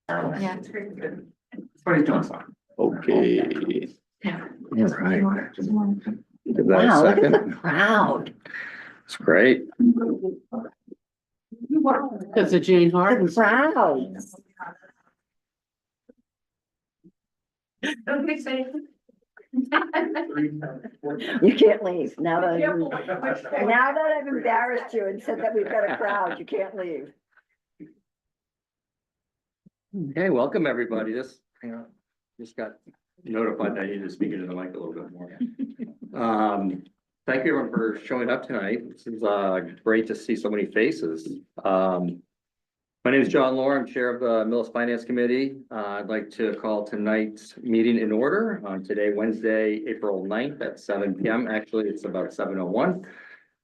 Yeah. What are you doing, son? Okay. Yeah. All right. Give that a Wow, look at the second. crowd. It's great. That's a Jane Harden. The crowd. Okay, say. You can't leave now that I've embarrassed you and said that we've got a crowd, you can't leave. Okay, welcome, everybody. Just got notified that I needed to speak into the mic a little bit more. Thank you everyone for showing up tonight. This is great to see so many faces. My name is John Lohr. I'm Chair of the Millis Finance Committee. I'd like to call tonight's meeting in order on today, Wednesday, April 9th at 7 p.m. Actually, it's about 7:01.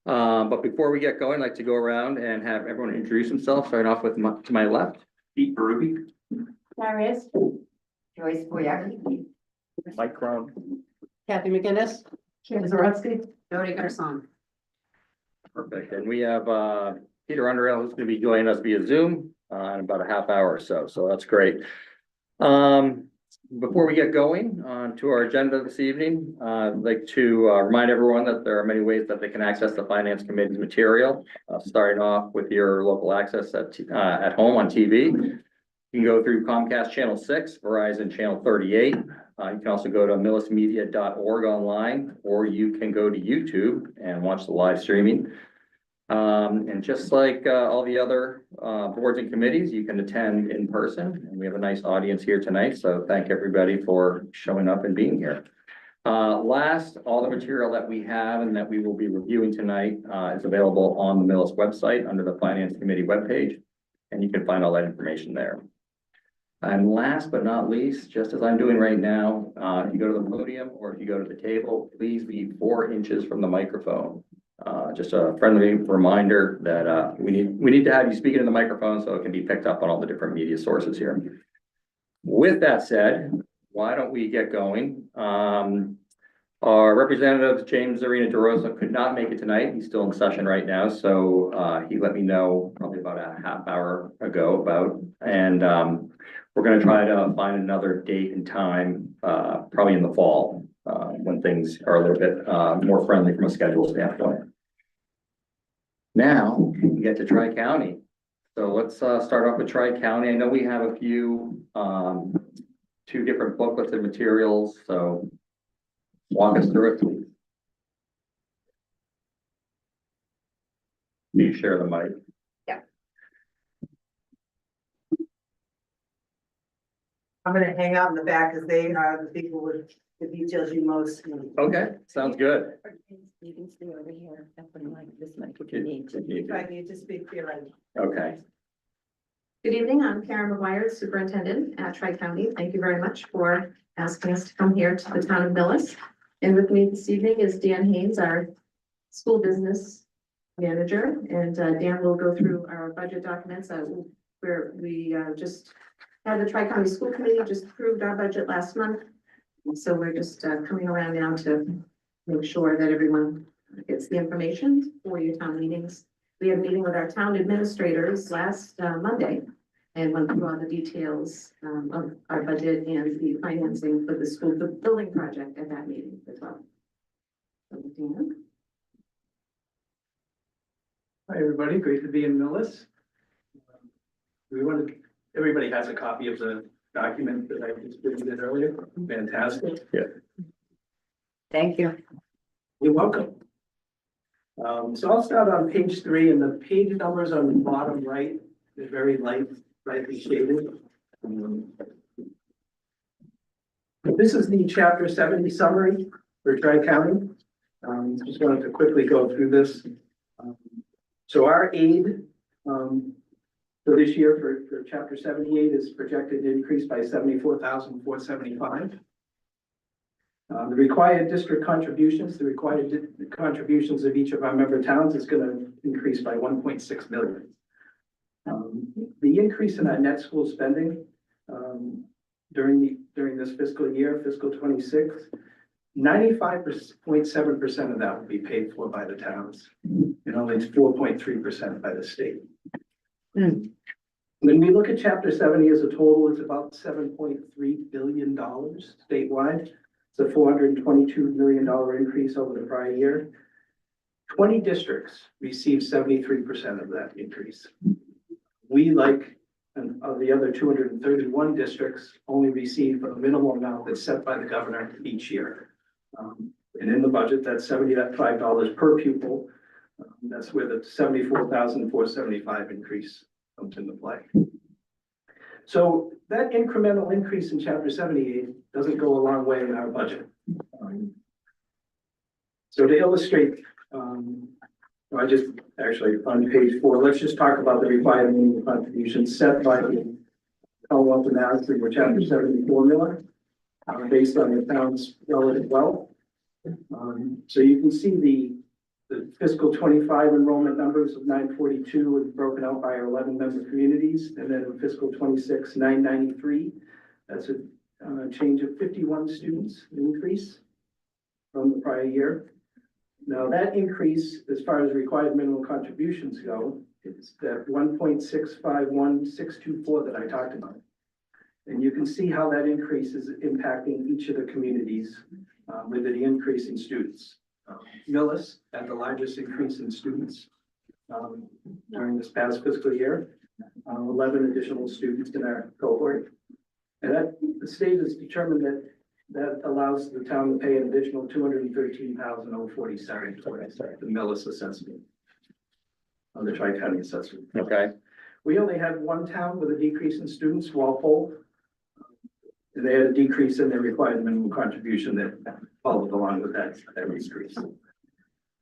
But before we get going, I'd like to go around and have everyone introduce themselves, starting off with to my left. Pete Berube. Darius. Joyce Boyaki. Mike Crown. Kathy McGinnis. Kim Zorowski. Jody Garson. Perfect. And we have Peter Underhill, who's going to be joining us via Zoom in about a half hour or so. So that's great. Before we get going on to our agenda this evening, I'd like to remind everyone that there are many ways that they can access the Finance Committee's material, starting off with your local access at home on TV. You can go through Comcast Channel 6, Verizon Channel 38. You can also go to millismedia.org online, or you can go to YouTube and watch the live streaming. And just like all the other boards and committees, you can attend in person. And we have a nice audience here tonight, so thank everybody for showing up and being here. Last, all the material that we have and that we will be reviewing tonight is available on the Millis website under the Finance Committee webpage, and you can find all that information there. And last but not least, just as I'm doing right now, if you go to the podium or if you go to the table, please be 4 inches from the microphone. Just a friendly reminder that we need to have you speaking in the microphone so it can be picked up on all the different media sources here. With that said, why don't we get going? Our representative, James Arena DeRosa, could not make it tonight. He's still in session right now. So he let me know probably about a half hour ago and we're going to try to find another date and time, probably in the fall, when things are a little bit more friendly from a schedule standpoint. Now we get to Tri-County. So let's start off with Tri-County. I know we have a few, 2 different booklets and materials. So walk us through it, please. Can you share the mic? I'm gonna hang out in the back because they are the people with the details you most need. Okay, sounds good. You can stay over here, that's what I'm like, this mic if Okay. you need to. If I need to speak, you're right. Okay. Good evening, I'm Karen McGuire, Superintendent at Tri-County. Thank you very much for asking us to come here to the town of Millis. And with me this evening is Dan Haynes, our school business manager. And Dan will go through our budget documents where we just had the Tri-County School Committee just approved our budget last month. And so we're just coming around now to make sure that everyone gets the information for your town meetings. We had a meeting with our town administrators last Monday and went through all the details of our budget and the financing for the school building project at that meeting as well. So, Dan? Hi, everybody. Great to be in Millis. Everybody has a copy of the document that I distributed earlier. Fantastic. Yeah. Thank you. You're welcome. So I'll start on page 3, and the page numbers on the bottom right, they're very lightly shaded. This is the chapter 70 summary for Tri-County. Just wanted to quickly go through this. So our aid for this year for chapter 78 is projected to increase by $74,475. The required district contributions, the required contributions of each of our member towns is going to increase by 1.6 million. The increase in our net school spending during this fiscal year, fiscal 26, 95.7% of that will be paid for by the towns, and only 4.3% by the state. When we look at chapter 70 as a total, it's about $7.3 billion statewide. It's a $422 million increase over the prior year. 20 districts received 73% of that increase. We, like, and of the other 231 districts, only receive a minimal amount that's set by the governor each year. And in the budget, that's $75 per pupil. That's where the 74,475 increase comes into play. So that incremental increase in chapter 78 doesn't go a long way in our budget. So to illustrate, I just actually on page 4, let's just talk about the required minimum contributions set by the Commonwealth of Mass through chapter 70 formula based on the town's relative wealth. So you can see the fiscal 25 enrollment numbers of 942 is broken out by our 11 member communities, and then in fiscal 26, 993. That's a change of 51 students increase from the prior year. Now that increase, as far as required minimum contributions go, is that 1.651624 that I talked about. And you can see how that increase is impacting each of the communities with the increase in students. Millis had the largest increase in students during this past fiscal year, 11 additional students in our cohort. And that the state has determined that allows the town to pay an additional $213,047 towards the Millis assessment of the Tri-County assessment. Okay, We only had one town with a decrease in students, Walpole. And they had a decrease in their required minimum contribution that followed along with that decrease.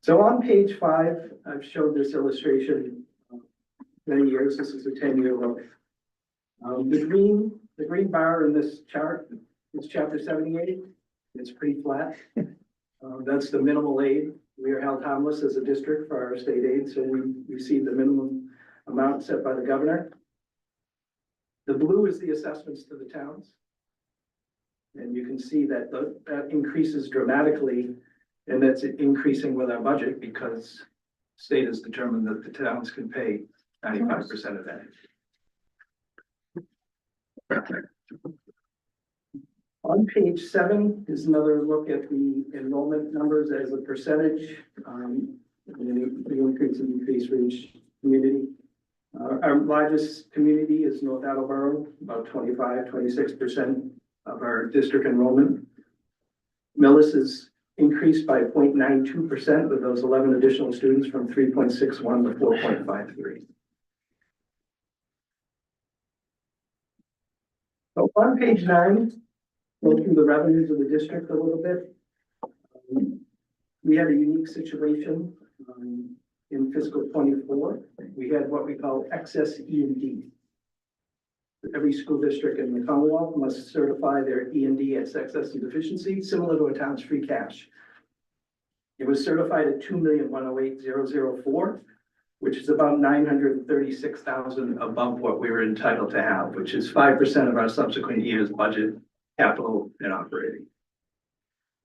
So on page 5, I've showed this illustration many years. This is a 10-year look. The green bar in this chart is chapter 78. It's pretty flat. That's the minimal aid. We are held harmless as a district for our state aid, so we receive the minimum amount set by the governor. The blue is the assessments to the towns. And you can see that that increases dramatically, and that's increasing with our budget because state has determined that the towns can pay 95% of that. On page 7 is another look at the enrollment numbers as a percentage, the increase and decrease for each community. Our largest community is North Attleboro, about 26% of our district enrollment. Millis is increased by 0.92% with those 11 additional students from 3.61 to 4.53. So on page 9, go through the revenues of the district a little bit. We had a unique situation in fiscal 24. We had what we call excess E&D. Every school district in the Commonwealth must certify their E&D as excess and deficiency, similar to a town's free cash. It was certified at $2,108,004, which is about $936,000 above what we were entitled to have, which is 5% of our subsequent year's budget, capital and operating.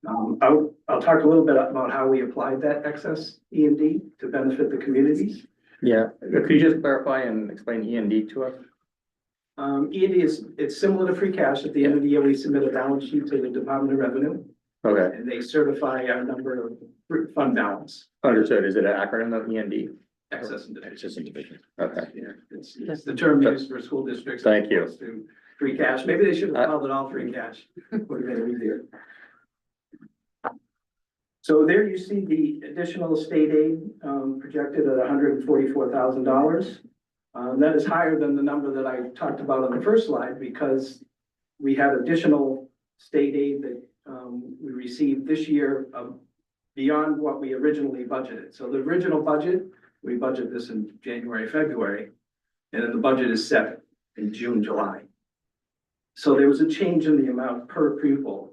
I'll talk a little bit about how we applied that excess E&D to benefit the communities. yeah, could you just clarify and explain E&D to us? E&D it's similar to free cash. At the end of the year, we submit a balance sheet to the Department of Revenue, Okay, and they certify our number of fund balance, understood. Is it an acronym of E&D? excess and deficiency. Okay, Yeah, it's the term used for school districts. Thank you. as opposed to free cash. Maybe they should have called it all free cash. Would have been easier. So there you see the additional state aid projected at $144,000. That is higher than the number that I talked about on the first slide because we had additional state aid that we received this year beyond what we originally budgeted. So the original budget, we budget this in January, February, and then the budget is set in June, July. So there was a change in the amount per pupil,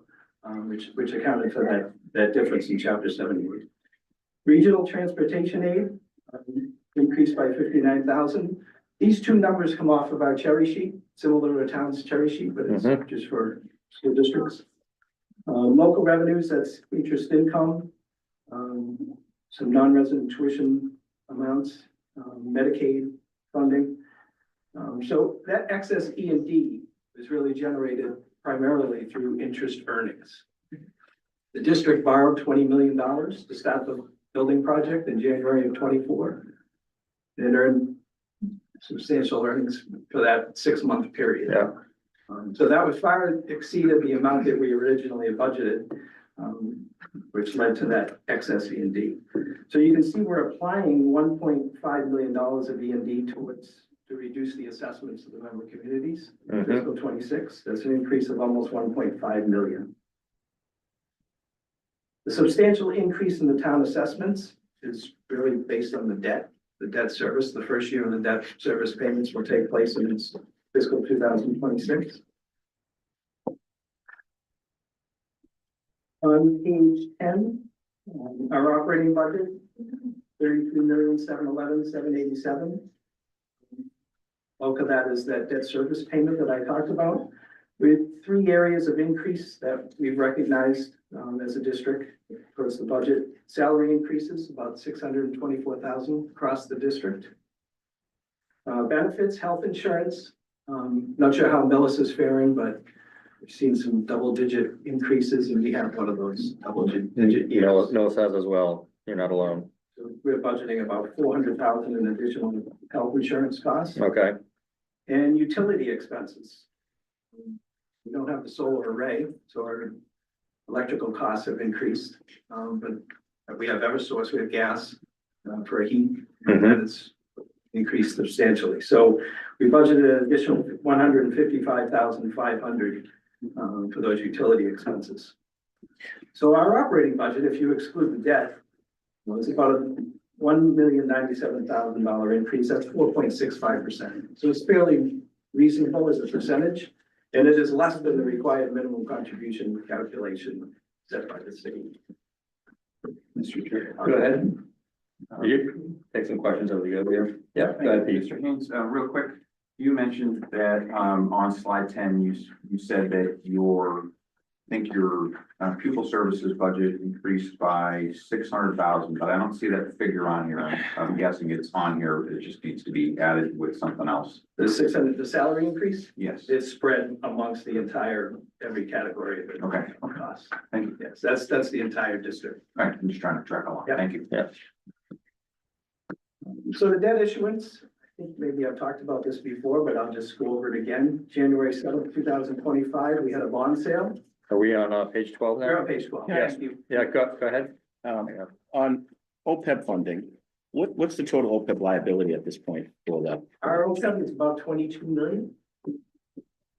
which accounted for that difference in chapter 78. Regional transportation aid increased by 59,000. These two numbers come off of our cherry sheet, similar to a town's cherry sheet, but it's just for school districts. Local revenues, that's interest income, some non-resident tuition amounts, Medicaid funding. So that excess E and D is really generated primarily through interest earnings. The district borrowed $20 million to start the building project in January of '24. It earned substantial earnings for that 6-month period. Yeah. So that was far exceeded the amount that we originally budgeted, which led to that excess E and D. So you can see we're applying $1.5 million of E and D to reduce the assessments of the member communities in Mhm. fiscal '26. That's an increase of almost $1.5 million. The substantial increase in the town assessments is really based on the debt service. The first year of the debt service payments will take place in fiscal 2026. On page 10, our operating budget, 33,711,787. Bulk of that is that debt service payment that I talked about. We have 3 areas of increase that we've recognized as a district towards the budget. Salary increases, about 624,000 across the district. Benefits, health insurance, not sure how Millis is faring, but we've seen some double-digit increases, and we have one of those double-digit years. Millis has as well. You're not alone. So we're budgeting about 400,000 in additional health insurance costs Okay. and utility expenses. We don't have the solar array, so our electrical costs have increased. But we have Eversource, we have gas for heat, Mhm. and it's increased substantially. So we budgeted an additional 155,500 for those utility expenses. So our operating budget, if you exclude the debt, was about a $1,097,000 increase. That's 4.65%. So it's fairly reasonable as a percentage. And it is less than the required minimum contribution calculation set by the state. Mr. Chair. Go ahead. You take some questions over the other here. Yeah, go ahead, Pete. Mr. Haynes, real quick, you mentioned that, on slide 10, you said that your pupil services budget increased by 600,000, but I don't see that figure on here. I'm guessing it's on here. It just needs to be added with something else. The 600, the salary increase Yes. is spread amongst the every category of it. Okay. Costs. Thank you. Yes, that's the entire district. All right, I'm just trying to track along. Yeah. Thank you. So the debt issuance, I think maybe I've talked about this before, but I'll just go over it again. January 7th, 2025, we had a bond sale. Are we on page 12 You're now? on page 12. Yes. Thank you. Yeah, go ahead. On OPEB funding, what's the total OPEB liability at this point for that? Our OPEB is about 22 million.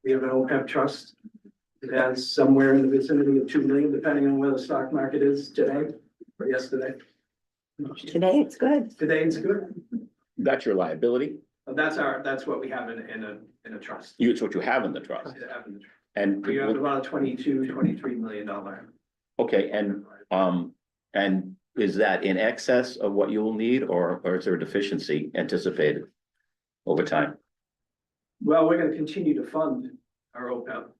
We have an OPEB trust. It has somewhere in the vicinity of 2 million, depending on where the stock market is today or yesterday. Today, it's good. Today, it's good. That's your liability? That's what we have in a trust. It's what you have in the trust. And, We have about a 23 million dollar. okay, and is that in excess of what you will need, or is there a deficiency anticipated over time? Well, we're gonna continue to fund our OPEB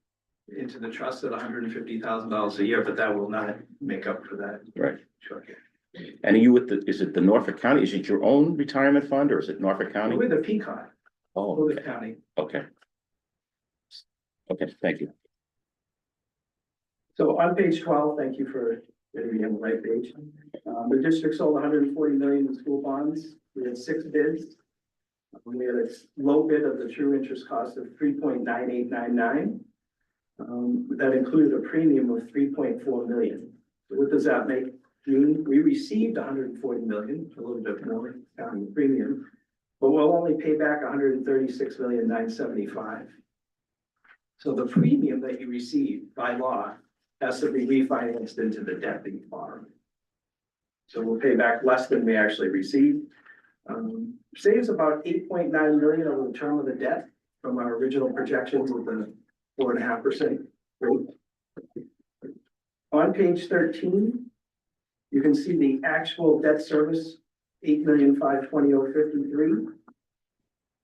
into the trust at $150,000 a year, but that will not make up for that. Right. Sure. And are you is it the Norfolk County? Is it your own retirement fund, or is it Norfolk County? We're the Peacock, Oh, Fulton okay, County. okay. Okay, thank you. So on page 12, thank you for getting me on the right page. The district sold 140 million in school bonds. We had 6 bids. We had a low bid of the true interest cost of 3.9899. That included a premium of 3.4 million. So what does that make? We received 140 million, a little bit more counting the premium, but we'll only pay back 136,975,000. So the premium that you receive by law has to be refinanced into the debt that you borrowed. So we'll pay back less than we actually received. Saves about 8.9 million over the term of the debt from our original projections with the 4.5% rate. On page 13, you can see the actual debt service, 8,520,053.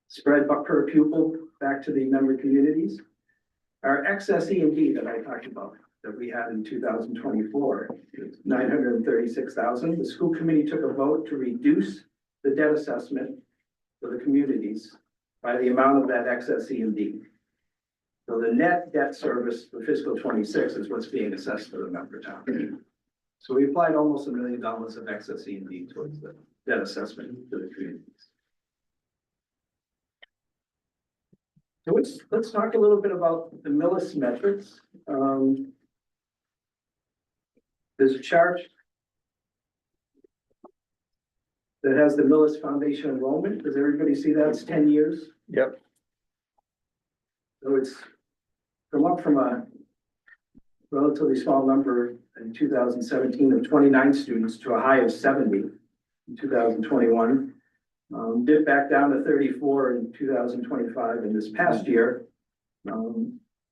Spread per pupil back to the member communities. Our excess E and D that I talked about that we had in 2024 is 936,000. The school committee took a vote to reduce the debt assessment for the communities by the amount of that excess E and D. So the net debt service for fiscal '26 is what's being assessed for the member town. So we applied almost $1 million of excess E and D towards the debt assessment to the communities. So let's talk a little bit about the Millis metrics. There's a chart that has the Millis Foundation enrollment. Does everybody see that? It's 10 years. Yep. So it's come up from a relatively small number in 2017 of 29 students to a high of 70 in 2021. Dipped back down to 34 in 2025, and this past year,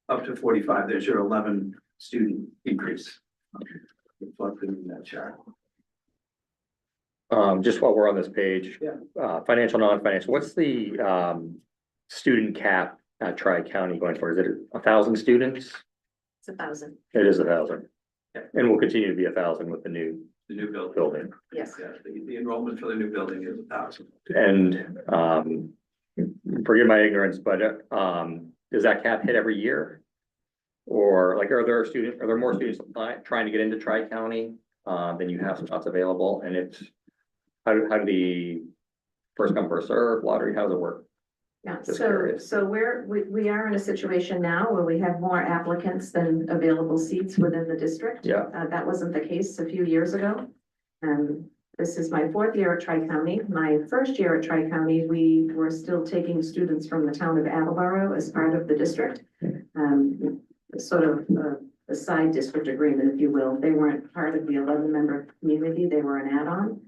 up to 45. There's your 11 student increase reflected in that chart. Just while we're on this page. Yeah. Financial, non-financial, what's the, student cap at Tri-County going for? Is it 1,000 students? It's 1,000, It is 1,000. Yeah. And will continue to be 1,000 with the new The new building. building. yes. Yeah, the enrollment for the new building is 1,000. And, forgive my ignorance, but, does that cap hit every year? Or like, are there more students trying to get into Tri-County, than you have spots available? And it's, how do the first come, first serve lottery, how does it work? Yeah, Just so, curious. so we are in a situation now where we have more applicants than available seats within the district. Yeah. That wasn't the case a few years ago. This is my 4th year at Tri-County. My first year at Tri-County, we were still taking students from the town of Attleboro as part of the district. Sort of a side district agreement, if you will. They weren't part of the 11-member community, they were an add-on.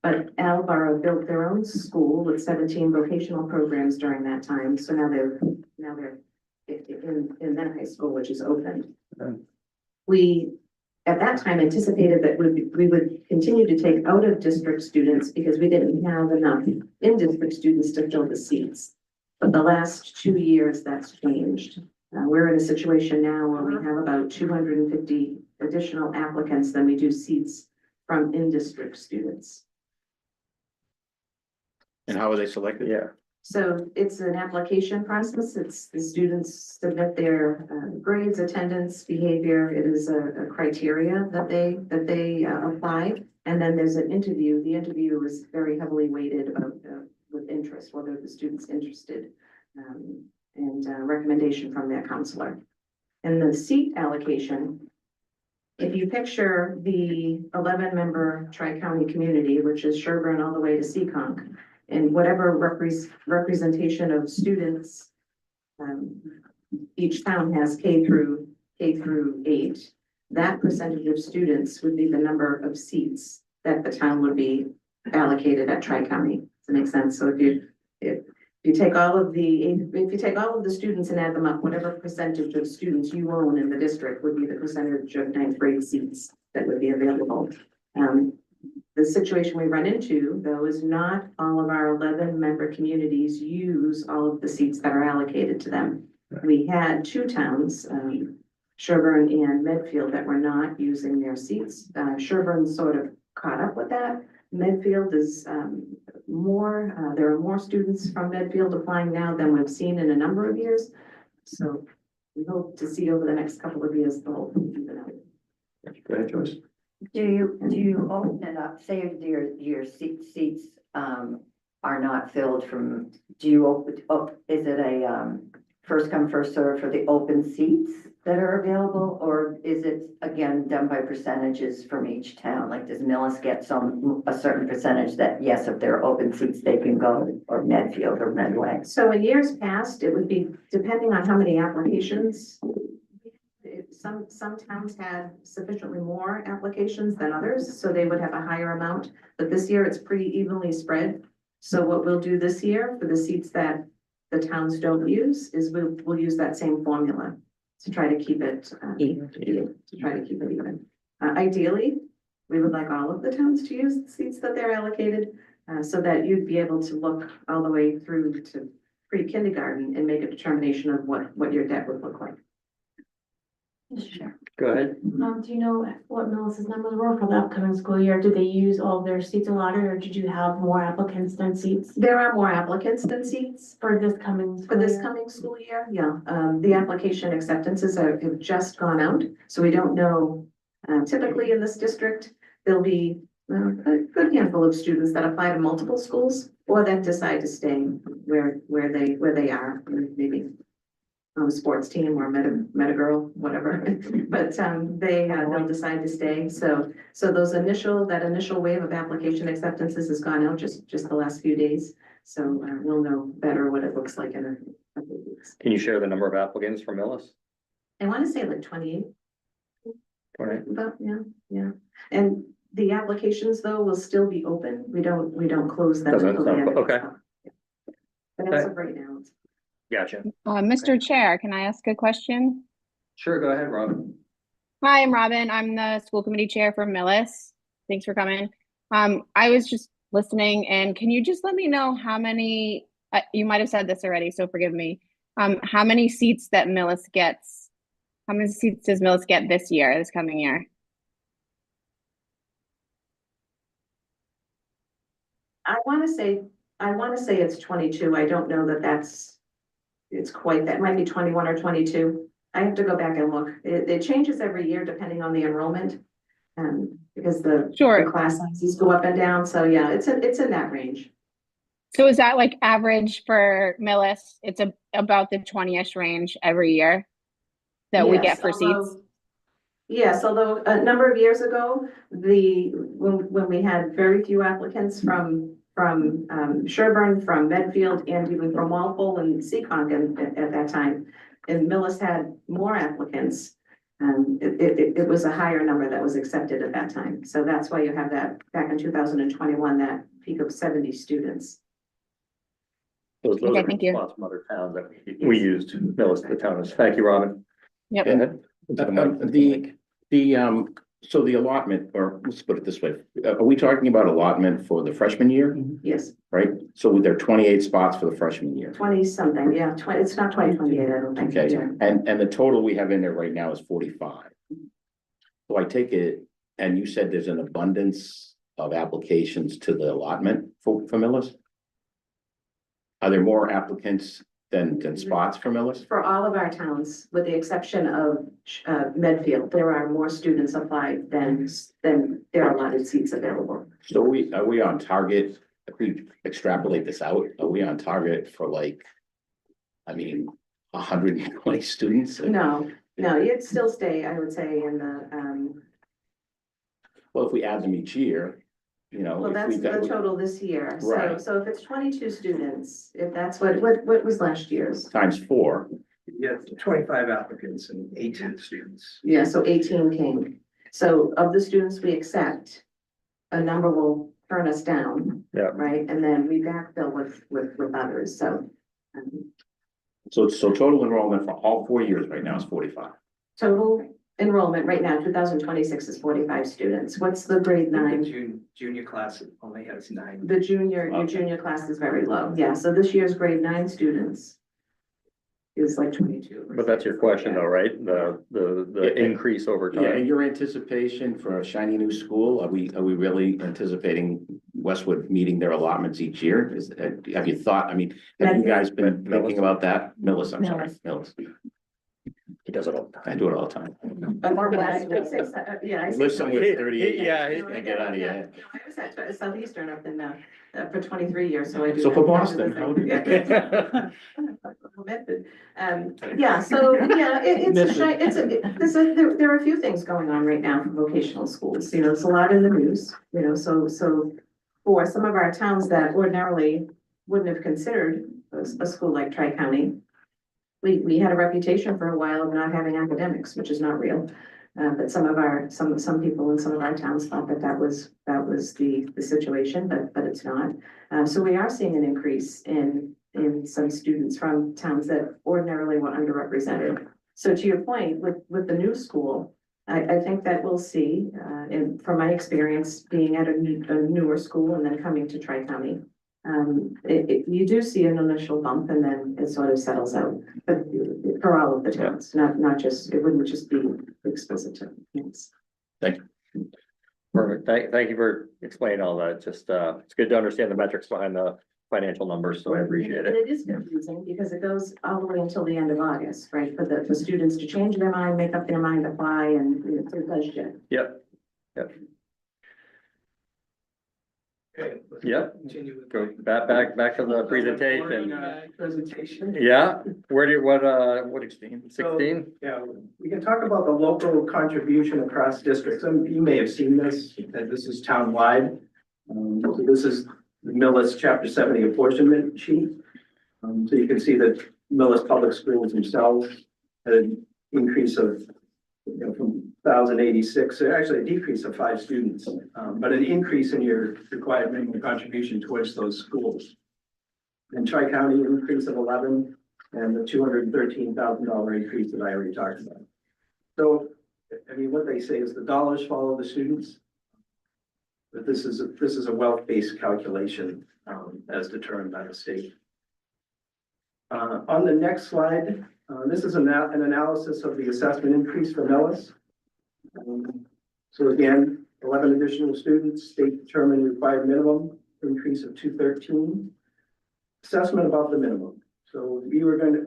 But Attleboro built their own school with 17 vocational programs during that time, so now they're in that high school, which is open. Okay. We, at that time, anticipated that we would continue to take out-of-district students because we didn't have enough in-district students to fill the seats. But the last 2 years, that's changed. We're in a situation now where we have about 250 additional applicants than we do seats from in-district students. And how are they selected? Yeah. So it's an application process. It's the students submit their grades, attendance, behavior. It is a criteria that they apply. And then there's an interview. The interview is very heavily weighted with interest, whether the student's interested, and recommendation from their counselor. And the seat allocation, if you picture the 11-member Tri-County community, which is Sherburne all the way to Seekonk, and whatever representation of students, each town has K through 8, that percentage of students would be the number of seats that the town would be allocated at Tri-County. Does that make sense? So if you take all of the students and add them up, whatever percentage of students you own in the district would be the percentage of 9th grade seats that would be available. The situation we run into, though, is not all of our 11-member communities use all of the seats that are allocated to them. We had 2 towns, Sherburne and Medfield, that were not using their seats. Sherburne sort of caught up with that. Medfield is there are more students from Medfield applying now than we've seen in a number of years. So we hope to see over the next couple of years, the whole thing even out. Go ahead, Joyce. Do you open it up, say your seats are not filled from, do you open, is it a first come, first serve for the open seats that are available? Or is it again done by percentages from each town? Like does Millis get a certain percentage that yes, if there are open seats, they can go, or Medfield or Medway? So in years past, it would be depending on how many applications. Some towns had sufficiently more applications than others, so they would have a higher amount. But this year, it's pretty evenly spread. So what we'll do this year for the seats that the towns don't use is we'll use that same formula to try to keep it even. Ideally, we would like all of the towns to use the seats that they're allocated, so that you'd be able to look all the way through to pre-kindergarten and make a determination of what your debt would look like. Sure. Go ahead. Do you know what Melissa's numbers were for the upcoming school year? Did they use all of their seats allotted, or did you have more applicants than seats There are more applicants than seats for this coming? for school this year? coming school year, yeah. The application acceptances have just gone out, so we don't know. Typically in this district, there'll be a good handful of students that apply to multiple schools or that decide to stay where they are, maybe on a sports team or meta girl, whatever. But they'll decide to stay. So that initial wave of application acceptances has gone out just the last few days. So we'll know better what it looks like in a couple of weeks. Can you share the number of applicants from Millis? I want to say like 28. All right. But yeah. And the applications though will still be open. We don't close them. Doesn't- until the end of the okay. summer. Yeah. But as of right now, it's Gotcha. Mr. Chair, can I ask a question? Sure, go ahead, Robin. Hi, I'm Robin. I'm the school committee chair for Millis. Thanks for coming. I was just listening, and can you just let me know how many, you might have said this already, so forgive me. How many seats that Millis gets? How many seats does Millis get this year, this coming year? I want to say it's 22. I don't know that it's quite, that might be 21 or 22. I have to go back and look. It changes every year depending on the enrollment. Because the Sure. class sizes go up and down. So yeah, it's in that range. So is that like average for Millis? It's about the 20-ish range every year that we get Yes, for seats? Yes, although a number of years ago, when we had very few applicants from Sherburne, from Medfield, and even from Walpole and Seekonk at that time, and Millis had more applicants. It was a higher number that was accepted at that time. So that's why you have that back in 2021, that peak of 70 students. Those Okay, are thank you. response from other towns that we used, Millis, the town is. Thank you, Robin. Yep. Go ahead. So the allotment, or let's put it this way, are we talking about allotment for the freshman year, Yes, right? So there are 28 spots for the freshman year. 20 something, yeah, it's not 2028, I don't think. Okay, Yeah. and the total we have in there right now is 45. So I take it, and you said there's an abundance of applications to the allotment for Millis? Are there more applicants than spots for Millis? For all of our towns, with the exception of Medfield, there are more students applied than there are allotted seats available. So are we on target, if we extrapolate this out, are we on target for like, I mean, 120 students? No, you'd still stay, I would say, in the, Well, if we add them each year, you know. well, if that's we got- the total this year. So, Right. so if it's 22 students, if that's what was last year's? Times 4, You have 25 applicants and 18 students. Yeah, so 18 came. So of the students we accept, a number will turn us down. Yeah. Right, and then we backfill with others, so. so total enrollment for all 4 years right now is 45. Total enrollment right now, 2026 is 45 students. What's the grade The 9? junior class only has 9. The your Okay. junior class is very low. Yeah, so this year's grade 9 students is like 22. But that's your question though, right? The Yeah. increase over Yeah, and time. your anticipation for a shiny new school, are we really anticipating Westwood meeting their allotments each year? Have you thought, I mean, have you guys been Millis. thinking about that? Millis, I'm sorry, Millis. He does it all the time. I do it all the time. Yeah. I say Live somewhere 38 Yeah, years and get out of your head. I was at Southeastern up in, for 23 years, so I do. So for that. Boston, how would you- Yeah, so, yeah, there are a few things going on right now for vocational schools, there's a lot in the news, so for some of our towns that ordinarily wouldn't have considered a school like Tri-County, we had a reputation for a while of not having academics, which is not real. But some people in some of our towns thought that was the situation, but it's not. So we are seeing an increase in some students from towns that ordinarily were underrepresented. So to your point, with the new school, I think that we'll see, and from my experience being at a newer school and then coming to Tri-County, you do see an initial bump and then it sort of settles out. But for all of the towns, not just, it wouldn't just be explicit to things. Perfect. Thank you for explaining all that. Just, it's good to understand the metrics behind the financial numbers, so I appreciate And it. it is confusing because it goes all the way until the end of August, right? For the students to change their mind, make up their mind, apply, and it does shift. Yep, Okay. yep. Continue with Go back to the presentation. Presentation. Yeah, what 16? Yeah, we can talk about the local contribution across districts. You may have seen this, that this is townwide. So this is the Millis Chapter 70 apportionment sheet. So you can see that Millis Public Schools themselves had an increase of, from 1,086, so actually a decrease of 5 students, but an increase in your required minimum contribution towards those schools. In Tri-County, an increase of 11, and the $213,000 increase that I already talked about. So, I mean, what they say is the dollars follow the students. But this is a wealth-based calculation, as determined by the state. On the next slide, this is an analysis of the assessment increase for Millis. So again, 11 additional students, state determined required minimum increase of 213. Assessment above the minimum. So we are going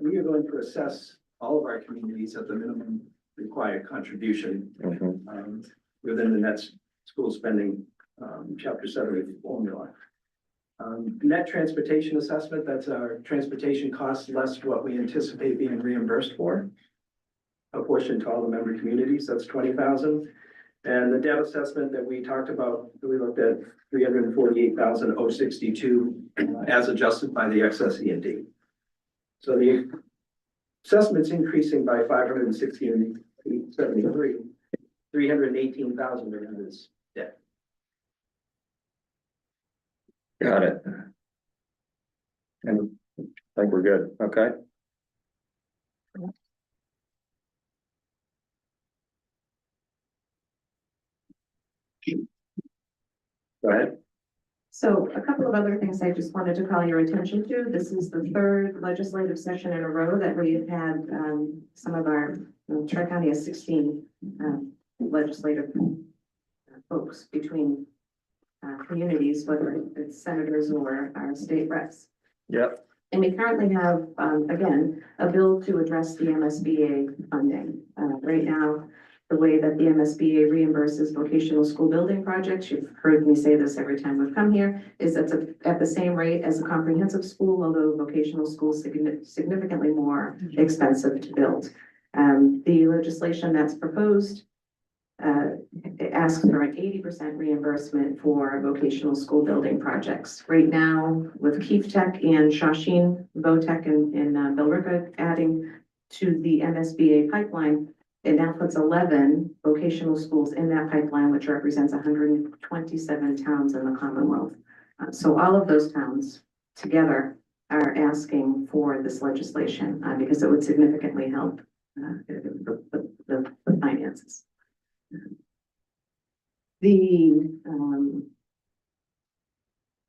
to assess all of our communities at the minimum required contribution within the net school spending Chapter 70 formula. Net transportation assessment, that's our transportation costs less what we anticipate being reimbursed for. Apportioned to all the member communities, that's 20,000. And the debt assessment that we talked about, we looked at 348,062 as adjusted by the excess E&D. So the assessment's increasing by 573, 318,000 of that is debt. Got it. And I think we're good. Okay. Go ahead. So a couple of other things I just wanted to call your attention to. This is the third legislative session in a row that we have had some of our, Tri-County has 16 legislative folks between communities, whether it's senators or our state reps. Yep. And we currently have, again, a bill to address the MSBA funding. Right now, the way that the MSBA reimburses vocational school building projects, you've heard me say this every time we've come here, is at the same rate as a comprehensive school, although vocational schools significantly more expensive to build. The legislation that's proposed it asks for an 80% reimbursement for vocational school building projects. Right now, with Keefe Tech and Shawsheen Votech and Billerica adding to the MSBA pipeline, it now puts 11 vocational schools in that pipeline, which represents 127 towns in the Commonwealth. So all of those towns together are asking for this legislation because it would significantly help the finances. The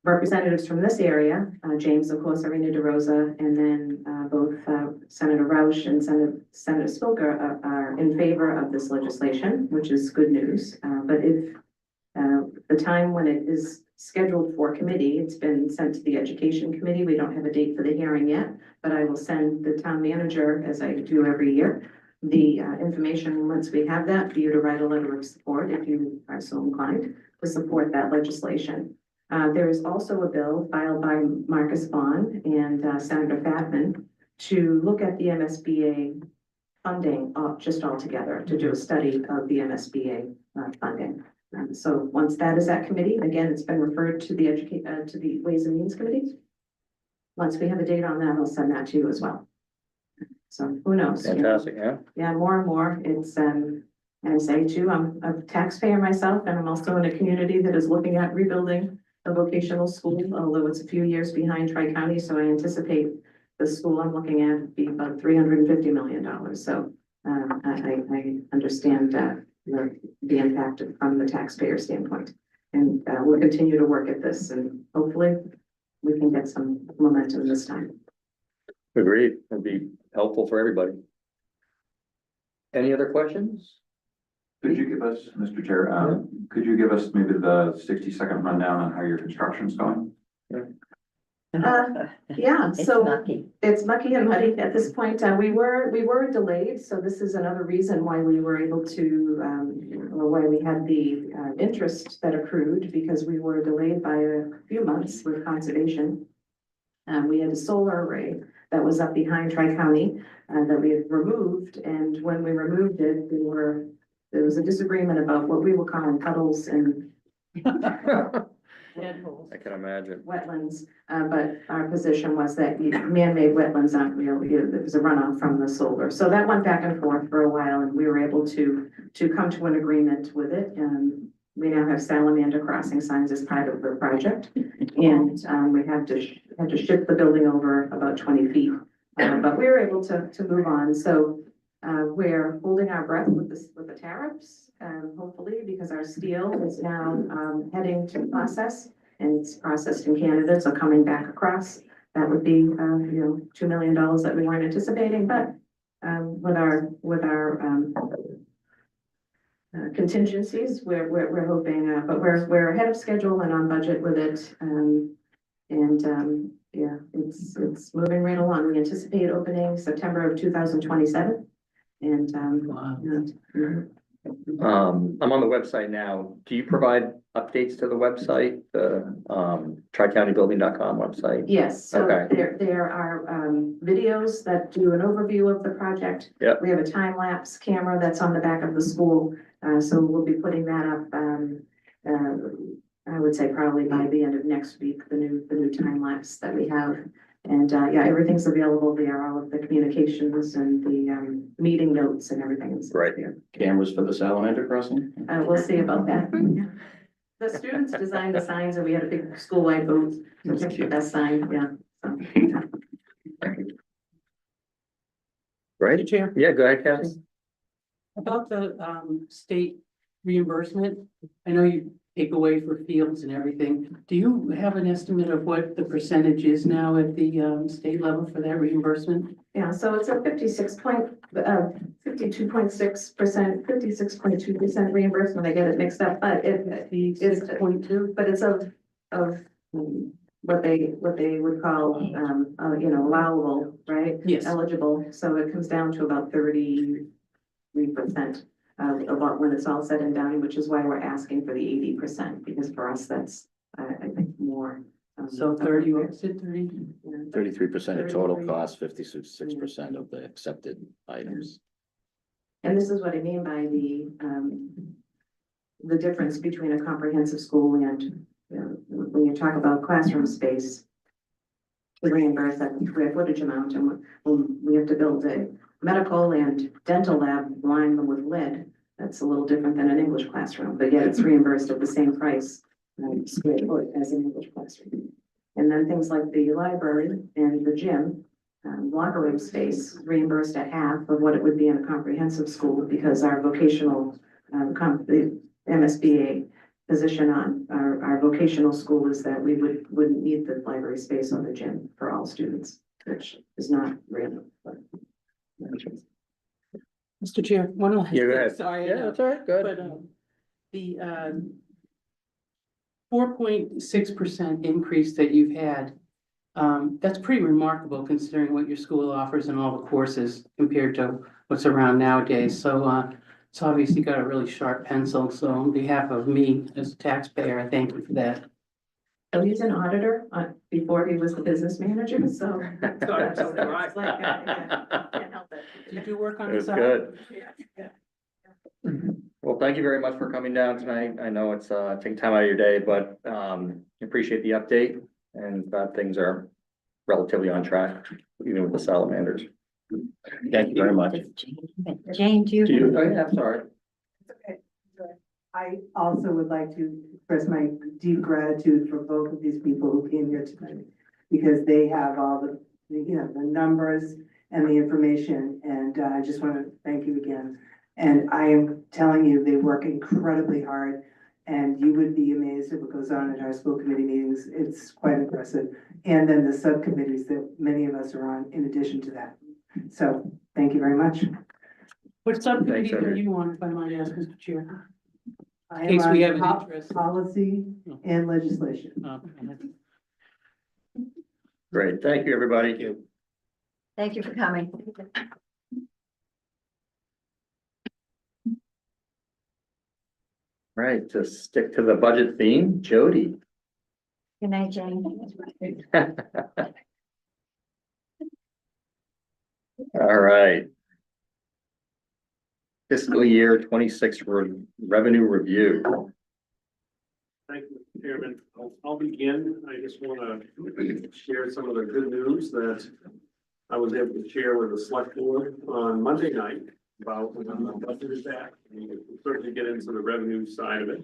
representatives from this area, James, of course, Irina DeRosa, and then both Senator Roush and Senator Spilker are in favor of this legislation, which is good news. But if the time when it is scheduled for committee, it's been sent to the Education Committee. We don't have a date for the hearing yet, but I will send the town manager, as I do every year, the information once we have that for you to write a letter of support if you are so inclined to support that legislation. There is also a bill filed by Marcus Vaughn and Senator Fatman to look at the MSBA funding just altogether, to do a study of the MSBA funding. So once that is at committee, again, it's been referred to the Ways and Means Committee. Once we have a date on that, I'll send that to you as well. So who knows? Fantastic, yeah. Yeah, more and more, it's, and I say too, I'm a taxpayer myself, and I'm also in a community that is looking at rebuilding a vocational school, although it's a few years behind Tri-County, so I anticipate the school I'm looking at be about $350 million. So I understand the impact from the taxpayer standpoint. And we'll continue to work at this, and hopefully we can get some momentum this time. Agreed, it'd be helpful for everybody. Any other questions? Could you give us, Mr. Chair, could you give us maybe the 60-second rundown on how your construction's going? Yeah, It's so lucky. it's mucky and muddy at this point. We were delayed, so this is another reason why we were able to, or why we had the interest that accrued, because we were delayed by a few months with conservation. We had a solar array that was up behind Tri-County that we had removed, and when we removed it, there was a disagreement about what we were calling puddles and I can imagine. wetlands, but our position was that man-made wetlands aren't real, there was a runoff from the solar. So that went back and forth for a while, and we were able to come to an agreement with it. And we now have salamander crossing signs as part of the project. And we had to shift the building over about 20 feet. But we were able to move on. So we're holding our breath with the tariffs, hopefully, because our steel is now heading to process, and it's processed in Canada, so coming back across. That would be, $2 million that we weren't anticipating, but with our contingencies, we're hoping, but we're ahead of schedule and on budget with it. Yeah, it's moving right along. We anticipate opening September of 2027. And, I'm on the website now. Do you provide updates to the website, the tricountybuilding.com website? yes, so Okay. there are videos that do an overview of the project. Yep. We have a time lapse camera that's on the back of the school, so we'll be putting that up. I would say probably by the end of next week, the new time lapse that we have. And yeah, everything's available there, all of the communications and the meeting notes and everything is Right. there. Cameras for the salamander crossing? We'll see about that. The students designed the signs, and we had a big school-wide vote to pick the best sign, yeah. So, Right? Mr. Chair, Yeah, go ahead, Cass. about the state reimbursement, I know you take away for fields and everything. Do you have an estimate of what the percentage is now at the state level for that reimbursement? Yeah, so it's a 52.6%, 56.2% reimbursement. I get it mixed up, but it's 6.2? but it's of what they would call, allowable, right? Yes. Eligible. So it comes down to about 33% about when it's all said and done, which is why we're asking for the 80%, because for us, that's, I think, more. So 30, what was it, 30? 33% of total cost, 56% of the accepted items. And this is what I mean by the difference between a comprehensive school and, when you talk about classroom space, we reimburse that square footage amount, and when we have to build a medical and dental lab line them with lead, that's a little different than an English classroom, but yet it's reimbursed at the same price square foot as an English classroom. And then things like the library and the gym, locker room space reimbursed at half of what it would be in a comprehensive school, because our vocational, the MSBA position on our vocational school is that we wouldn't need the library space or the gym for all students, which is not real. But Mr. Chair, one last Yeah, go thing, ahead. sorry. Yeah, that's all right, good. But, the, 4.6% increase that you've had, that's pretty remarkable considering what your school offers and all the courses compared to what's around nowadays. So, it's obviously got a really sharp pencil. So on behalf of me as a taxpayer, I thank you for that. So he's an auditor before he was the business manager, so. It's like, can't help it. Did you do work on It was this? good. Yeah. Well, thank you very much for coming down tonight. I know it's taking time out of your day, but appreciate the update, and that things are relatively on track, even with the salamanders. Thank you very much. Jane, do you? Do you, oh yeah, I'm sorry. I also would like to express my deep gratitude for both of these people who came here tonight, because they have all the numbers and the information, and I just want to thank you again. And I am telling you, they work incredibly hard. And you would be amazed at what goes on in our school committee meetings. It's quite impressive. And then the subcommittees that many of us are on in addition to that. So thank you very much. What subcommittee Thanks, are Andrew. you on, if I might ask, Mr. Chair? I In case am we on have an interest. policy and legislation. Great, thank you, everybody. Thank you for coming. Right, to stick to the budget theme, Jody. Good night, Jane. All right. Fiscal year 26 revenue review. Thank you, Mr. Chairman. I'll begin. I just want to share some of the good news that I was able to share with the select board on Monday night about what budget is that. We can certainly get into the revenue side of it.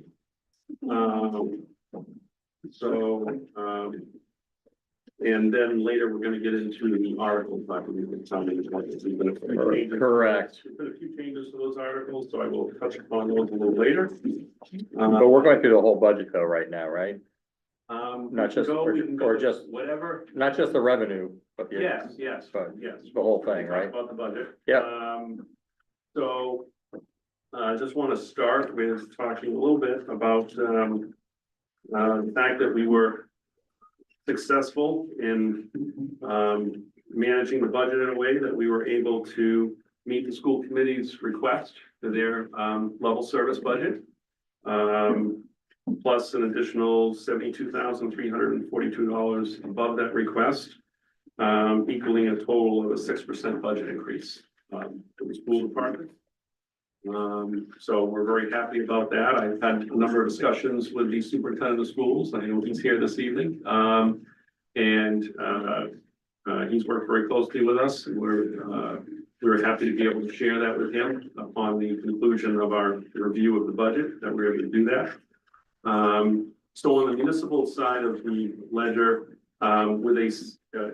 And then later we're gonna get into the articles, I believe, that tell me what there's been a few changes. Correct. There's been a few changes to those articles, so I will touch upon those a little later. But we're going through the whole budget though right now, right? Not just- or just- whatever. Not just the revenue, but the. Yes, But yes. the whole thing, right? About the budget. Yep. So, I just want to start with talking a little bit about, the fact that we were successful in, managing the budget in a way that we were able to meet the school committee's request for their, level service budget. Plus an additional $72,342 above that request, equaling a total of a 6% budget increase, for the school department. So we're very happy about that. I've had a number of discussions with the superintendent of schools. I know he's here this evening. He's worked very closely with us, and we're happy to be able to share that with him upon the conclusion of our review of the budget, that we're able to do that. So on the municipal side of the ledger, with a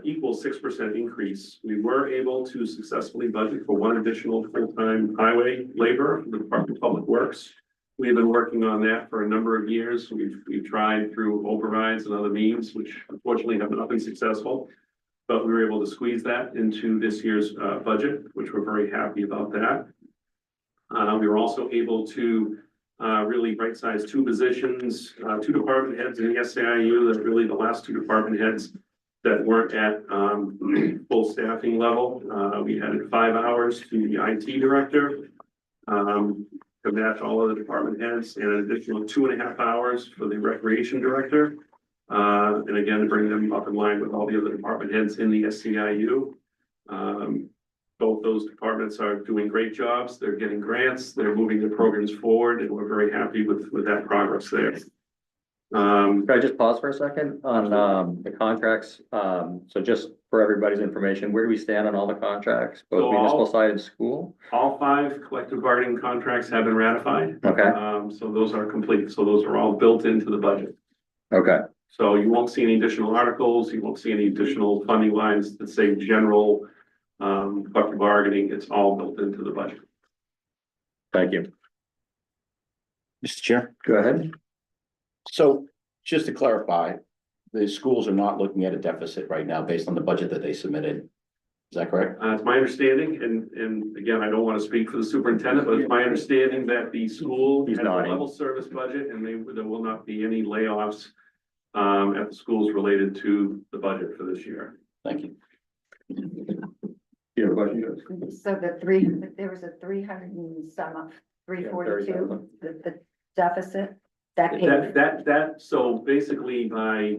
equal 6% increase, we were able to successfully budget for one additional full-time highway laborer for the Department of Public Works. We've been working on that for a number of years. We've tried through overrides and other means, which unfortunately have not been successful. But we were able to squeeze that into this year's budget, which we're very happy about that. We were also able to really right-size two positions, two department heads in the SAIU, that really the last two department heads that weren't at full staffing level. We added 5 hours to the IT director to match all of the department heads, and an additional 2.5 hours for the recreation director. And again, to bring them up in line with all the other department heads in the SCIU. Both those departments are doing great jobs. They're getting grants, they're moving their programs forward, and we're very happy with that progress there. Can I just pause for a second on the contracts? So just for everybody's information, where do we stand on all the contracts, So both all- municipal side and school? All 5 collective bargaining contracts have been ratified. Okay, So those are complete. So those are all built into the budget. okay, So you won't see any additional articles, you won't see any additional funding lines that say general collective bargaining. It's all built into the budget. thank you. Mr. Chair, Go ahead. so just to clarify, the schools are not looking at a deficit right now based on the budget that they submitted. Is that correct? It's my understanding, and again, I don't want to speak for the superintendent, but it's my understanding that the school He's has a nodding. level service budget, and there will not be any layoffs at the schools related to the budget for this year. Thank you. You have a question? So there was a 300 and some, of 342, 30,000. the deficit, that came. So basically by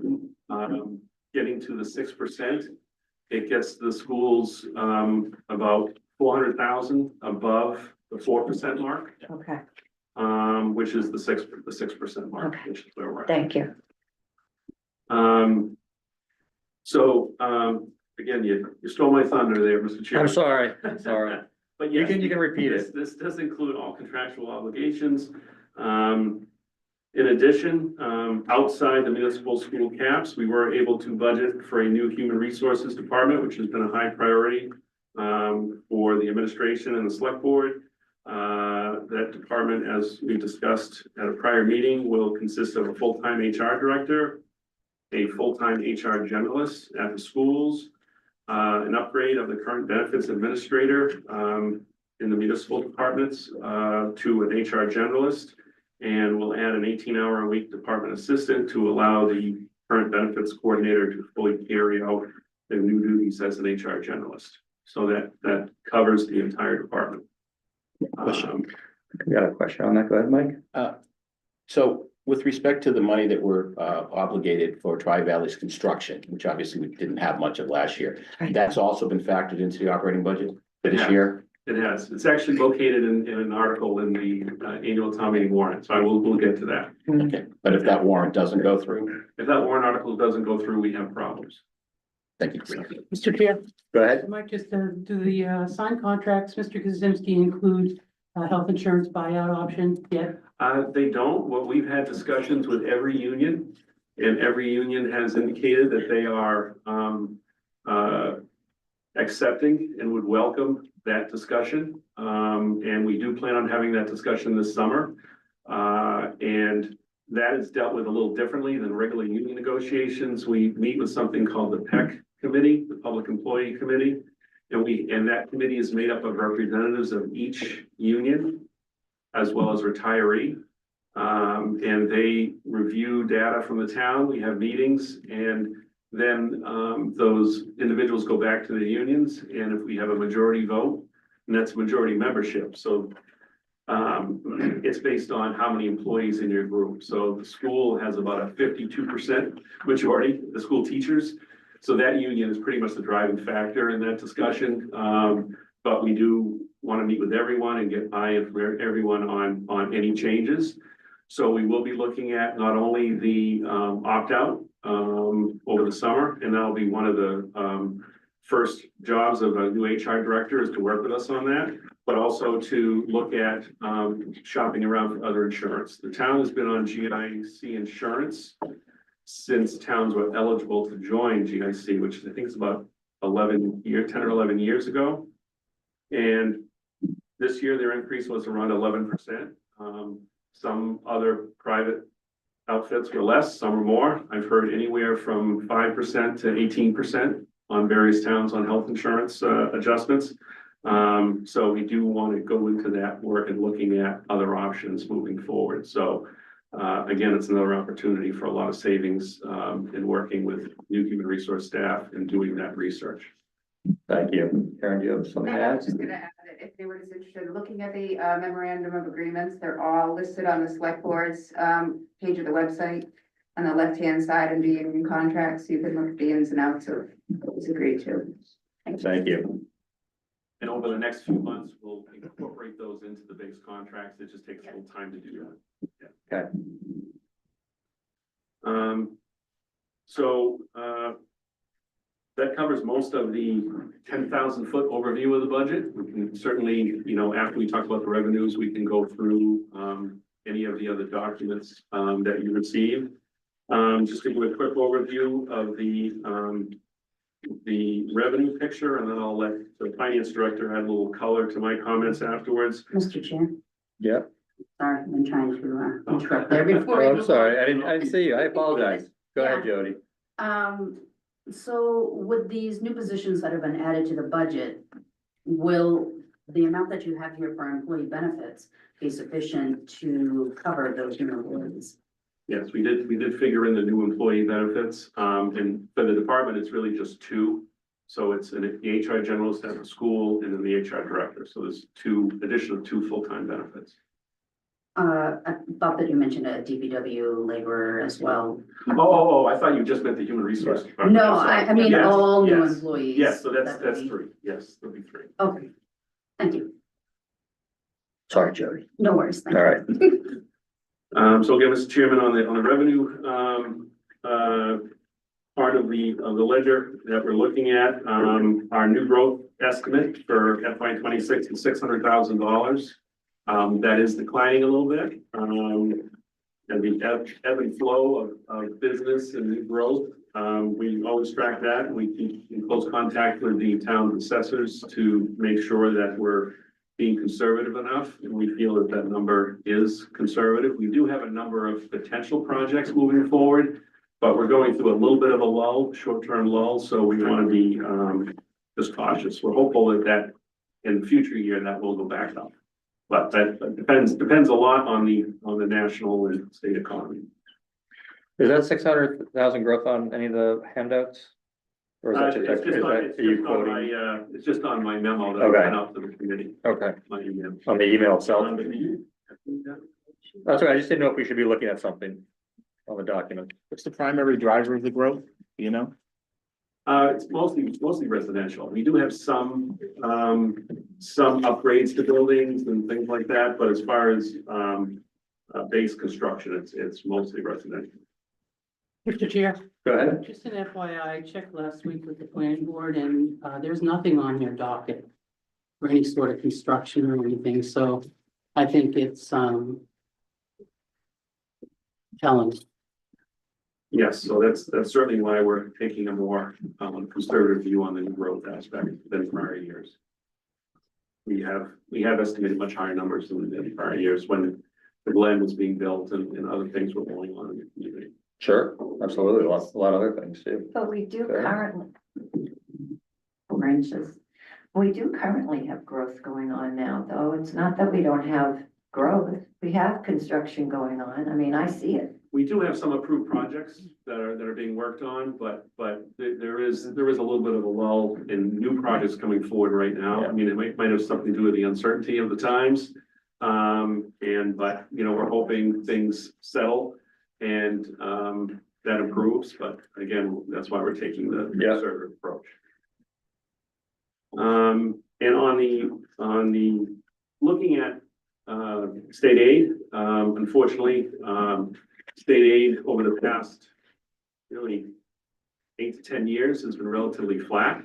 getting to the 6%, it gets the schools about 400,000 above the 4% mark, Okay, which is the 6% mark, Okay. which is where we're at. thank you. Again, you stole my thunder there, Mr. Chairman. I'm sorry. But You yes, can repeat it. this does include all contractual obligations. In addition, outside the municipal school caps, we were able to budget for a new human resources department, which has been a high priority for the administration and the select board. that department, as we discussed at a prior meeting, will consist of a full-time HR director, a full-time HR generalist at the schools, an upgrade of the current benefits administrator, in the municipal departments, to an HR generalist. And we'll add an 18-hour-a-week department assistant to allow the current benefits coordinator to fully carry out their new duties as an HR generalist. So that covers the entire department. We got a question on that. Go ahead, Mike. So with respect to the money that we're obligated for Tri-Valley's construction, which obviously we didn't have much of last year, that's also been factored into the operating budget for this Yeah. year? It has. It's actually located in an article in the annual town meeting warrant, so we'll get to that. Okay, but if that warrant doesn't go through, If that warrant article doesn't go through, we have problems. thank you. Mr. Chair, Go ahead. I might just, do the, signed contracts, Mr. Kaczynski, include a health insurance buyout option yet? They don't. What we've had discussions with every union, and every union has indicated that they are accepting and would welcome that discussion. And we do plan on having that discussion this summer. And that is dealt with a little differently than regular union negotiations. We meet with something called the PEC committee, the Public Employee Committee. And that committee is made up of representatives of each union as well as retiree. And they review data from the town. We have meetings, and then those individuals go back to the unions. And if we have a majority vote, and that's majority membership. So it's based on how many employees in your group. So the school has about a 52% majority, the school teachers. So that union is pretty much the driving factor in that discussion. But we do want to meet with everyone and get buy-in from everyone on any changes. So we will be looking at not only the opt-out over the summer, and that'll be one of the first jobs of a new HR director, is to work with us on that, but also to look at shopping around for other insurance. The town has been on GIC insurance since towns were eligible to join GIC, which I think is about 10 or 11 years ago. And this year, their increase was around 11%. Some other private outfits were less, some were more. I've heard anywhere from 5% to 18% on various towns on health insurance adjustments. So we do want to go into that work and looking at other options moving forward. So again, it's another opportunity for a lot of savings in working with new human resource staff and doing that research. Thank you. Karen, do you have something to I add? was just gonna add that if they were interested, looking at the memorandum of agreements, they're all listed on the select board's page of the website. On the left-hand side under union contracts, you can look at the ins and outs of what was agreed to. Thank you. And over the next few months, we'll incorporate those into the base contracts. It just takes a little time to do that. Okay. So that covers most of the 10,000 foot overview of the budget. We can certainly, after we talk about the revenues, we can go through any of the other documents that you receive. Just to give a quick overview of the revenue picture, and then I'll let the finance director add a little color to my comments afterwards. Mr. Chair, Yeah. sorry, I've been trying to interrupt there before. Oh, I'm sorry. I didn't see you. I apologize. Go ahead, Jody. So with these new positions that have been added to the budget, will the amount that you have here for employee benefits be sufficient to cover those new employees? Yes, we did figure in the new employee benefits, and for the department, it's really just two. So it's the HR generalist at the school and then the HR director. So there's additional two full-time benefits. I thought that you mentioned a DPW laborer as well. Oh, I thought you just meant the human resource. department. No, I'm sorry. I mean, Yes, all new yes. employees. Yes, so that's That would be- three. Yes, there'll be three. Okay, thank you. Sorry, Jody. No worries. Thank All you. right. So again, Mr. Chairman, on the revenue, part of the ledger that we're looking at, our new growth estimate for FY 26 is $600,000. That is declining a little bit. And the ebb and flow of business and new growth, we always track that. We keep in close contact with the town assessors to make sure that we're being conservative enough, and we feel that that number is conservative. We do have a number of potential projects moving forward, but we're going through a little bit of a lull, short-term lull, so we want to be just cautious. We're hopeful that in the future year, that will go back up. But that depends a lot on the national and state economy. Is that 600,000 growth on any of the handouts? Or is that just, It's just on my memo that I Okay. sent out to the committee, okay, my email. on the email itself? Yeah. That's right, I just didn't know if we should be looking at something on the document. What's the primary driver of the growth, you know? It's mostly residential. We do have some upgrades to buildings and things like that, but as far as, base construction, it's mostly residential. Mr. Chair, Go ahead. just an FYI, I checked last week with the planning board and there's nothing on their docket for any sort of construction or anything, so I think it's telling. Yes, so that's certainly why we're taking a more conservative view on the new growth aspect than prior years. We have estimated much higher numbers than prior years when the Glen was being built and other things were going on in the community. Sure, absolutely, a lot of other things too. But we do Okay. currently. Branches. We do currently have growth going on now, though. It's not that we don't have growth. We have construction going on. I mean, I see it. We do have some approved projects that are being worked on, but there is a little bit of a lull in new projects coming forward right now. I mean, it might have something to do with the uncertainty of the times. But you know, we're hoping things settle and that improves, but again, that's why we're taking the conservative approach. And on the looking at state aid, unfortunately, state aid over the past really 8 to 10 years has been relatively flat.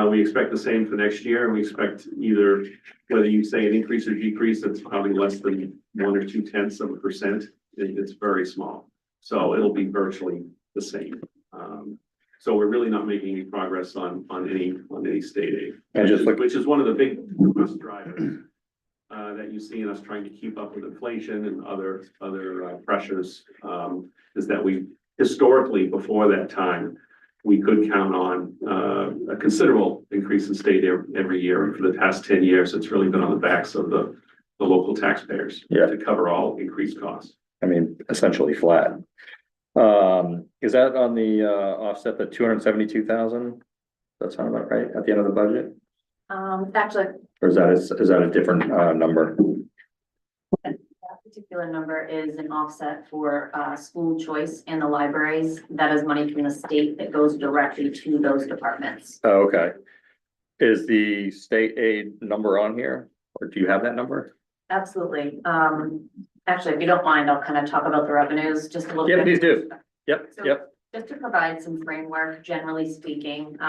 We expect the same for next year, and we expect either, whether you say an increase or decrease, that's probably less than 1 or 0.2%. It's very small, so it'll be virtually the same. So we're really not making any progress on any state aid, which is one of the big cost drivers that you see in us trying to keep up with inflation and other pressures. Is that we historically, before that time, we could count on a considerable increase in state aid every year. And for the past 10 years, it's really been on the backs of the local taxpayers to cover all increased costs. I mean, essentially flat. Is that on the offset, the 272,000? That sound about right at the end of the budget? Actually, Or is that a different number? that particular number is an offset for school choice in the libraries. That is money from the state that goes directly to those departments. Oh, okay. Is the state aid number on here, or do you have that number? Absolutely. Actually, if you don't mind, I'll kind of talk about the revenues just a little bit. Yeah, please do. Yep, So, yep. Just to provide some framework, generally speaking,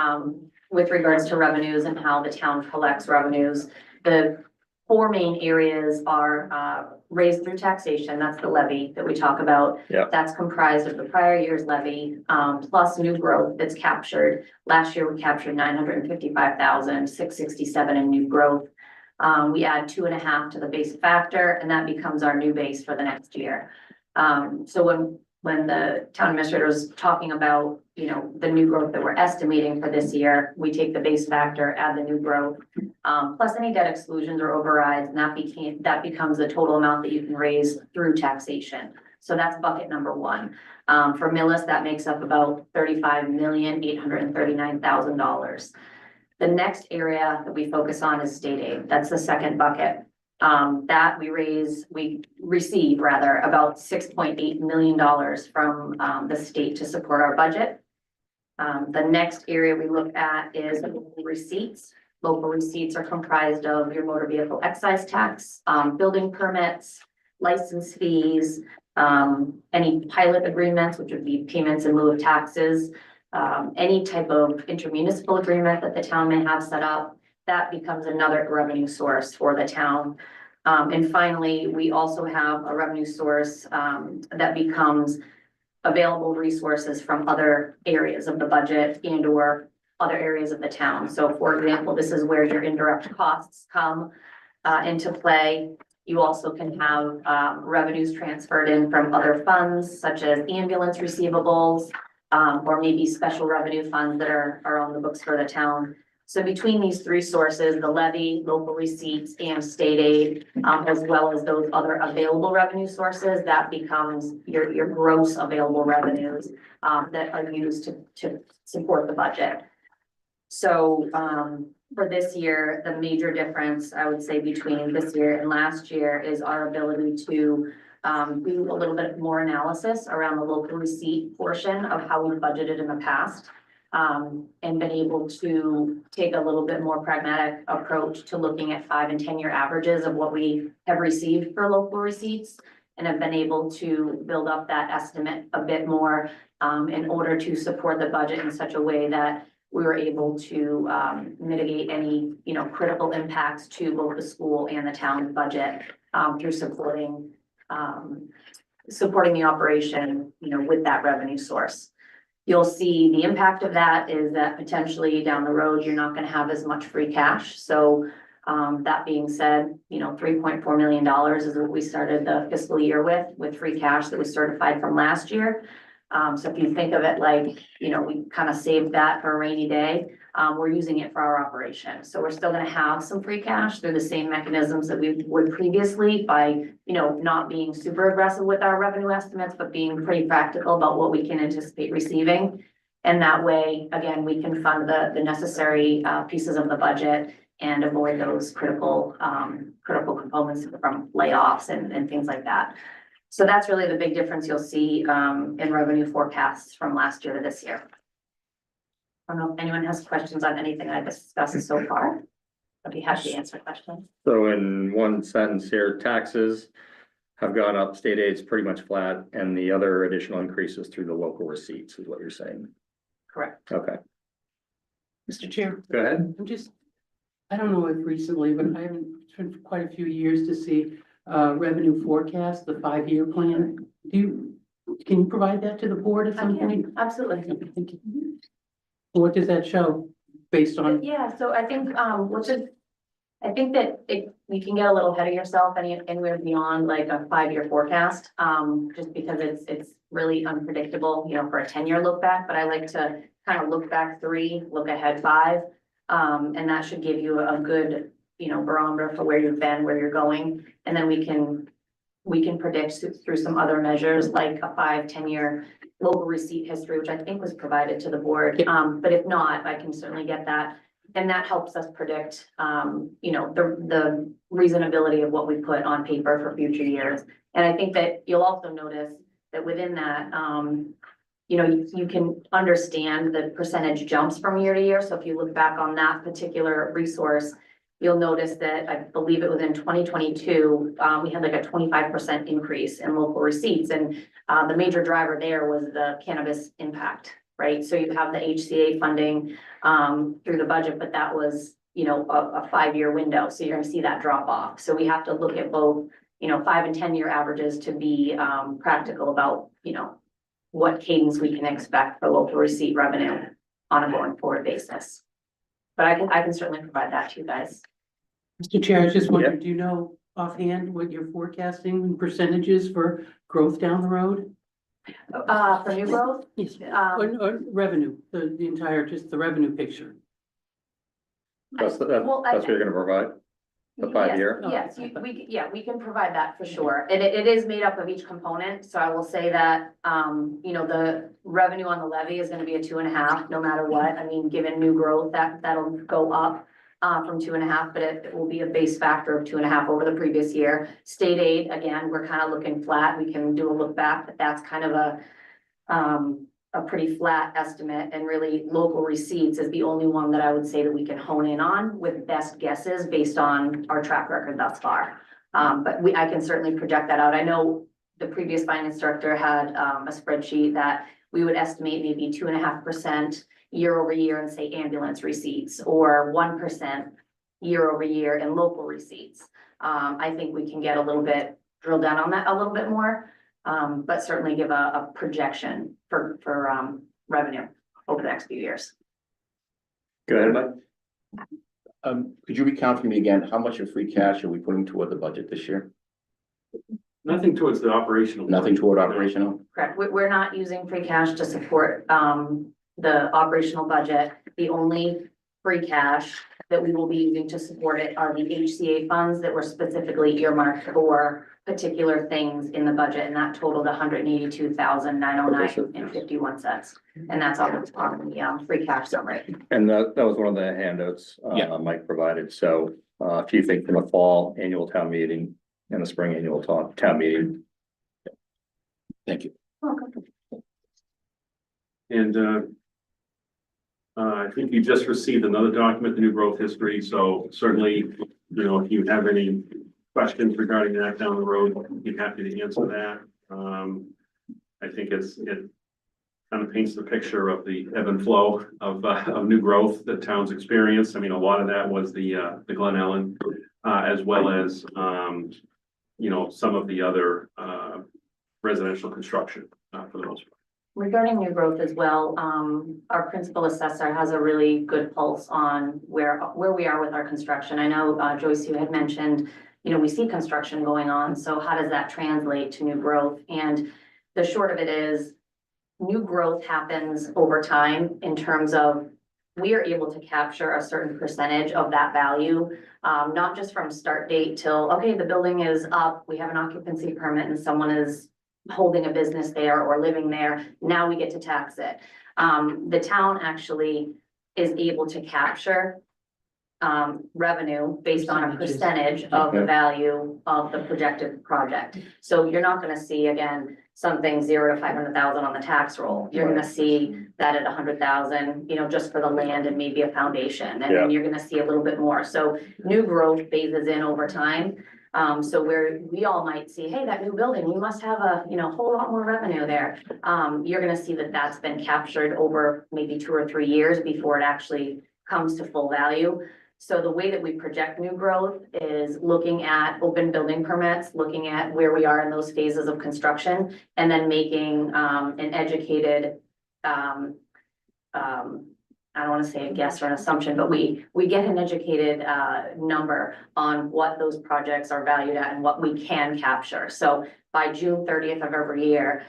with regards to revenues and how the town collects revenues. The 4 main areas are raised through taxation, that's the levy that we talk about. Yep. That's comprised of the prior year's levy, plus new growth that's captured. Last year, we captured 955,667 in new growth. We add 2.5 to the base factor, and that becomes our new base for the next year. So when the town administrator was talking about, you know, the new growth that we're estimating for this year, we take the base factor, add the new growth, plus any debt exclusions or overrides, and that becomes the total amount that you can raise through taxation. So that's bucket number 1. For Millis, that makes up about $35,839,000. The next area that we focus on is state aid. That's the second bucket. That we receive about $6.8 million from the state to support our budget. The next area we look at is local receipts. Local receipts are comprised of your motor vehicle excise tax, building permits, license fees, any pilot agreements, which would be payments in lieu of taxes, any type of intermunicipal agreement that the town may have set up. That becomes another revenue source for the town. And finally, we also have a revenue source that becomes available resources from other areas of the budget and or other areas of the town. So for example, this is where your indirect costs come. into play. You also can have, revenues transferred in from other funds such as ambulance receivables, or maybe special revenue funds that are on the books for the town. So between these three sources, the levy, local receipts, and state aid, as well as those other available revenue sources, that becomes your gross available revenues, that are used to support the budget. So, for this year, the major difference, I would say, between this year and last year is our ability to do a little bit more analysis around the local receipt portion of how we've budgeted in the past. And been able to take a little bit more pragmatic approach to looking at 5 and 10 year averages of what we have received for local receipts. And have been able to build up that estimate a bit more in order to support the budget in such a way that we were able to mitigate any, critical impacts to both the school and the town budget through supporting the operation, with that revenue source. You'll see the impact of that is that potentially down the road, you're not gonna have as much free cash. So that being said, $3.4 million is what we started the fiscal year with free cash that was certified from last year. So if you think of it like, we kind of saved that for a rainy day, we're using it for our operation. So we're still gonna have some free cash through the same mechanisms that we would previously by, not being super aggressive with our revenue estimates, but being pretty practical about what we can anticipate receiving. And that way, again, we can fund the necessary pieces of the budget and avoid those critical components from layoffs and things like that. So that's really the big difference you'll see in revenue forecasts from last year to this year. I don't know if anyone has questions on anything I discussed so far. I'd be happy to answer questions. So in one sentence here, taxes have gone up, state aid's pretty much flat, and the other additional increases through the local receipts is what you're saying. Correct. Okay, Mr. Chair, go ahead. I don't know if recently, but I haven't, it's been quite a few years to see revenue forecast, the 5-year plan. Can you provide that to the board at some point? Absolutely. Okay, thank you. What does that show based on? Yeah, so I think, I think that you can get a little ahead of yourself anywhere beyond like a 5-year forecast, just because it's really unpredictable, for a 10-year look back, but I like to kind of look back 3, look ahead 5. And that should give you a good, barometer for where you've been, where you're going. And then we can predict through some other measures like a 5-10 year local receipt history, which I think was provided to the board. But if not, I can certainly get that. And that helps us predict, the reasonability of what we put on paper for future years. And I think that you'll also notice that within that, you can understand the percentage jumps from year to year. So if you look back on that particular resource, you'll notice that I believe it was in 2022, we had like a 25% increase in local receipts. And the major driver there was the cannabis impact, right? So you have the HCA funding through the budget, but that was, a 5-year window. So you're gonna see that drop off. So we have to look at both, 5 and 10 year averages to be practical about, what cadence we can expect for local receipt revenue on a going forward basis. But I can certainly provide that to you guys. Mr. Chair, I was just wondering, do you know offhand what you're forecasting in percentages for growth down the road? For new growth? Yes. Or revenue, the entire, just the revenue picture. That's what you're gonna provide, the 5-year? Yes, we can provide that for sure. And it is made up of each component. So I will say that, the revenue on the levy is gonna be a 2.5, no matter what. I mean, given new growth, that'll go up from 2.5, but it will be a base factor of 2.5 over the previous year. State aid, again, we're kind of looking flat. We can do a look back, but that's kind of a pretty flat estimate. And really local receipts is the only one that I would say that we can hone in on with best guesses based on our track record thus far. But I can certainly project that out. I know the previous finance director had a spreadsheet that we would estimate maybe 2.5% year over year and say ambulance receipts, or 1% year over year in local receipts. I think we can get a little bit, drill down on that a little bit more, but certainly give a projection for revenue over the next few years. Go ahead, Mike. Could you recount for me again, how much of free cash are we putting toward the budget this year? Nothing towards the operational. Nothing toward operational? Correct. We're not using free cash to support, the operational budget. The only free cash that we will be using to support it are the HCA funds that were specifically earmarked for particular things in the budget, and that totaled $182,909.51. And that's on the free cash summary. And that was one of the handouts, Yeah. Mike provided. So, a few things from the fall annual town meeting and the spring annual town meeting. Thank you. And, I think you just received another document, the new growth history, so certainly, you know, if you have any questions regarding that down the road, I'd be happy to answer that. I think it kind of paints the picture of the ebb and flow of new growth that towns experience. I mean, a lot of that was the Glen Ellen, as well as, you know, some of the other, residential construction, for the most part. Regarding new growth as well, our principal assessor has a really good pulse on where we are with our construction. I know, Joyce, you had mentioned, you know, we see construction going on, so how does that translate to new growth? And the short of it is, new growth happens over time in terms of we are able to capture a certain percentage of that value, not just from start date till, okay, the building is up, we have an occupancy permit and someone is holding a business there or living there, now we get to tax it. The town actually is able to capture revenue based on a percentage of the value of the projected project. So you're not gonna see, again, something 0 to 500,000 on the tax roll. You're gonna see that at 100,000, you know, just for the land and maybe a foundation, and then you're gonna see a little bit more. So new growth phases in over time. So where we all might see, hey, that new building, we must have a, you know, whole lot more revenue there. You're gonna see that that's been captured over maybe 2 or 3 years before it actually comes to full value. So the way that we project new growth is looking at open building permits, looking at where we are in those phases of construction, and then making, an educated, I don't want to say a guess or an assumption, but we get an educated number on what those projects are valued at and what we can capture. So by June 30th of every year,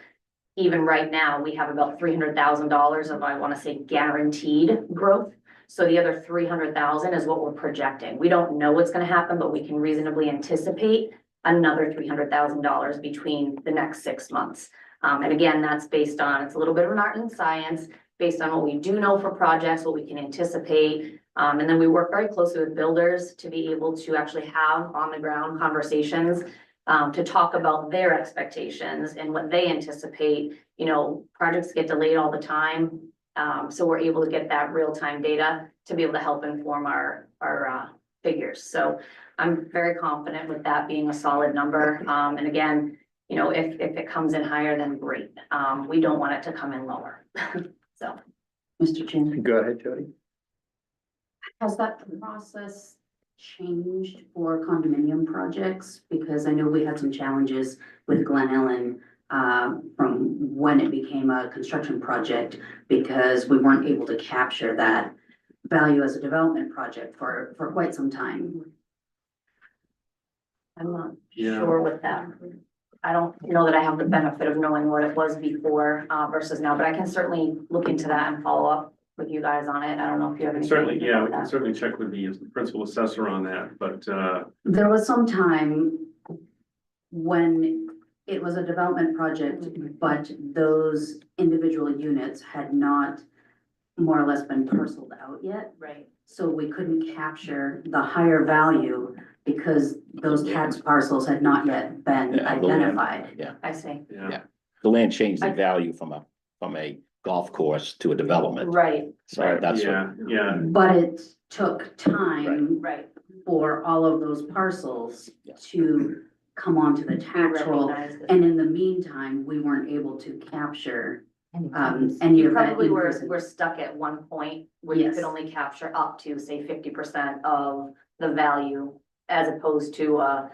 even right now, we have about $300,000 of, I want to say, guaranteed growth. So the other 300,000 is what we're projecting. We don't know what's going to happen, but we can reasonably anticipate another $300,000 between the next 6 months. And again, that's based on, it's a little bit of an art and science, based on what we do know for projects, what we can anticipate. And then we work very closely with builders to be able to actually have on the ground conversations to talk about their expectations and what they anticipate. You know, projects get delayed all the time. So we're able to get that real-time data to be able to help inform our figures. So I'm very confident with that being a solid number. And again, you know, if it comes in higher, then great. We don't want it to come in lower. So. Mr. Chairman, Go ahead, Jody. has that process changed for condominium projects? Because I know we had some challenges with Glen Ellen from when it became a construction project, because we weren't able to capture that value as a development project for quite some time. I'm not Yeah. sure with that. I don't know that I have the benefit of knowing what it was before versus now, but I can certainly look into that and follow up with you guys on it. I don't know if you have any. Certainly, yeah, we can certainly check with the principal assessor on that, but, There was some time when it was a development project, but those individual units had not more or less been parceled out yet. Right. So we couldn't capture the higher value because those tax parcels had not yet been Yeah, the land, identified. Yeah, I see. yeah. the land changed the value from a golf course to a development. Right, So that's what, Yeah, yeah, But it took time right. for all of those parcels Yeah. to come onto the tax roll. Recognize that. And in the meantime, we weren't able to capture any You of that probably increase. were stuck at one point where you Yes. could only capture up to, say, 50% of the value as opposed to a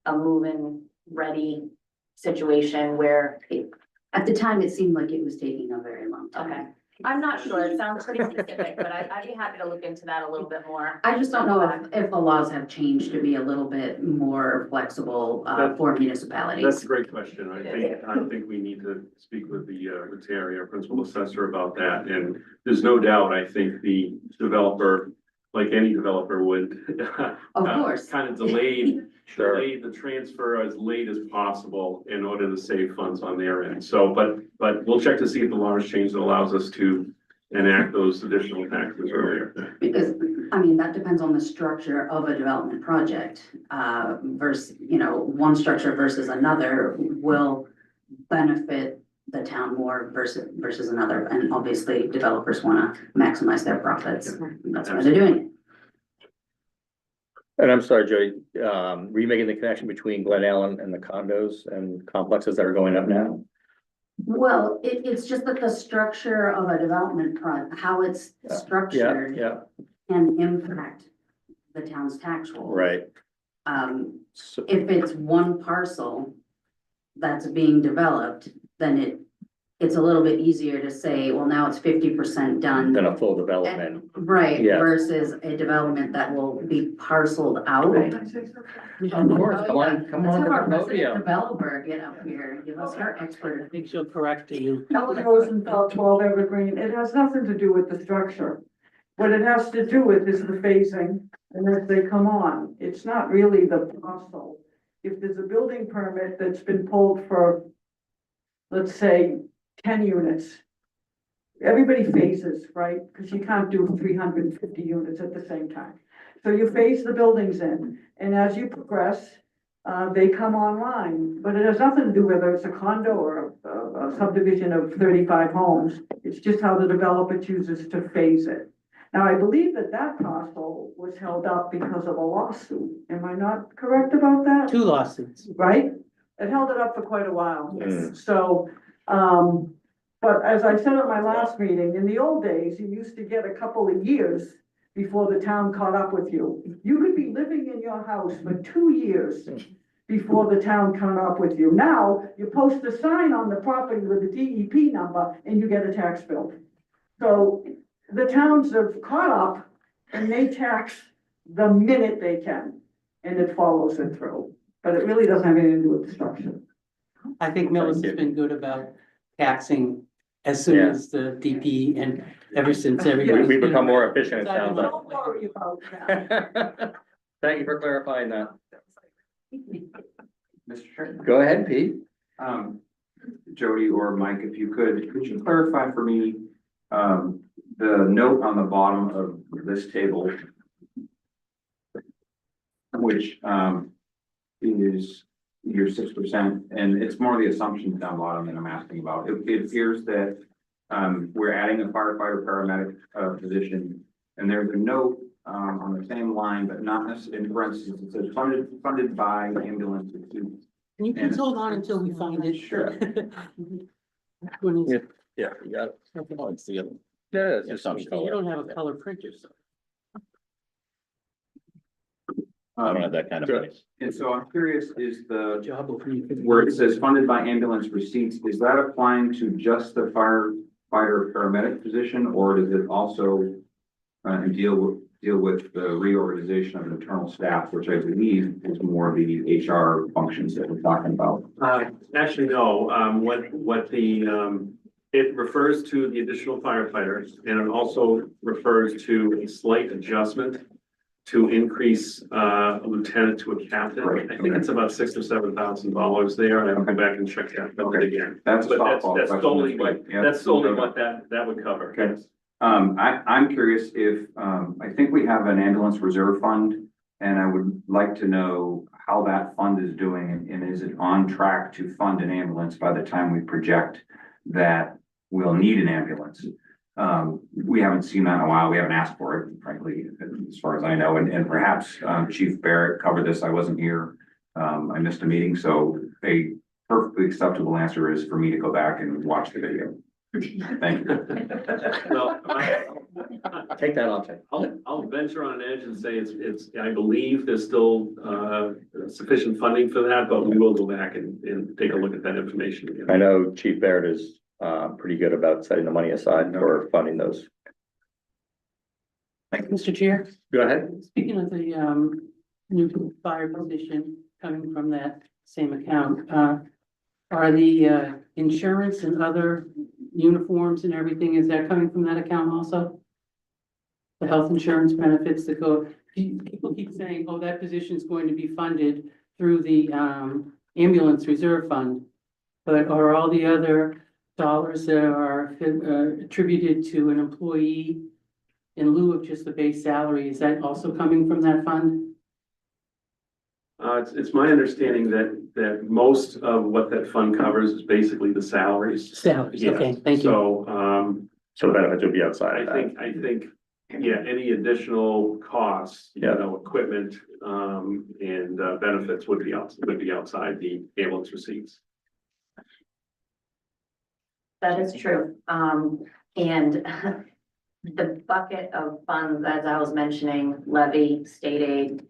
move-in ready situation where, At the time, it seemed like it was taking a very long time. okay. I'm not sure. It sounds pretty specific, but I'd be happy to look into that a little bit more. I just don't know if the laws have changed to be a little bit more flexible, for municipalities. That's a great question. I think we need to speak with the Rotary, our principal assessor, about that. And there's no doubt, I think the developer, like any developer would. Of course. Kind of delay the transfer as late as possible in order to save funds on their end. So, but we'll check to see if the law has changed that allows us to enact those additional taxes earlier. Because, I mean, that depends on the structure of a development project, versus, one structure versus another will benefit the town more versus another. And obviously, developers want to maximize their profits. That's why they're doing it. And I'm sorry, Jody, were you making the connection between Glen Ellen and the condos and complexes that are going up now? Well, it's just that the structure of a development how it's structured Yeah, can impact the town's tax roll. right. If it's one parcel that's being developed, then it's a little bit easier to say, well, now it's 50% done. Then a full development. Right, Yes. versus a development that will be parceled out. Of course, come on Let's have to our the resident podium. developer get up here, give us her expert. I think she'll correct you. Ellen Rosenfeld, 12 Evergreen, it has nothing to do with the structure. What it has to do with is the phasing, and as they come on, it's not really the parcel. If there's a building permit that's been pulled for, let's say, 10 units, everybody phases, right? Because you can't do 350 units at the same time. So you phase the buildings in, and as you progress, they come online, but it has nothing to do whether it's a condo or a subdivision of 35 homes. It's just how the developer chooses to phase it. Now, I believe that parcel was held up because of a lawsuit. Am I not correct about that? 2 lawsuits. Right? It held it up for quite a while. Yes. So, but as I said at my last meeting, in the old days, you used to get a couple of years before the town caught up with you. You could be living in your house for 2 years before the town caught up with you. Now, you post a sign on the property with a DEP number and you get a tax bill. So the towns have caught up and they tax the minute they can, and it follows it through. But it really doesn't have anything to do with the structure. I think Millis has been good about taxing as soon Yeah. as the DP and ever since everybody. We become more efficient, it sounds like. Don't worry about that. Thank you for clarifying that. Mr. Chair. Go ahead, Pete. Jody or Mike, if you could you clarify for me, the note on the bottom of this table, which, is your 6%, and it's more the assumptions down bottom that I'm asking about. It appears that, we're adding a firefighter paramedic, position, and there's a note, on the same line, but not necessarily in parentheses. It says funded by ambulance. Can you please hold on until we find it? Sure. When is- Yeah, you got it. Oh, it's the other. Yeah, it's just some You color. don't have a color printer, so. I don't have that kind of Good. place. And so I'm curious, is the, Job opening. where it says funded by ambulance receipts, is that applying to just the firefighter paramedic position, or does it also deal with the reorganization of internal staff, which I believe is more of the HR functions that we're talking about? Actually, no, it refers to the additional firefighters, and it also refers to a slight adjustment to increase a lieutenant to a captain. I think it's about $6,000 or $7,000 there, and I'll go back and check that bill again. That's a But softball that's question. solely what, Yeah. that's solely what that would cover. Okay. I'm curious if, I think we have an ambulance reserve fund, and I would like to know how that fund is doing, and is it on track to fund an ambulance by the time we project that we'll need an ambulance? We haven't seen that in a while. We haven't asked for it, frankly, as far as I know, and perhaps, Chief Barrett covered this. I wasn't here. I missed a meeting, so a perfectly acceptable answer is for me to go back and watch the video. Thank you. Well, Take that off. I'll venture on an edge and say it's, I believe there's still sufficient funding for that, but we will go back and take a look at that information again. I know Chief Barrett is pretty good about setting the money aside for funding those. Mr. Chair, Go ahead. speaking of the new fire position coming from that same account, are the insurance and other uniforms and everything, is that coming from that account also? The health insurance benefits that go, people keep saying, oh, that position is going to be funded through the ambulance reserve fund. But are all the other dollars that are attributed to an employee in lieu of just the base salary, is that also coming from that fund? It's my understanding that most of what that fund covers is basically the salaries. Salaries, Yeah. okay, thank you. So, So the benefits would be outside of that. I think, yeah, any additional costs, you Yeah. know, equipment, and benefits would be outside the ambulance receipts. That is true. And the bucket of funds, as I was mentioning, levy, state aid,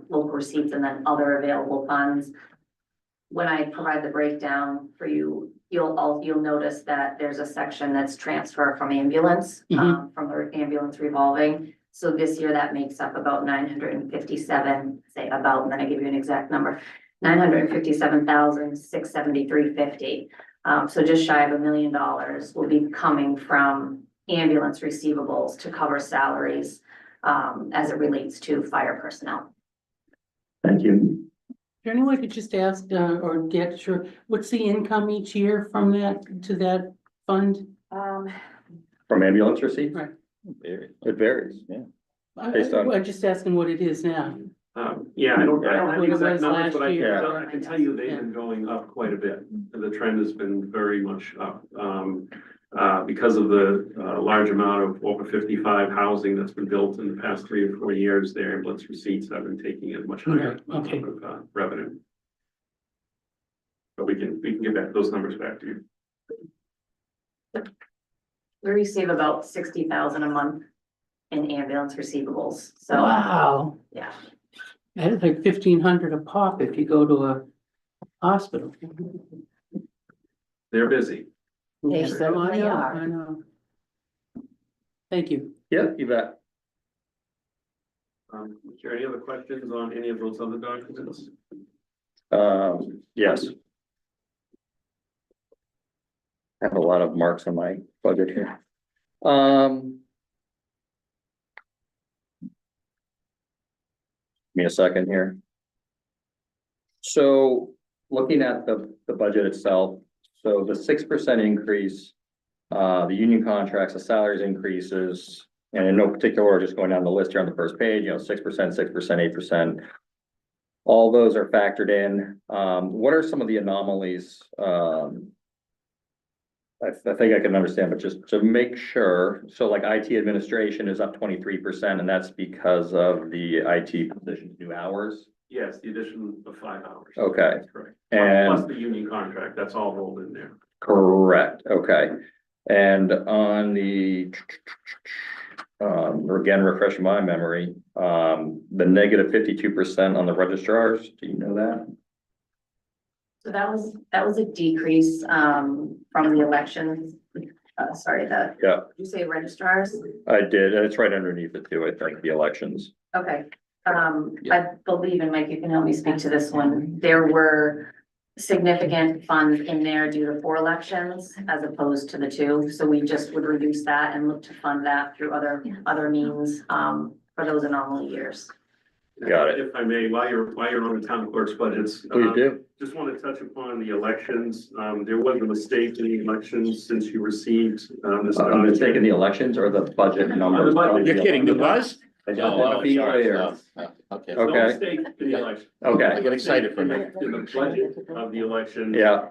local receipts, and then other available funds. When I provide the breakdown for you, you'll notice that there's a section that's transfer from ambulance, from the ambulance revolving. So this year that makes up about 957, say about, and then I give you an exact number, 957,673.50. So just shy of $1 million will be coming from ambulance receivables to cover salaries, as it relates to fire personnel. Thank you. Is there any way I could just ask, or get sure, what's the income each year from that to that fund? From ambulance receipts? Right. It varies, yeah. Based on- I'm just asking what it is now. Yeah, I don't have What the it exact was numbers, last but year. I can tell you they've been going up quite a bit. The trend has been very much up. Because of the large amount of over 55 housing that's been built in the past 3 or 4 years, their ambulance receipts have been taking a much higher Okay. amount of revenue. But we can get back those numbers back to you. We receive about 60,000 a month in ambulance receivables, so, Wow, yeah. that's like 1,500 a pop if you go to a hospital. They're busy. They Yes, certainly I know, are. I know. Thank you. Yeah, you bet. Is there any other questions on any of those other documents? Yes. I have a lot of marks on my budget here. Give me a second here. So looking at the budget itself, so the 6% increase, the union contracts, the salaries increases, and in no particular order, just going down the list here on the first page, 6%, 8%. All those are factored in. What are some of the anomalies? I think I can understand, but just to make sure, so like IT administration is up 23%, and that's because of the IT position's new hours? Yes, the addition of 5 hours. Okay. That's correct. And Plus the union contract, that's all rolled in there. correct, okay. And on the, again, refreshing my memory, the negative 52% on the registrars, do you know that? So that was a decrease, from the elections. Sorry, Yeah, did you say registrars? I did, and it's right underneath it too, I think, the elections. Okay, I believe, and Mike, you can help me speak to this one, there were significant funds in there due to 4 elections as opposed to the 2. So we just would reduce that and look to fund that through other means, for those anomaly years. Got it. If I may, while you're on the town clerk's budgets. Please do. Just want to touch upon the elections. There was a mistake in the elections since you received, this. I'm mistaken, the elections or the budget number? The budget. You're kidding, there was? I just Oh, want to be sorry. clear. Okay. No Okay. mistake in the election. I Okay, get excited for a minute. In the budget of the election. yeah,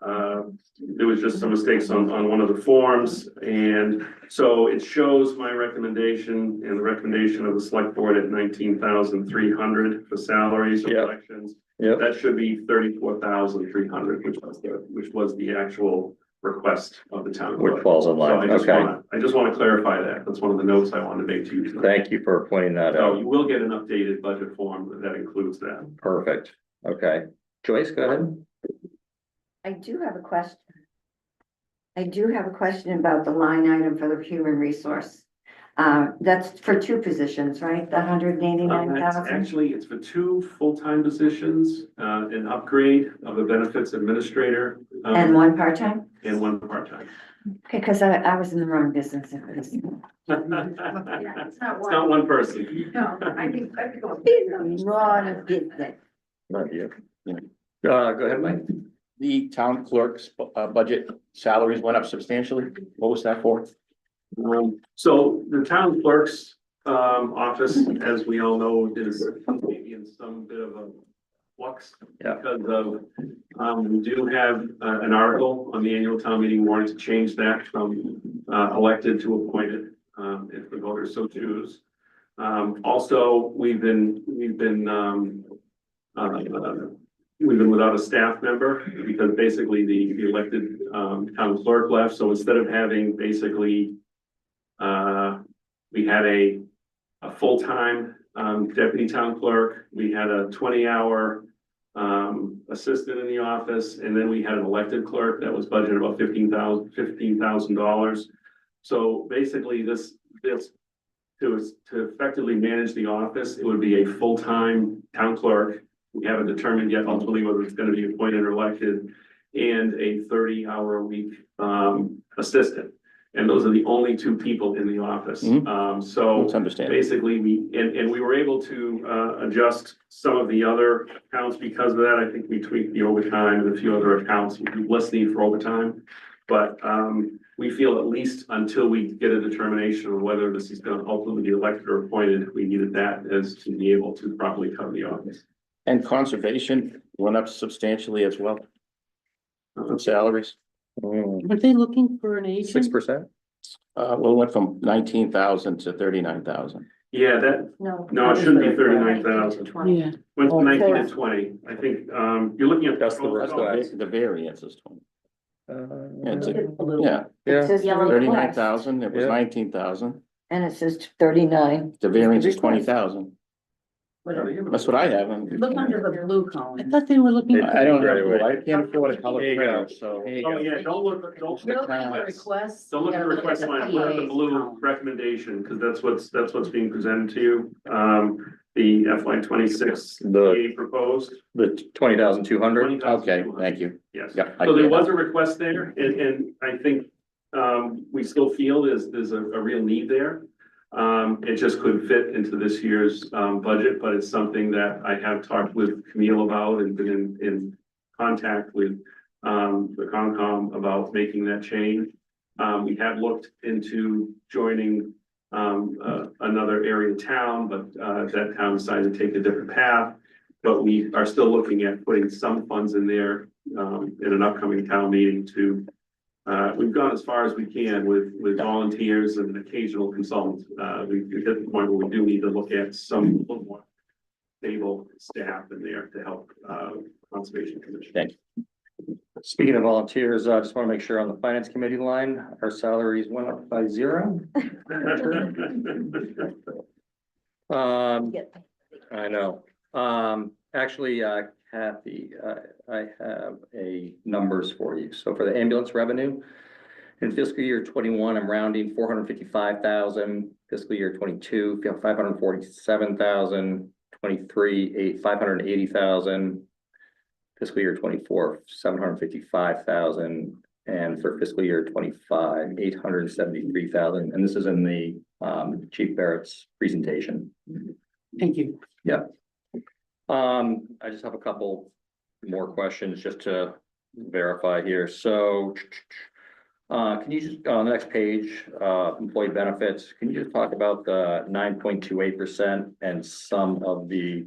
There was just some mistakes on one of the forms, and so it shows my recommendation and the recommendation of the select board at 19,300 for salaries of Yep. elections. Yep. That should be 34,300, which was the actual request of the town. which falls in So line, okay. I just want to clarify that. That's one of the notes I wanted to make to you tonight. Thank you for pointing that So out. you will get an updated budget form that includes that. Perfect, okay. Joyce, go ahead. I do have a question. I do have a question about the line item for the human resource. That's for two positions, right? The 189,000? Actually, it's for two full-time positions, an upgrade of a benefits administrator. And one part-time? And one part-time. Okay, because I was in the wrong business. It's not one person. No, I think go. Wrong business. Not you. Go ahead, Mike. The town clerk's budget salaries went up substantially. What was that for? So the town clerk's office, as we all know, is maybe in some bit of a flux. Yeah. Because of, we do have an article on the annual town meeting warrant to change that from elected to appointed, if the voters so choose. Also, we've been without a staff member because basically the elected town clerk left. So instead of having basically we had a full-time deputy town clerk, we had a 20-hour assistant in the office, and then we had an elected clerk that was budgeted about $15,000. So basically this to effectively manage the office, it would be a full-time town clerk. We haven't determined yet ultimately whether it's going to be appointed or elected, and a 30-hour-a-week assistant. And those are the only two people in the office. So Let's understand. basically we were able to adjust some of the other accounts because of that. I think we tweaked the overtime and a few other accounts, less need for overtime. But we feel at least until we get a determination of whether this is going to ultimately be elected or appointed, we needed that as to be able to properly cover the office. And conservation went up substantially as well. Salaries. Are they looking for an agent? 6%? Well, it went from 19,000 to 39,000. Yeah, that, No. no, it shouldn't be 39,000. Yeah, Went Oh, from 19 so- to 20. I think, you're looking at. That's the rest of it. The variance is 20. It's Yeah. yeah, It says the 39,000, it was Yeah. 19,000. And it says 39. The variance is Request. 20,000. That's what I have. Look under the blue I column. thought they were looking. I don't have, Right away. I can't afford a color There you go. printer, so. There you Oh, go. yeah, don't look at the Requests. Don't look at the request line, look at the blue recommendation, because that's what's being presented to you. The FY 26 The- proposed. The 20,200? Okay, thank you. Yes, Yeah, I so there get was a request there, and I think, we still feel there's a real need there. It just couldn't fit into this year's, budget, but it's something that I have talked with Camille about and been in contact with, the Concom about making that change. We have looked into joining, another area town, but, that town decided to take a different path. But we are still looking at putting some funds in there, in an upcoming town meeting to, we've gone as far as we can with volunteers and occasional consultants. We've hit the point where we do need to look at some little more stable staff in there to help, Conservation Commission. Thank Speaking of volunteers, I just want to make sure on the finance committee line, our salaries went up by 0. I know. Actually, Kathy, I have numbers for you. So for the ambulance revenue, in fiscal year 21, I'm rounding 455,000. Fiscal year 22, 547,000. 23, 580,000. Fiscal year 24, 755,000. And for fiscal year 25, 873,000. And this is in the Chief Barrett's presentation. Thank you. Yeah. I just have a couple more questions just to verify here. So, can you just, on the next page, employee benefits, can you just talk about the 9.28% and some of the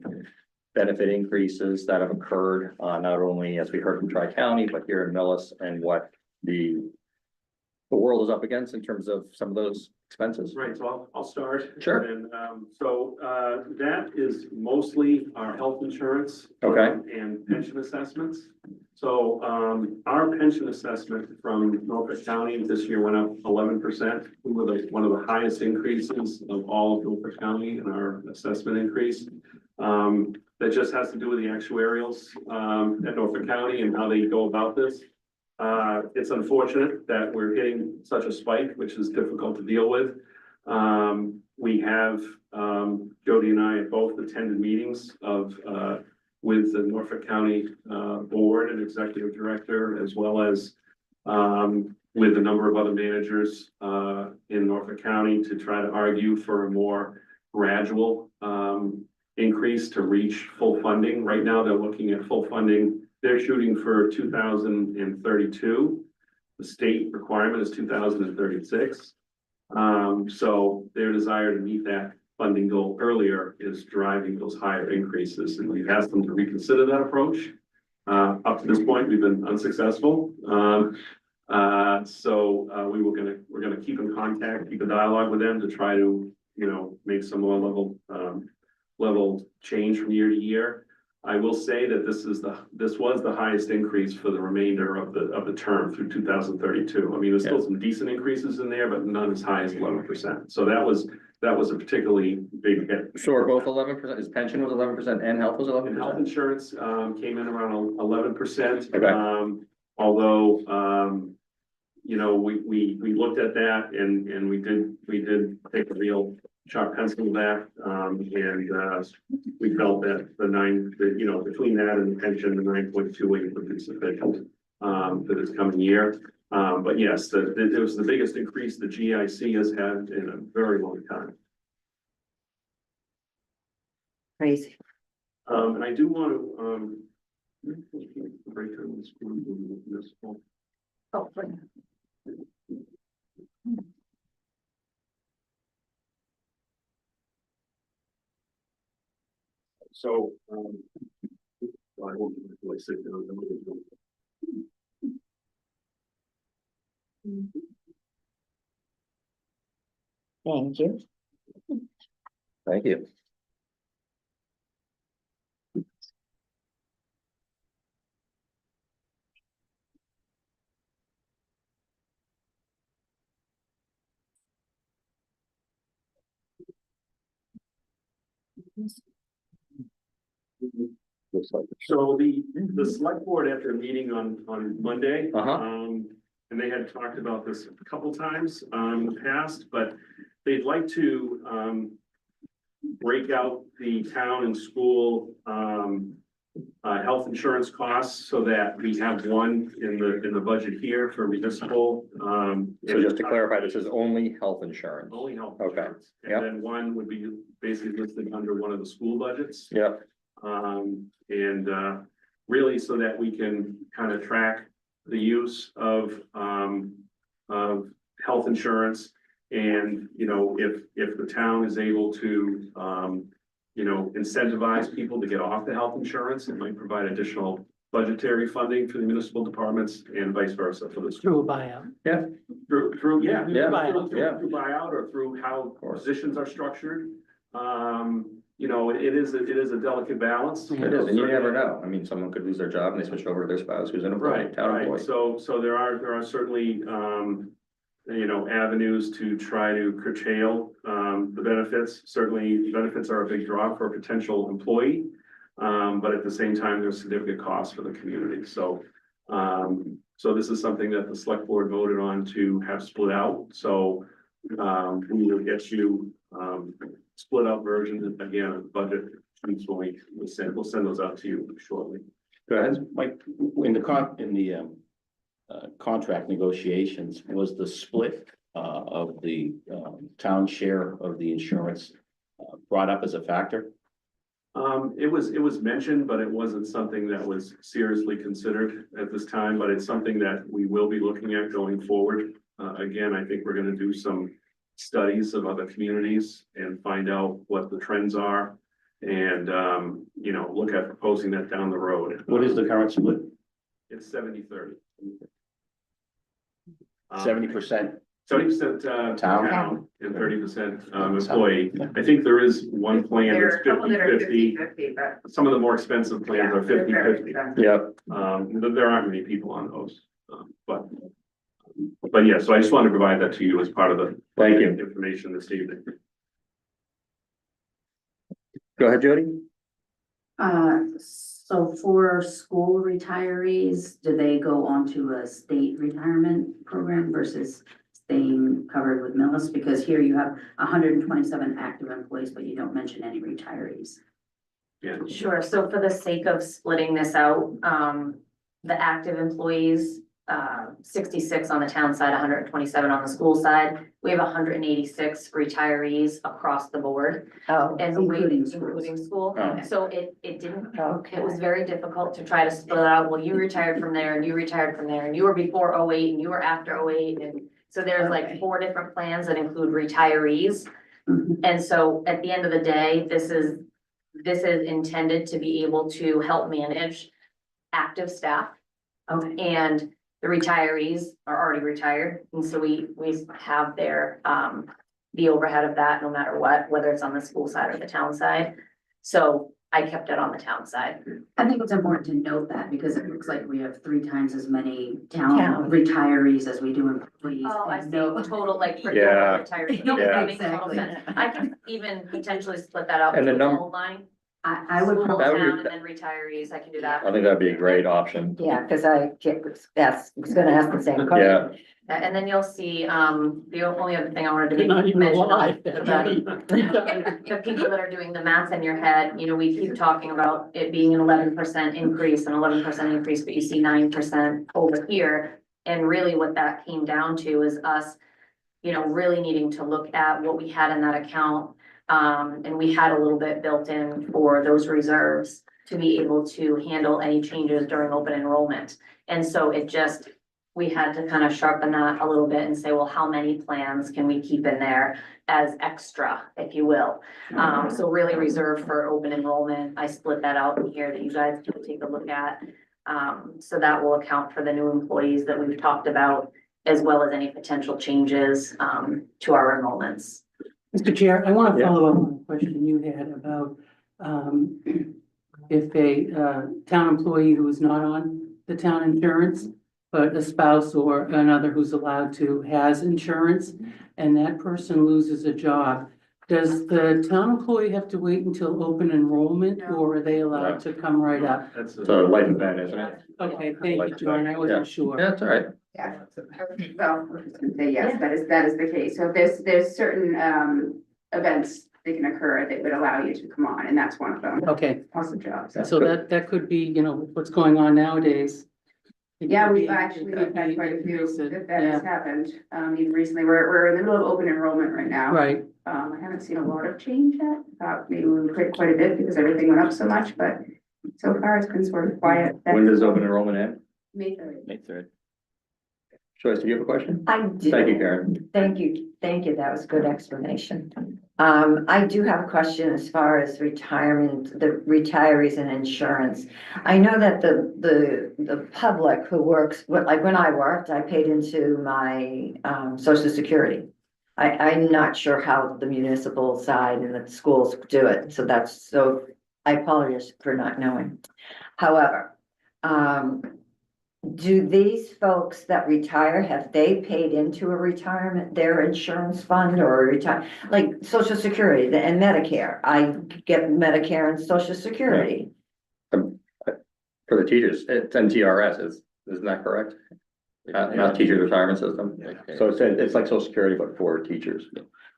benefit increases that have occurred, not only as we heard from Tri-County, but here in Millis, and what the world is up against in terms of some of those expenses? Right, so I'll start. Sure. And, that is mostly our health insurance. Okay. And pension assessments. So, our pension assessment from Norfolk County this year went up 11%. We were one of the highest increases of all of Norfolk County in our assessment increase. That just has to do with the actuarials, at Norfolk County and how they go about this. It's unfortunate that we're hitting such a spike, which is difficult to deal with. We have, Jody and I have both attended meetings with the Norfolk County, Board and Executive Director, as well as, with a number of other managers, in Norfolk County to try to argue for a more gradual, increase to reach full funding. Right now, they're looking at full funding. They're shooting for 2032. The state requirement is 2036. So their desire to meet that funding goal earlier is driving those higher increases, and we've asked them to reconsider that approach. Up to this point, we've been unsuccessful. We're gonna keep in contact, keep a dialogue with them to try to, make some more level change from year to year. I will say that this was the highest increase for the remainder of the term through 2032. I mean, there's still some decent increases in there, but none as high as 11%. So that was a particularly big hit. So are both 11%, his pension was 11% and health was And health 11%? insurance came in around 11%. Okay. Although we looked at that and we did take a real sharp pencil back, and we felt that between that and the pension, the 9.28 would be sufficient for this coming year. But yes, it was the biggest increase the GIC has had in a very long time. Crazy. And I do want to break down this one. Oh, right. So, I won't really sit down. Thank you. Thank you. So the select board after a meeting on Monday, and they had talked about this a couple times in the past, but they'd like to break out the town and school health insurance costs so that we have one in the budget here for municipal. So just to clarify, this is only health insurance. Only health Okay. insurance. Yep. And then one would be basically listed under one of the school budgets. Yep. Really so that we can kind of track the use of health insurance. And, if the town is able to, incentivize people to get off the health insurance, it might provide additional budgetary funding for the municipal departments and vice versa for the school. Through a buyout. Through Yeah. through buyout or through how positions are structured. It is a delicate balance. It is, and you never know. I mean, someone could lose their job and they switch over to their spouse who's an employee, town Right, employee. so there are certainly, avenues to try to curtail, the benefits. Certainly, the benefits are a big draw for a potential employee. But at the same time, there's significant costs for the community, so this is something that the select board voted on to have split out, so we will get you, split out versions, again, of the budget. We'll send those out to you shortly. Go ahead. Mike, in the contract negotiations, was the split of the town share of the insurance brought up as a factor? It was mentioned, but it wasn't something that was seriously considered at this time, but it's something that we will be looking at going forward. Again, I think we're gonna do some studies of other communities and find out what the trends are. And, look at proposing that down the road. What is the current split? It's 70-30. 70%? 70% Town? town and 30% employee. I think there is one plan There that's are a couple that are 50-50. 50-50, but. Some of the more expensive plans are 50-50. Yep. There aren't many people on those, but yeah, so I just wanted to provide that to you as part of the. Thank you. Information this evening. Go ahead, Jody. So for school retirees, do they go onto a state retirement program versus staying covered with Millis? Because here you have 127 active employees, but you don't mention any retirees. Yeah. Sure, so for the sake of splitting this out, the active employees, 66 on the town side, 127 on the school side. We have 186 retirees across the board. Oh, And the way, Including schools. including school, Oh. so it didn't, okay. it was very difficult to try to split out, well, you retired from there, and you retired from there, and you were before 08, and you were after 08, and so there's like Okay. 4 different plans that include retirees. Mhm. And so at the end of the day, this is intended to be able to help manage active staff, Okay, and the retirees are already retired, and so we have their, the overhead of that no matter what, whether it's on the school side or the town side. So I kept it on the town side. I think it's important to note that because it looks like we have 3 times as many Town. town retirees as we do employees. Oh, I and see, no- total, like, for Yeah. retirees. No, Yeah. that makes total Exactly. sense. I can even potentially split that out. And the into a num- whole line. I would School, probably. That would be- town, and then retirees, I can do that. I think that'd be a great option. Yeah, because I was gonna ask the same question. Yeah, And then you'll see, the only other thing I wanted to They're not even mention. alive. The people that are doing the math in your head, you know, we keep talking about it being an 11% increase, an 11% increase, but you see 9% over here. And really what that came down to is us, you know, really needing to look at what we had in that account. And we had a little bit built in for those reserves to be able to handle any changes during open enrollment. And so it just, we had to kind of sharpen that a little bit and say, well, how many plans can we keep in there as extra, if you will? So really reserved for open enrollment. I split that out in here that you guys can take a look at. So that will account for the new employees that we've talked about, as well as any potential changes, to our enrollments. Mr. Chair, I want to Yeah. follow up on a question you had about, if a, town employee who is not on the town insurance, but a spouse or another who's allowed to has insurance, and that person loses a job, does the town employee have to wait until open enrollment, or are they allowed to come right up? That's it's a life event, isn't it? Okay, thank you, John, I Yeah. wasn't sure. Yeah, it's all right. Yeah, well, I was just gonna say, yes, that is the case. So if there's certain, events that can occur that would allow you to come on, and that's one of them, Okay, also jobs. so that could be, you know, what's going on nowadays. It Yeah, could we've be- actually, it we've could had be quite a few increased, that yeah. has happened, even recently, we're in the middle of open enrollment right now. Right, I haven't seen a lot of change yet, maybe we would quite a bit because everything went up so much, but so far it's been sort of quiet. When does open enrollment end? May 3rd. May 3rd. Joyce, do you have a question? I do. Thank you, Karen. Thank you, that was a good explanation. I do have a question as far as retirement, the retirees and insurance. I know that the public who works, like when I worked, I paid into my social security. I'm not sure how the municipal side and the schools do it, so I apologize for not knowing. However, do these folks that retire, have they paid into a retirement, their insurance fund or like social security and Medicare? I get Medicare and social security. For the teachers, it's NTRS, isn't that correct? Not teachers retirement system. So it's like social security, but for teachers.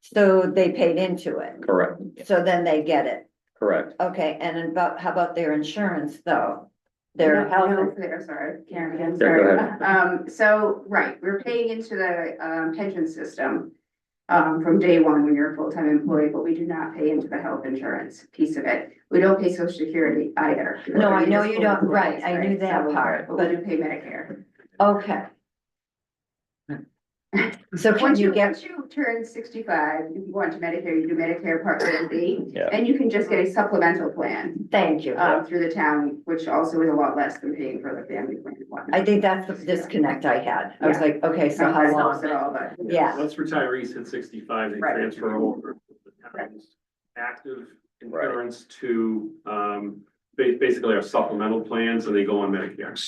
So they paid into it. Correct, So then they get it. correct. Okay, and how about their insurance though? Their health. Sorry, Karen, again, Yeah, sorry. go ahead. So, right, we're paying into the, pension system. From day one when you're a full-time employee, but we do not pay into the health insurance piece of it. We don't pay social security either. No, I know you don't, right, I knew that part, But we but, do pay Medicare. okay. So can Once you get, once you turn 65, if you go on to Medicare, you do Medicare Part A and B. Yeah. And you can just get a supplemental plan, thank you. through the town, which also is a lot less than paying for the family plan. and whatnot. I think that's the disconnect I had. I was Yeah. like, okay, so Not how that it helps long? at all, but. Yeah. Once retirees hit 65, they Right. transfer over the town's active insurance to, basically our supplemental plans, and they go on Medicare.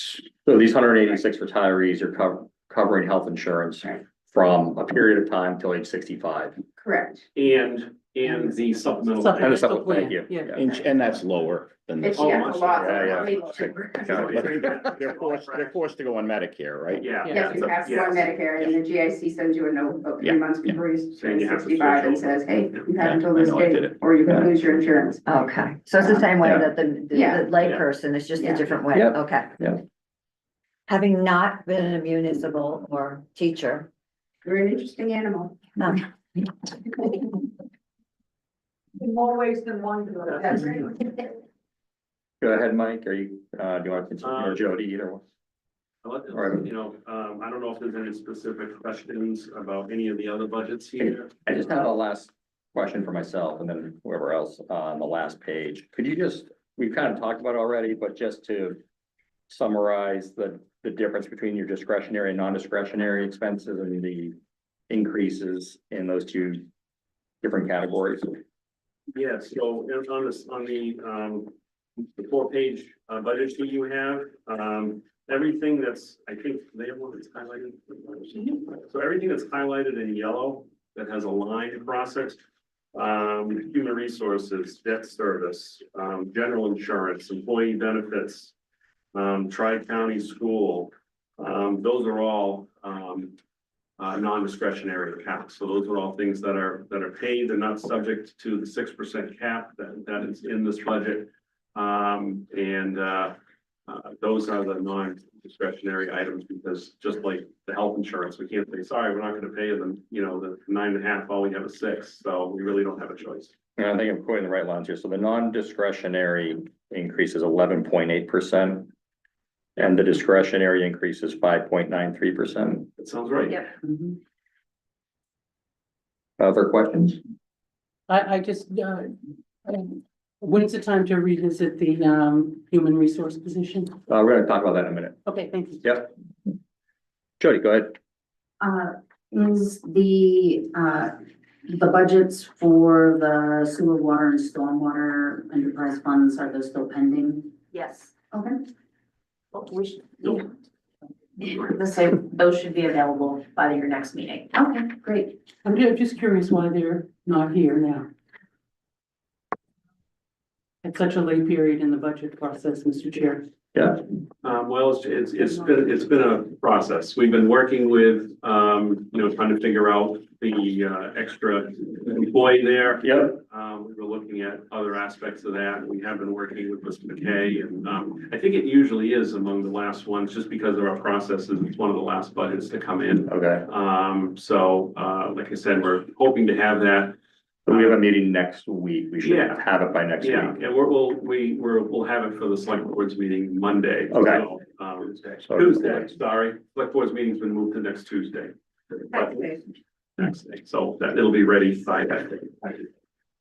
So these 186 retirees are covering health insurance Right. from a period of time till age 65. Correct. And and the supplemental. And the Supplemental supplement, thank plan, you. yeah. And that's lower than this. It's, Oh, yeah, much a lot. Yeah, way yeah. lower. But they're forced to go on Medicare, right? Yeah. Yes, you have to go on Medicare, and the GIC sends you a note about Yeah. 3 months before you And turn you have to 65 and switch over. says, hey, you have Yeah, until I this know, I did date, it. or you Yeah. can lose your insurance. Okay, so it's the same way Yeah. that the Yeah. layperson, it's just a Yeah. different way, Yep. okay. Yeah. Having not been a municipal or teacher, You're an interesting animal. um, In more ways than one. That's right. Go ahead, Mike, or you, do you want to continue, or Jody, either one? Right. You know, I don't know if there's any specific questions about any of the other budgets here. I just have a last question for myself and then whoever else on the last page. Could you just, we've kind of talked about it already, but just to summarize the difference between your discretionary and non-discretionary expenses and the increases in those two different categories? Yes, so on the 4-page budget sheet you have, everything that's, I think they have one that's highlighted. So everything that's highlighted in yellow that has a line across it, human resources, debt service, general insurance, employee benefits, tri-county school, those are all non-discretionary accounts. So those are all things that are paid. They're not subject to the 6% cap that is in this budget. Those are the non-discretionary items, because just like the health insurance, we can't say, sorry, we're not gonna pay them, you know, the 9.5, all we have is 6, so we really don't have a choice. And I think I'm quoting the right lines here. So the non-discretionary increase is 11.8%. And the discretionary increase is 5.93%. That sounds right. Yep. Mhm. Other questions? I just, when's the time to revisit the, human resource position? We're gonna talk about that in a minute. Okay, thank you. Yep. Jody, go ahead. Is the budgets for the sewer, water and stormwater enterprise funds, are those still pending? Yes. Okay. Well, we should, the same, those should be available by your next meeting. Okay, great. I'm just curious why they're not here now. At such a late period in the budget process, Mr. Chair. Yeah. Well, it's been a process. We've been working with, you know, trying to figure out the extra employee there. Yep. We were looking at other aspects of that. We have been working with Mr. McKay, and I think it usually is among the last ones, just because of our processes. It's one of the last budgets to come in. Okay. Like I said, we're hoping to have that. So we have a meeting next week. We should Yeah. have it by next Yeah, week. and we'll have it for the select board's meeting Monday. Okay. So, So- Tuesday, sorry, select board's meeting's been moved to next Tuesday. Next day, so that it'll be ready by that day.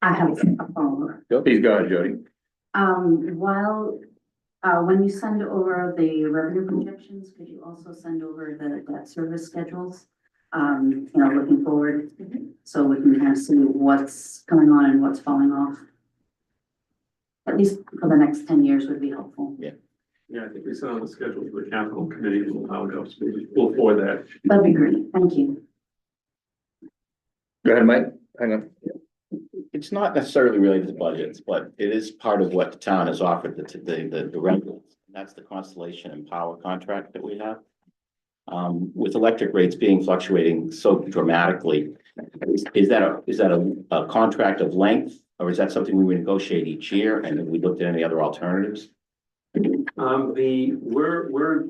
I have a follow-up. Please go ahead, Jody. When you send over the revenue projections, could you also send over the debt service schedules? You know, looking forward, so we can kind of see what's going on and what's falling off. At least for the next 10 years would be helpful. Yeah, I think we sent on the schedule for the capital committee, and how it goes. We'll forward that. That'd be great, thank you. Go ahead, Mike. Hang on. It's not necessarily related to budgets, but it is part of what the town has offered the residents. That's the Constellation and Power contract that we have. With electric rates being fluctuating so dramatically, is that a contract of length, or is that something we would negotiate each year, and have we looked at any other alternatives? We're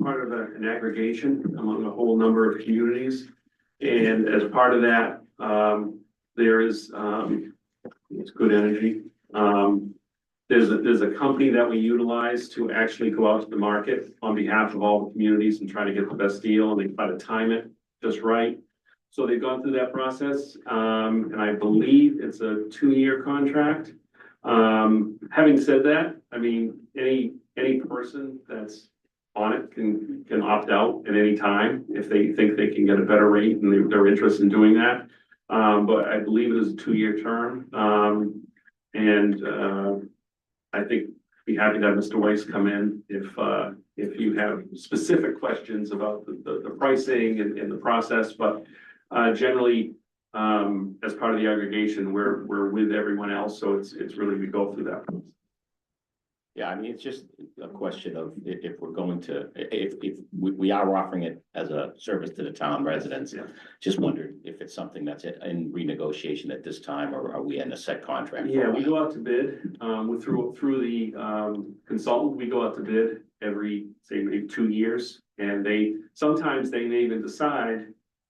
part of an aggregation among a whole number of communities. And as part of that, there is, it's Good Energy. There's a company that we utilize to actually go out to the market on behalf of all the communities and try to get the best deal, and they try to time it just right. So they've gone through that process, and I believe it's a 2-year contract. Having said that, I mean, any person that's on it can opt out at any time if they think they can get a better rate and they're interested in doing that. But I believe it is a 2-year term. I think be happy to have Mr. Weiss come in if you have specific questions about the pricing and the process, but generally, as part of the aggregation, we're with everyone else, so it's really, we go through that. Yeah, I mean, it's just a question of if we're going to, if we are offering it as a service to the town residents. Yeah. Just wondered if it's something that's in renegotiation at this time, or are we in a set contract? for a Yeah, we while? go out to bid, through the, consultant, we go out to bid every, say, maybe 2 years. And sometimes they may even decide,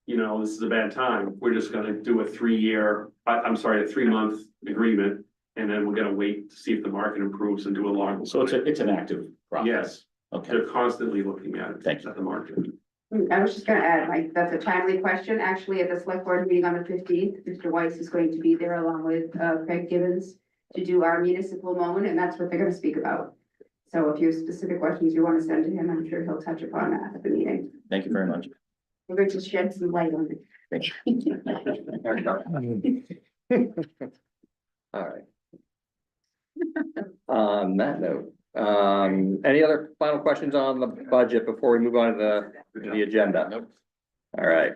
you know, this is a bad time, we're just gonna do a 3-month agreement. And then we're gonna wait to see if the market improves and do a longer. So it's an active process. Yes, Okay, they're constantly looking at it. Thank you. At the market. I was just gonna add, Mike, that's a timely question. Actually, at the select board meeting on the 15th, Mr. Weiss is going to be there along with Craig Gibbons to do our municipal moment, and that's what they're gonna speak about. So if you have specific questions you want to send to him, I'm sure he'll touch upon that at the meeting. thank you very much. We're going to shed some light on it. Thank you. All right. On that note, any other final questions on the budget before we move on to the agenda? Nope. All right.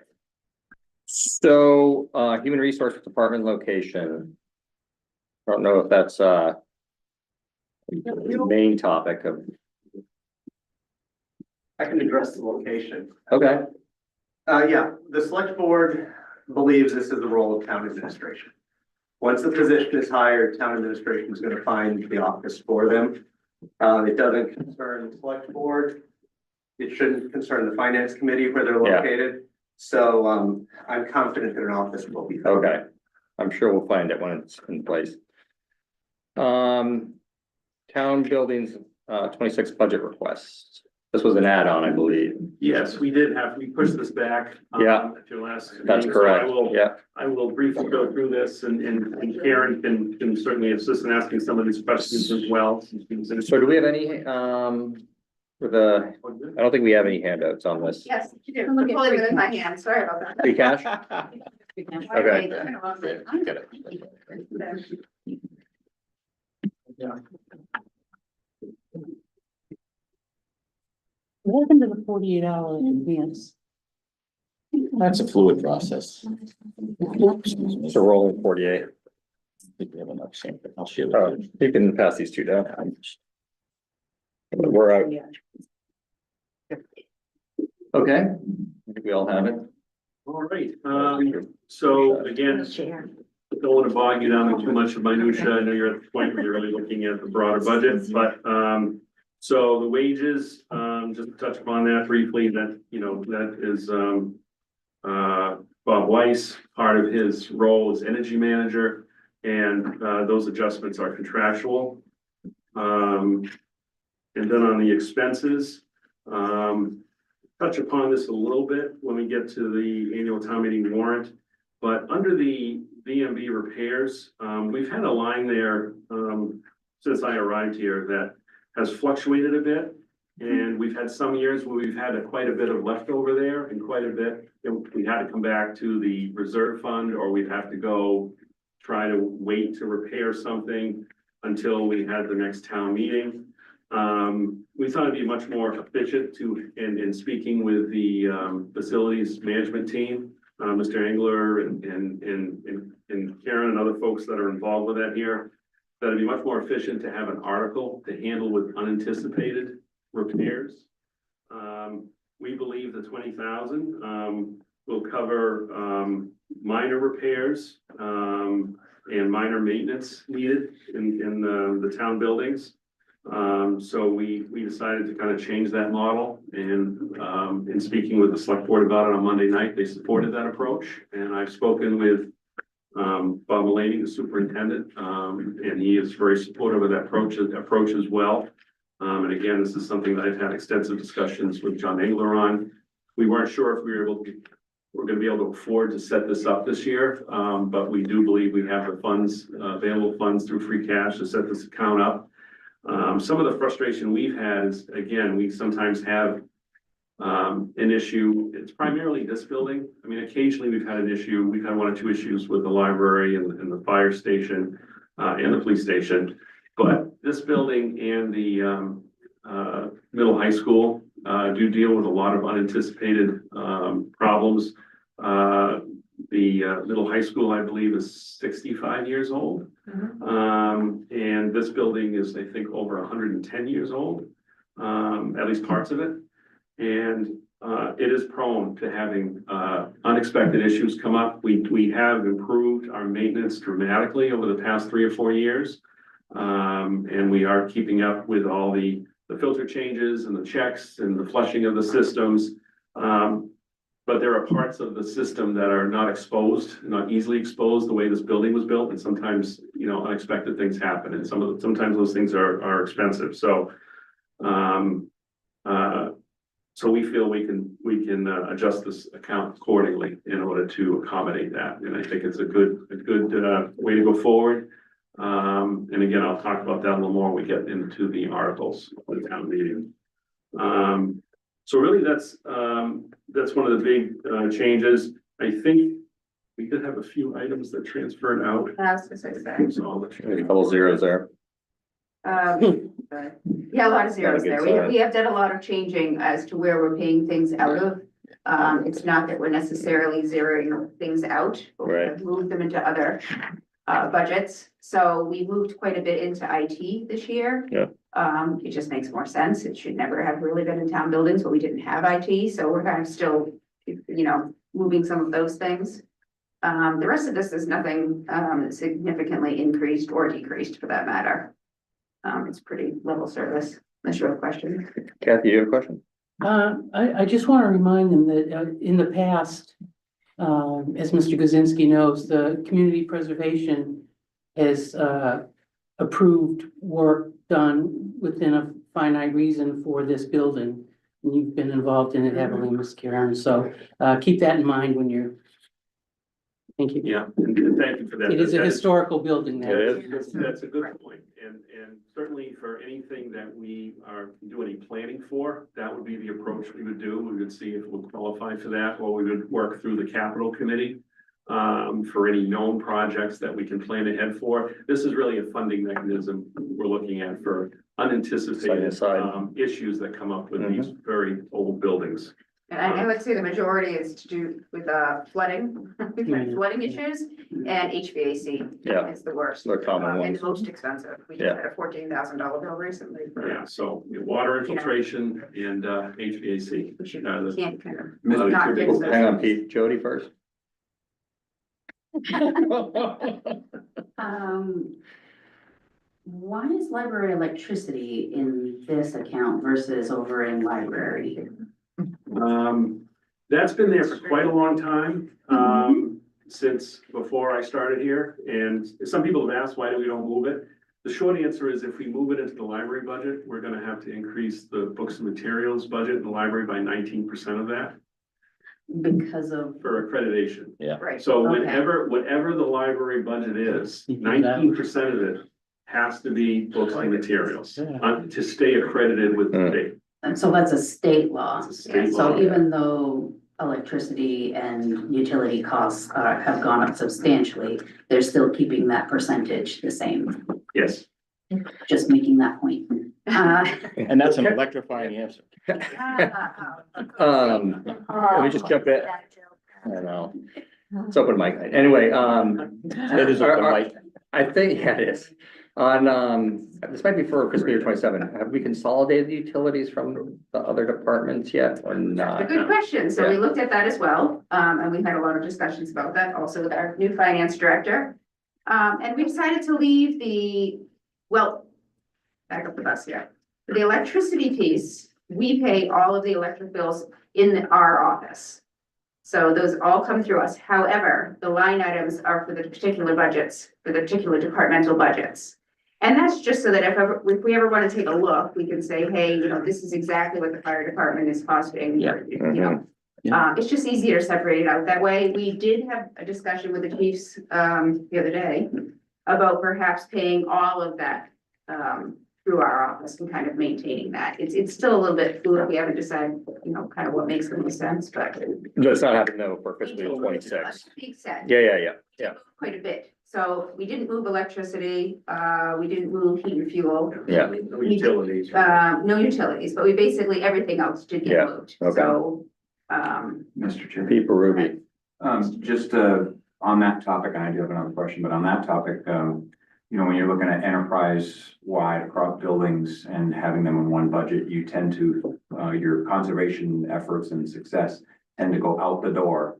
So, Human Resource Department location. I don't know if that's, the main topic of, I can address the location. okay, Yeah, the select board believes this is the role of town administration. Once the position is hired, town administration is gonna find the office for them. It doesn't concern the select board. It shouldn't concern the finance committee where they're Yeah. located. So, I'm confident that an office will be. found. okay. I'm sure we'll find it when it's in place. Town buildings, 26 budget requests. This was an add-on, I believe. Yes, we pushed this back. Yeah. At your last. That's meeting, so correct, yeah. I will briefly go through this and Karen can certainly assist in asking some of these questions as well. So do we have any, with I don't think we have any handouts on this. Yes, you do. I'm pulling it in my hand. Sorry about that. Free cash? Okay. Get it. What happened to the 48-hour advance? That's a fluid process. It's a rolling 48. I think we have enough sample. I'll share Oh, with you. you can pass these two down. We're out. Okay, I think we all have it. All right, so again, don't want to bog you down with too much of minutia. I know you're at the point where you're really looking at the broader budget, but so the wages, just to touch upon that briefly, that, you know, that is Bob Weiss, part of his role as energy manager, and those adjustments are contractual. And then on the expenses, touch upon this a little bit when we get to the annual town meeting warrant. But under the VMB repairs, we've had a line there since I arrived here that has fluctuated a bit. And we've had some years where we've had quite a bit of leftover there and quite a bit. We had to come back to the reserve fund, or we'd have to go try to wait to repair something until we had the next town meeting. We thought it'd be much more efficient in speaking with the facilities management team, Mr. Engler and Karen and other folks that are involved with that here. That'd be much more efficient to have an article to handle with unanticipated repairs. We believe the 20,000 will cover minor repairs and minor maintenance needed in the town buildings. So we decided to kind of change that model, and in speaking with the select board about it on Monday night, they supported that approach. And I've spoken with Bob Mulaney, the superintendent, and he is very supportive of that approach as well. And again, this is something that I've had extensive discussions with John Engler on. We weren't sure if we're going to be able to afford to set this up this year, but we do believe we have the funds, available funds through free cash to set this account up. Some of the frustration we've had is, again, we sometimes have an issue. It's primarily this building. I mean, occasionally we've had an issue. We've had 1 or 2 issues with the library and the fire station and the police station. But this building and the middle high school do deal with a lot of unanticipated problems. The middle high school, I believe, is 65 years old. And this building is, I think, over 110 years old, at least parts of it. And it is prone to having unexpected issues come up. We have improved our maintenance dramatically over the past 3 or 4 years. And we are keeping up with all the filter changes and the checks and the flushing of the systems. But there are parts of the system that are not exposed, not easily exposed, the way this building was built, and sometimes, you know, unexpected things happen, and sometimes those things are expensive, so. So we feel we can adjust this account accordingly in order to accommodate that, and I think it's a good way to go forward. And again, I'll talk about that a little more when we get into the articles for the town meeting. So really, that's one of the big changes. I think we did have a few items that transferred out. That's what I said. So I'll let you- A couple zeros there. Yeah, a lot of zeros Not a there. good sign. We have done a lot of changing as to where we're paying things out of. It's not that we're necessarily zeroing things out, but we have moved them into other budgets. So we moved quite a bit into IT this year. Yeah. It just makes more sense. It should never have really been in town buildings, but we didn't have IT, so we're kind of still, you know, moving some of those things. The rest of this is nothing significantly increased or decreased for that matter. It's pretty level service, unless you have a question. Kathy, you have a question? I just want to remind them that in the past, as Mr. Guzinski knows, the community preservation has approved work done within a finite reason for this building. And you've been involved in it heavily, Ms. Karen, so keep that in mind when you're. Thank you. Yeah, and thank you for that. It is a That historical building there. It is. That's a good point, and certainly for anything that we are do any planning for, that would be the approach we would do. We would see if we'll qualify for that, or we would work through the capital committee. For any known projects that we can plan ahead for. This is really a funding mechanism we're looking at for unanticipated issues that come up with these very old buildings. And I would say the majority is to do with flooding, we've had flooding issues, and HVAC Yeah. is the worst. The common And ones. the most expensive. We just Yeah. had a $14,000 bill recently. for- Yeah, so water infiltration and HVAC. We should, The- can't kind of. Mr. not Chairman. fix those Hang on, things. Pete, Jody first. Why is library electricity in this account versus over in library? That's been there for quite a long time, since before I started here, and some people have asked, why do we don't move it? The short answer is if we move it into the library budget, we're gonna have to increase the books and materials budget in the library by 19% of that Because of, for accreditation. Right. So okay. whatever the library budget is, 19% of it has to be books and materials to stay accredited with the state. and so that's a state law. It's a state So law. even though electricity and utility costs have gone up substantially, they're still keeping that percentage the same, Yes. just making that point. And that's an electrifying answer. Let me just jump in. I don't know. It's open mic. night. Anyway, It is open mic. I think, yeah, it is. On, this might be for fiscal year 27. Have we consolidated the utilities from the other departments yet or A not? good question. So we Yeah. looked at that as well, and we had a lot of discussions about that also with our new finance director. And we decided to leave back up the bus here. The electricity piece, we pay all of the electric bills in our office. So those all come through us. However, the line items are for the particular budgets, for the particular departmental budgets. And that's just so that if we ever want to take a look, we can say, hey, you know, this is exactly what the fire department is costing. Yeah. You know, it's just easier to separate it out that way. We did have a discussion with the chiefs, the other day about perhaps paying all of that, through our office and kind of maintaining that. It's still a little bit fluid. We haven't decided, you know, kind of what makes the most sense, but. That's not happening though for fiscal year 26. Big set. Yeah. Quite a bit. So we didn't move electricity, we didn't move heat and fuel. Yeah. No utilities. No utilities, but we basically, everything else did Yeah, get moved. okay. So, Mr. Chair. Pete Ruby. Just, on that topic, and I do have another question, but on that topic, you know, when you're looking at enterprise-wide across buildings and having them in one budget, you tend to, your conservation efforts and success tend to go out the door.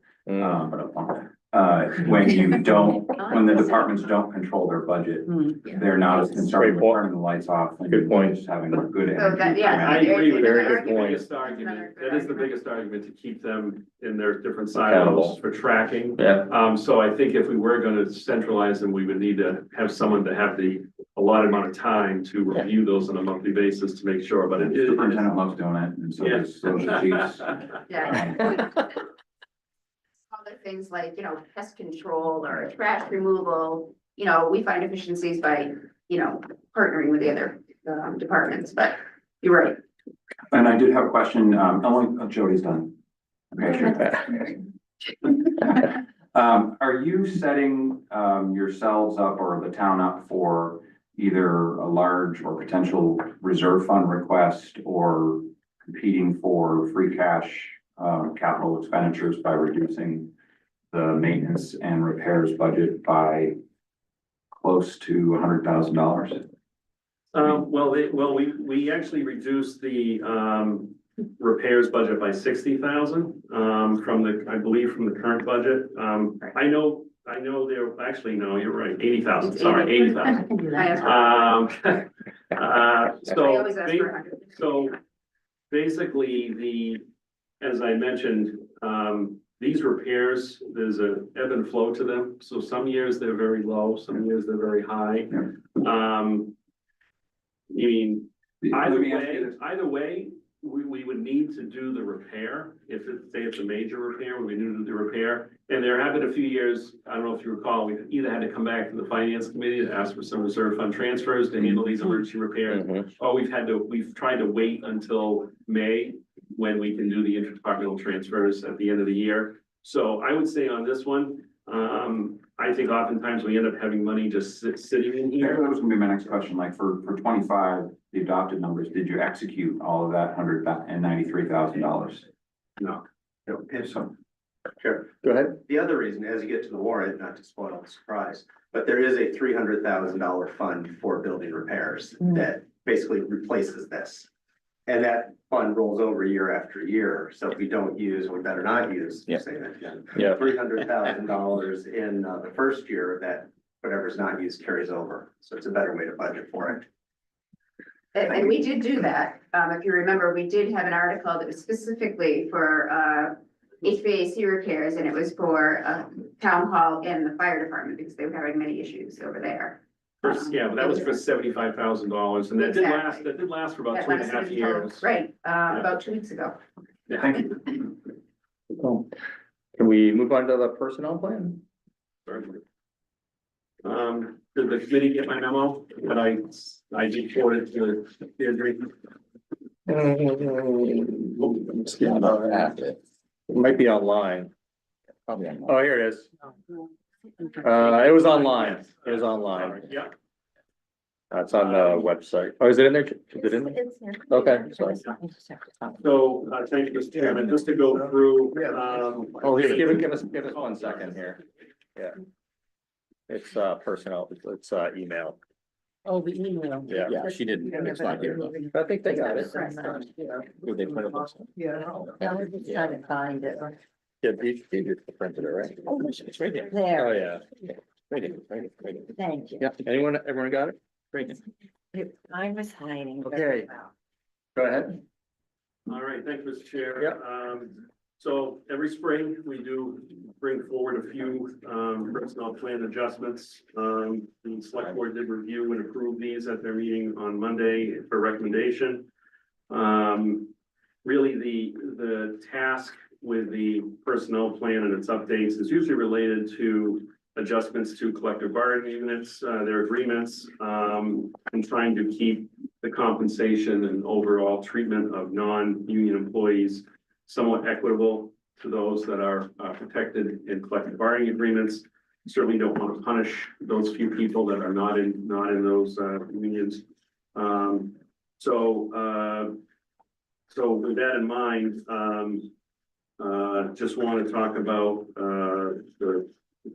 When you don't, when the departments don't control their budget, they're not as concerned with turning the lights off. And Good point. Just having a good So that, energy. yeah. I agree with Very that. good That's the point. biggest argument. That is the biggest argument, to keep them in their different Accountable. silos for tracking. Yeah, So I think if we were gonna centralize them, we would need to have someone to have the allotted amount of time to review those on a monthly basis to make sure, but it is. Superintendent loves doing it, and so does the chiefs. Yeah. Other things like, you know, pest control or trash removal, you know, we find efficiencies by, you know, partnering with the other departments, but you're right. And I did have a question, Jody's done. Okay, sure. Are you setting, yourselves up or the town up for either a large or potential reserve fund request or competing for free cash, capital expenditures by reducing the maintenance and repairs budget by close to $100,000? We actually reduced the, repairs budget by 60,000, from the, I believe, from the current budget. I know there, actually, no, you're right, 80,000, It's sorry, 80. 80,000. I asked for- I always ask for 100. So basically, as I mentioned, these repairs, there's a ebb and flow to them. So some years they're very low, some years they're very high. You mean, either way, we would need to do the repair. If it's, say it's a major repair, we need to do the repair. And there have been a few years, I don't know if you recall, we've either had to come back to the finance committee to ask for some reserve fund transfers to handle these emergency repairs. Or we've tried to wait until May when we can do the interdepartmental transfers at the end of the year. So I would say on this one, I think oftentimes we end up having money just sitting in here. That was gonna be my next question, like for 25, the adopted numbers, did you execute all of that $193,000? No. Okay, so. Sure. go ahead. The other reason, as you get to the warrant, not to spoil the surprise, but there is a $300,000 fund for building repairs that basically replaces this. And that fund rolls over year after year, so if we don't use, we better not use, Yeah. say that again. Yeah. $300,000 in the first year, that whatever's not used carries over, so it's a better way to budget for it. And we did do that. If you remember, we did have an article that was specifically for HVAC repairs, and it was for town hall and the fire department because they were having many issues over there. Yeah, but that was for $75,000, and that did last for about That 2.5 lasted years. until- Right, about 2 weeks ago. Yeah. Thank you. Cool. Can we move on to the personnel plan? Did the committee get my memo? But I did forward it to Deirdre. It might be online. Probably on. Oh, here it is. It was online. It was online. Yeah. It's on the website. Oh, is it in there? Is it in there? It's there. Okay, sorry. So, thank you, Mr. Chairman, just to go through, Oh, here, give us 1 second here. Yeah. It's personnel, it's email. Oh, the email. Yeah. Yeah, she didn't, it's not here. I think they got it. Would they print it? Yeah. I was just trying to find it. Yeah, you printed it, right? It's right there. Oh, There, yeah. Right there, right there, right there. thank you. Yeah, everyone got it? Right there. I was hiding. Okay. Go ahead. all right, thank you, Mr. Chair. Yep. So every spring, we do bring forward a few, personnel plan adjustments. The select board did review and approve these at their meeting on Monday for recommendation. Really, the task with the personnel plan and its updates is usually related to adjustments to collective bargaining units, their agreements, and trying to keep the compensation and overall treatment of non-union employees somewhat equitable to those that are protected in collective bargaining agreements. Certainly don't want to punish those few people that are not in those unions. So with that in mind, Just want to talk about, the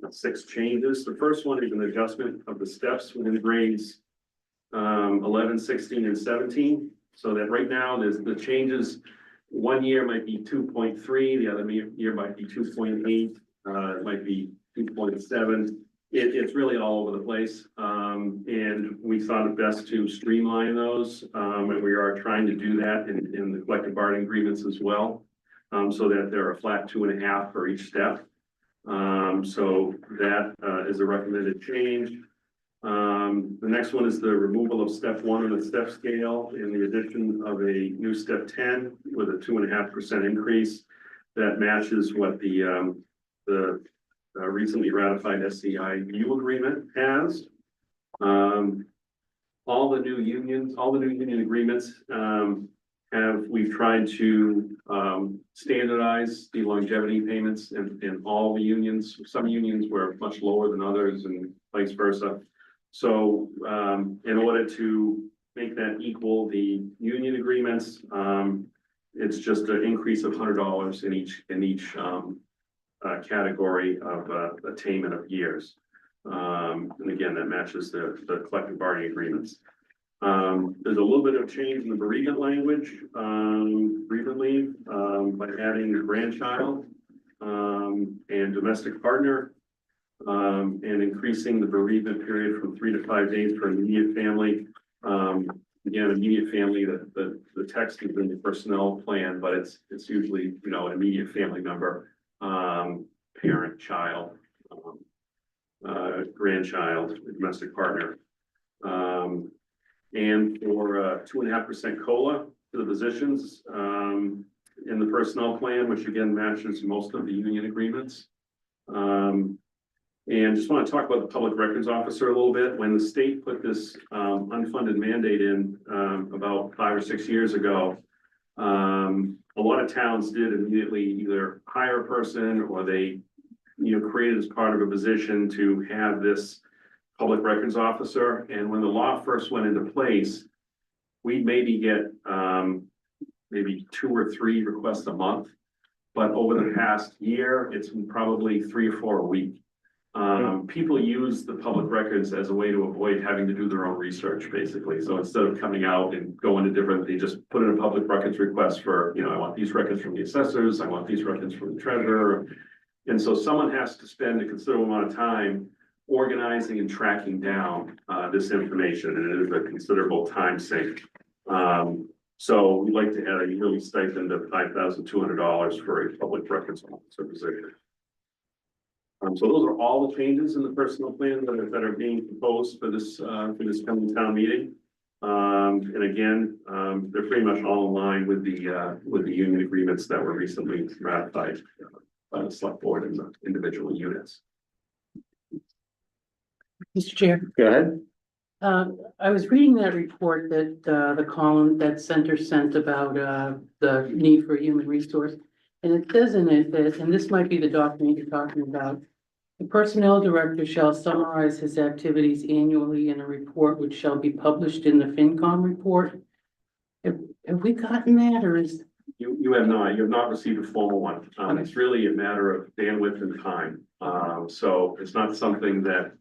6 changes. The first one is an adjustment of the steps within grades 11, 16, and 17. So that right now, there's the changes, one year might be 2.3, the other year might be 2.8, it might be 2.7. It's really all over the place. And we thought it best to streamline those. And we are trying to do that in the collective bargaining agreements as well. So that they're a flat 2.5 for each step. So that is a recommended change. The next one is the removal of step 1 on the step scale and the addition of a new step 10 with a 2.5% increase. That matches what the recently ratified SEIU agreement has. All the new union agreements we've tried to standardize the longevity payments in all the unions. Some unions were much lower than others and vice versa. So in order to make that equal the union agreements, it's just an increase of $100 in each category of attainment of years. And again, that matches the collective bargaining agreements. There's a little bit of change in the bereavement language, bereavement leave, by adding grandchild, and domestic partner, and increasing the bereavement period from 3 to 5 days for immediate family. Again, immediate family, the text is in the personnel plan, but it's usually, an immediate family member, parent, child, grandchild, domestic partner. And for 2.5% COLA to the positions in the personnel plan, which again matches most of the union agreements. And just want to talk about the public records officer a little bit. When the state put this unfunded mandate in about 5 or 6 years ago, a lot of towns did immediately either hire a person or they, created as part of a position to have this public records officer. And when the law first went into place, we'd maybe get maybe 2 or 3 requests a month. But over the past year, it's been probably 3 or 4 a week. People use the public records as a way to avoid having to do their own research, basically. So instead of coming out and going to different, they just put in a public records request for, I want these records from the assessors, I want these records from the treasurer. And so someone has to spend a considerable amount of time organizing and tracking down this information, and it is a considerable time sink. So we'd like to add a yearly stipend of $5,200 for a public records officer position. So those are all the changes in the personnel plan that are being proposed for this coming town meeting. And again, they're pretty much all in line with the union agreements that were recently ratified by the select board and the individual units. Mr. Chair. Go ahead. I was reading that report that the column that Center sent about the need for human resource. And it says in it that, and this might be the document you're talking about, the personnel director shall summarize his activities annually in a report which shall be published in the FinCom report. Have we gotten that, or is? You have not received a formal one. It's really a matter of bandwidth and time. So it's not something that,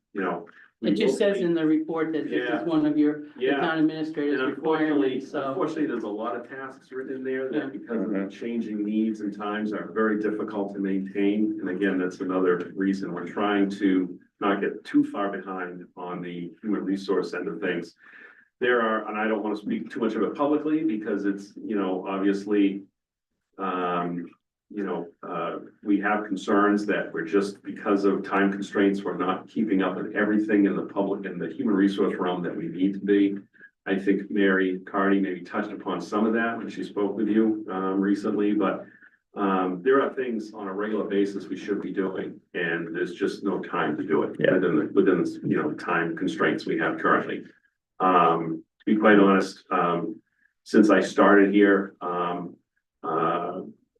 It just says in the report that this is one of your town administrators And requirements, so. unfortunately, there's a lot of tasks written in there that because of the changing needs and times are very difficult to maintain. And again, that's another reason we're trying to not get too far behind on the human resource end of things. There are, and I don't want to speak too much of it publicly because it's, obviously, we have concerns that we're just, because of time constraints, we're not keeping up with everything in the public and the human resource realm that we need to be. I think Mary Carney maybe touched upon some of that when she spoke with you recently, but there are things on a regular basis we should be doing, and there's just no time to do it within the time constraints we have currently. To be quite honest, since I started here,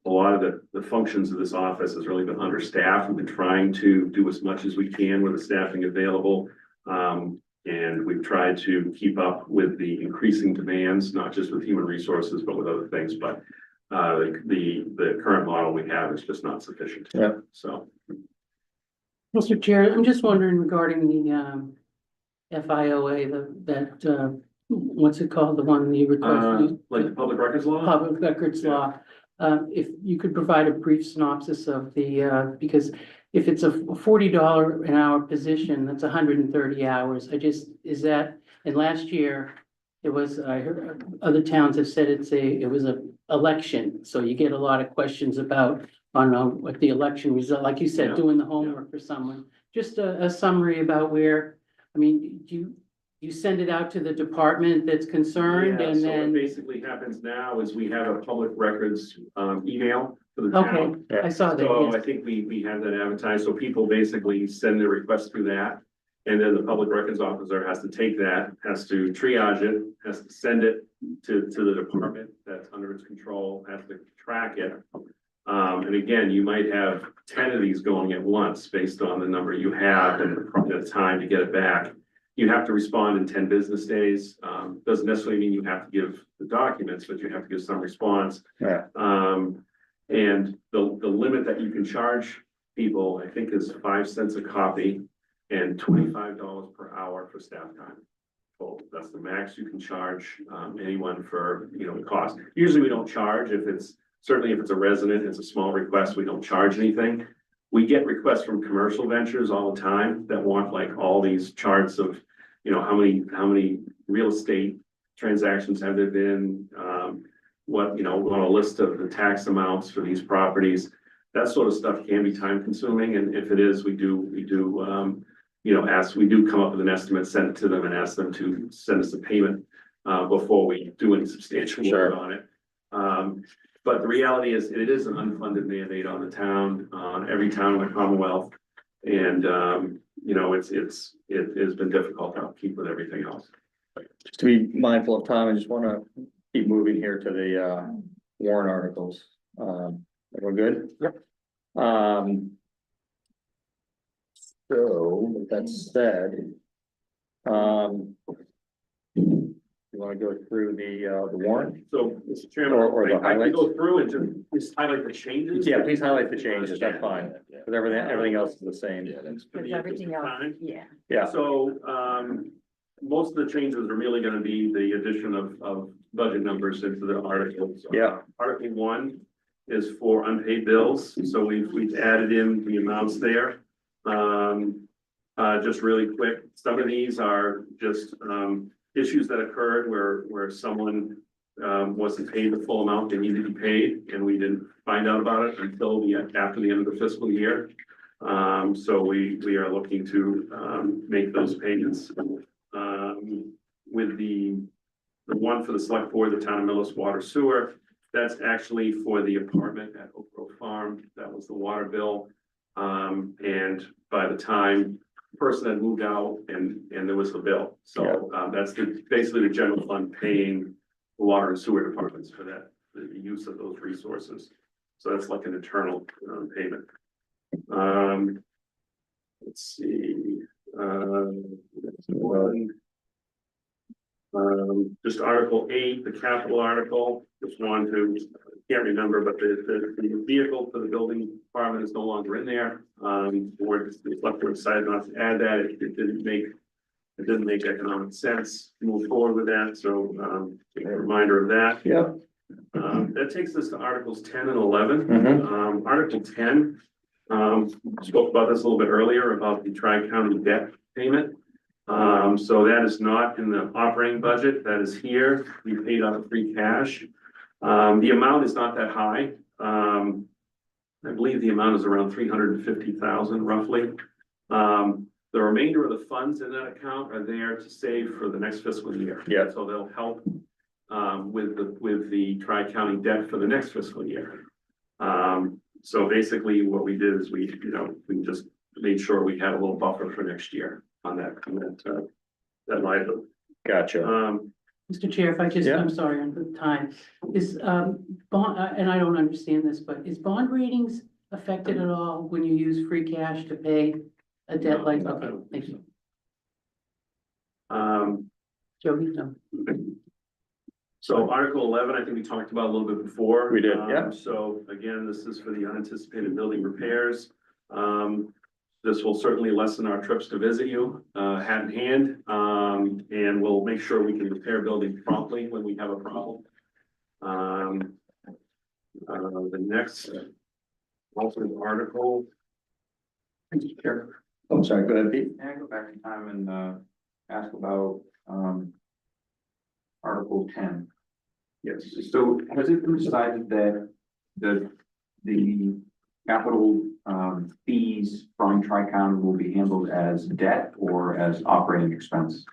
a lot of the functions of this office has really been understaffed. We've been trying to do as much as we can with the staffing available. And we've tried to keep up with the increasing demands, not just with human resources, but with other things. But The current model we have is just not sufficient. Yeah. So, Mr. Chair, I'm just wondering regarding the FIOA, what's it called, the one you requested? like the public records law? Public records law. If you could provide a brief synopsis of the, because if it's a $40 an hour position, that's 130 hours. Is that, and last year, it was, I heard other towns have said it was a election, so you get a lot of questions about, on what the election result, like you said, Yeah. doing the homework for someone. Just a summary about where, I mean, do you send it out to the department that's concerned Yeah, and so what then, basically happens now is we have a public records, email for the town. okay, I saw that, So I yes. think we have that advertised, so people basically send their request through that. And then the public records officer has to take that, has to triage it, has to send it to the department that's under its control, has to track it. And again, you might have 10 of these going at once based on the number you have and the time to get it back. You have to respond in 10 business days. Doesn't necessarily mean you have to give the documents, but you have to give some response. Yeah. And the limit that you can charge people, I think, is 5 cents a copy and $25 per hour for staff time. So that's the max you can charge anyone for, the cost. Usually we don't charge certainly if it's a resident, it's a small request, we don't charge anything. We get requests from commercial ventures all the time that want like all these charts of, how many real estate transactions have there been? What, on a list of the tax amounts for these properties. That sort of stuff can be time consuming, and if it is, we do come up with an estimate, send it to them and ask them to send us a payment before we do any substantial work on it. But the reality is, it is an unfunded mandate on the town, on every town in the Commonwealth. And, it has been difficult to keep with everything else. Just to be mindful of time, I just want to keep moving here to the warrant articles. Everyone good? Yep. So with that said, you want to go through the warrant? So, Mr. Chairman, Or the I can highlights? go through and just highlight the changes. Yeah, please highlight the changes, that's fine, because everything else is the same. For the interest of time. Yeah. Yeah, So, most of the changes are really gonna be the addition of budget numbers into the articles. Yeah. Article 1 is for unpaid bills, so we've added in the amounts there. Just really quick, some of these are just, issues that occurred where someone, wasn't paid the full amount they needed to be paid, and we didn't find out about it until after the end of the fiscal year. So we are looking to, make those payments. With the one for the select board, the town of Millis Water Sewer, that's actually for the apartment at Oak Grove Farm. That was the water bill. And by the time the person had moved out and there was the bill. So, that's basically the general fund paying the water and sewer departments for that, the use of those resources. So that's like an internal payment. Let's see, just Article 8, the capital article, just one who can't remember, but the vehicle for the building department is no longer in there. Board, the select board decided not to add that. It didn't make economic sense to move forward with that. So, a reminder of that. yeah. That takes us to Articles 10 and 11. Mhm. Article 10, spoke about this a little bit earlier about the Tri-County debt payment. So that is not in the operating budget, that is here, we paid out of free cash. The amount is not that high. I believe the amount is around 350,000 roughly. The remainder of the funds in that account are there to save for the next fiscal year. Yeah. So they'll help with the Tri-County debt for the next fiscal year. So basically what we did is we just made sure we had a little buffer for next year on that liability. Gotcha. Mr. Chair, if I just, Yeah. I'm sorry, on the time, is, bond, and I don't understand this, but is bond ratings affected at all when you use free cash to pay a debt like, No, okay, thank you. Um, Jody, no. So Article 11, I think we talked about a little bit before. We did, yeah. So again, this is for the unanticipated building repairs. This will certainly lessen our trips to visit you, hand in hand. And we'll make sure we can repair buildings promptly when we have a problem. The next alternate article. I'm sorry, go ahead, Pete. Can I go back in time and, ask about, Article 10? Yes. So has it been decided that the capital, fees from Tri-County will be handled as debt or as operating expense?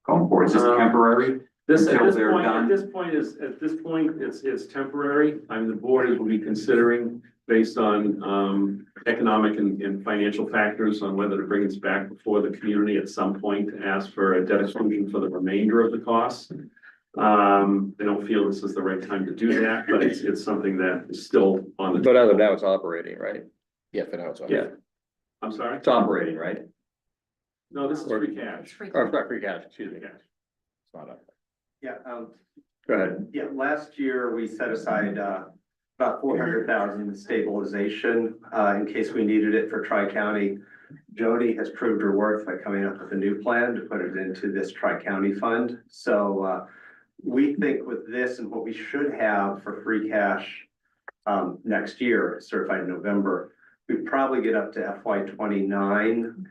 Going forward, is this temporary? This, Until at this they're point, done? it's temporary. The board will be considering based on, economic and financial factors on whether to bring this back before the community at some point to ask for a debt exclusion for the remainder of the costs. They don't feel this is the right time to do that, but it's something that is still on the. But as of now, it's operating, right? Yeah, for now it's. Yeah. I'm sorry? It's operating, right? No, this is free cash. Or sorry, free cash, excuse me. Cash. It's not up. Yeah, Go ahead. yeah, last year we set aside, about 400,000 in stabilization, in case we needed it for Tri-County. Jody has proved her worth by coming up with a new plan to put it into this Tri-County fund. So, we think with this and what we should have for free cash, next year, certified in November, we'd probably get up to FY 29,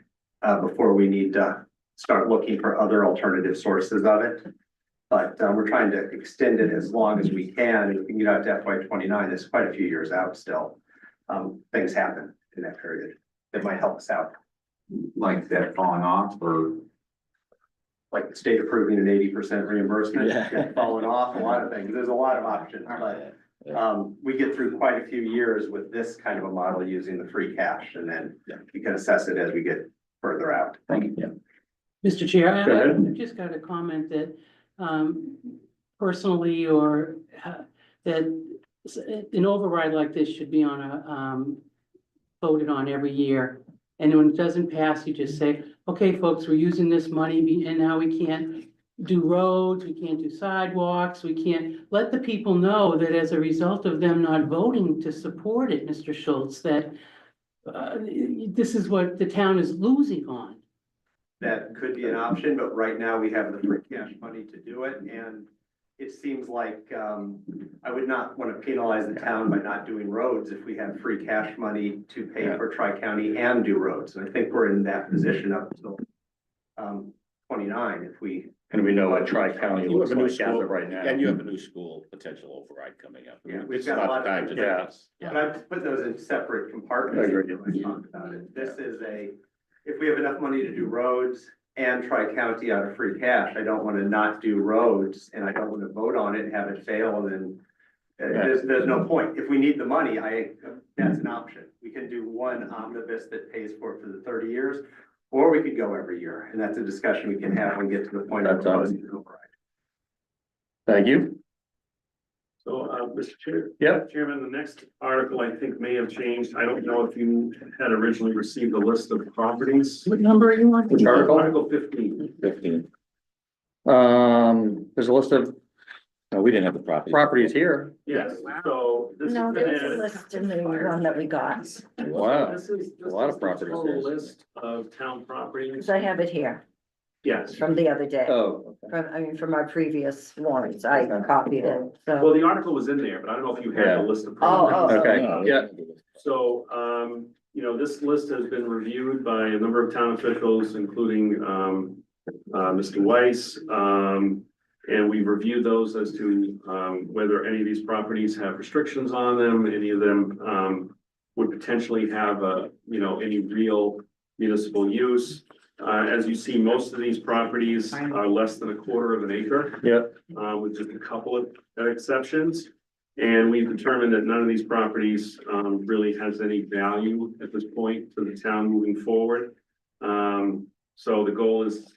before we need to start looking for other alternative sources of it. But we're trying to extend it as long as we can. If we can get out to FY 29, it's quite a few years out still. Things happen in that period that might help us out. Like that falling off or? Like the state approving an 80% reimbursement, Yeah. falling off, a lot of things. There's a lot of options, but we get through quite a few years with this kind of a model using the free cash, and then you can assess it as we get further out. Thank you. Mr. Chair, Go ahead. I've just got a comment that, personally, or, that an override like this should be on a, voted on every year. And when it doesn't pass, you just say, okay, folks, we're using this money and now we can't do roads, we can't do sidewalks, we can't, let the people know that as a result of them not voting to support it, Mr. Schultz, that this is what the town is losing on. That could be an option, but right now we have the free cash money to do it, and it seems like, I would not want to penalize the town by not doing roads if we have free cash money to pay for Tri-County and do roads. And I think we're in that position up until, 29 if we. And we know what Tri-County You looks have a new like as school, of right now. and you have a new school potential override coming up. Yeah, we've It's got a not lot the of time to do Yeah. this. But I've put those in separate compartments. I agree. when I talked about it. This is if we have enough money to do roads and Tri-County out of free cash, I don't want to not do roads, and I don't want to vote on it and have it fail, and then there's no point. If we need the money, that's an option. We can do one omnibus that pays for it for the 30 years, or we could go every year, and that's a discussion we can have when we get to the point of That's awesome. proposing an override. Thank you. So, Mr. Chair. Yep. Chairman, the next article I think may have changed. I don't know if you had originally received a list of properties. What number are you on? Which article? Article 15. 15. There's a list of No, we didn't have the property. properties here. Yes, so this is. No, been there's a added. list in the one that we got, Wow. This is A lot of the properties. total list of town properties. because I have it here Yes. from the other day. Oh, okay. From our previous warrants, I copied it, Well, so. the article was in there, but I don't know if you had Yeah. the list of. Oh, properties. Okay, No, yeah. So, this list has been reviewed by a number of town officials, including, Mr. Weiss. And we reviewed those as to, whether any of these properties have restrictions on them, any of them, would potentially have any real municipal use. As you see, most of these properties are less than a quarter of an acre. Yep. With just a couple of exceptions. And we've determined that none of these properties really has any value at this point to the town moving forward. So the goal is to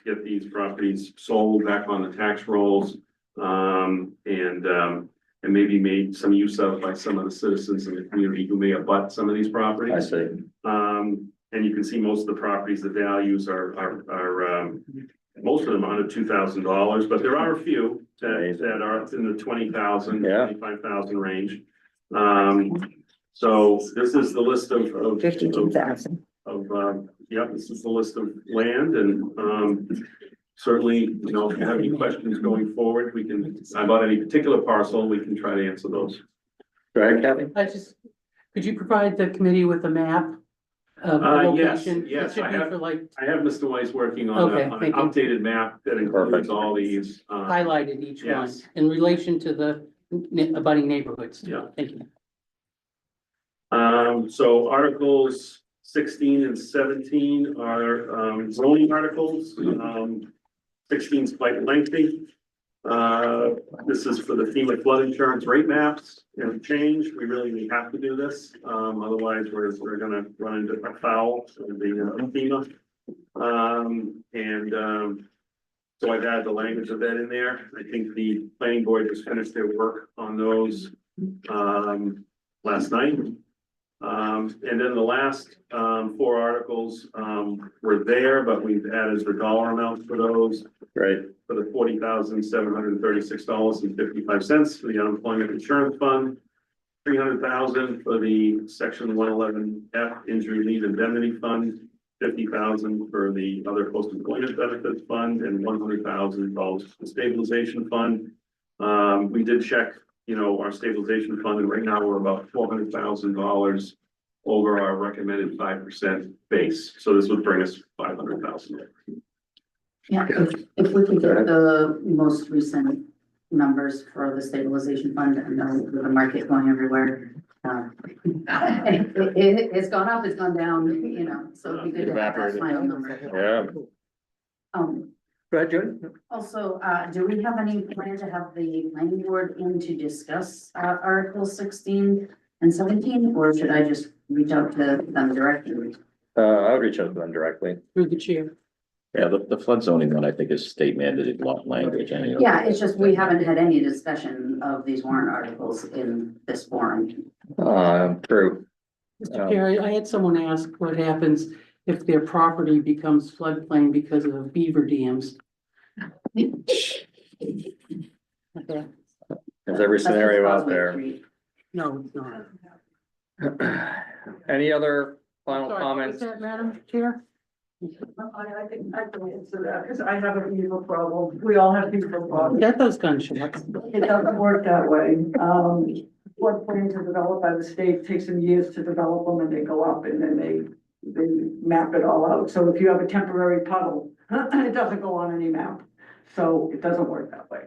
get these properties sold back on the tax rolls. And maybe made some use of by some of the citizens in the community who may abut some of these properties. I see. And you can see most of the properties, the values are most of them under $2,000, but there are a few that are in the 20,000, Yeah. 25,000 range. So this is the list of 52,000. this is the list of land and, certainly, you know, if you have any questions going forward, we can, about any particular parcel, we can try to answer those. Go ahead, Kathy. Could you provide the committee with a map of the Yes, location? yes, It should I be have- for like I have Mr. Weiss working Okay, on an thank you. updated map that includes Perfect. all these. highlighted each one Yes. in relation to the abutting neighborhoods. Yeah. Thank you. So Articles 16 and 17 are zoning articles. 16 is quite lengthy. This is for the FEMA flood insurance rate maps and change. We really have to do this. Otherwise, we're gonna run into a foul of the FEMA. So I've added the language of that in there. I think the planning board just finished their work on those last night. And then the last 4 articles were there, but we've added the dollar amounts for those. Great. For the $40,736.55 for the unemployment insurance fund. 300,000 for the section 111F injury leave indemnity fund. 50,000 for the other post-employment benefits fund, and $100,000 for the stabilization fund. We did check, you know, our stabilization fund, and right now we're about $400,000 over our recommended 5% base. So this would bring us 500,000. Yeah, if we could get the most recent numbers for the stabilization fund, and with the market going everywhere. It's gone up, it's gone down, you know, so it'd be good to have that final number. Yeah. Go ahead, Judy. Also, do we have any plan to have the planning board in to discuss, Articles 16 and 17, or should I just reach out to them directly? I would reach out to them directly. Through the chair. Yeah, the flood zoning one, I think is state mandated language anyway. Yeah, it's just, we haven't had any discussion of these warrant articles in this forum. True. Mr. Chair, I had someone ask what happens if their property becomes floodplain because of beaver dams. Okay, There's every scenario out there. no, it's not. Any other final Sorry, comments? what's that, Madam Chair? I think I can answer that, because I have a beaver problem. We all have beaver problems. Get those gunshots. It doesn't work that way. Floodplains are developed by the state, takes them years to develop them, and they go up, and then they map it all out. So if you have a temporary puddle, it doesn't go on any map. So it doesn't work that way.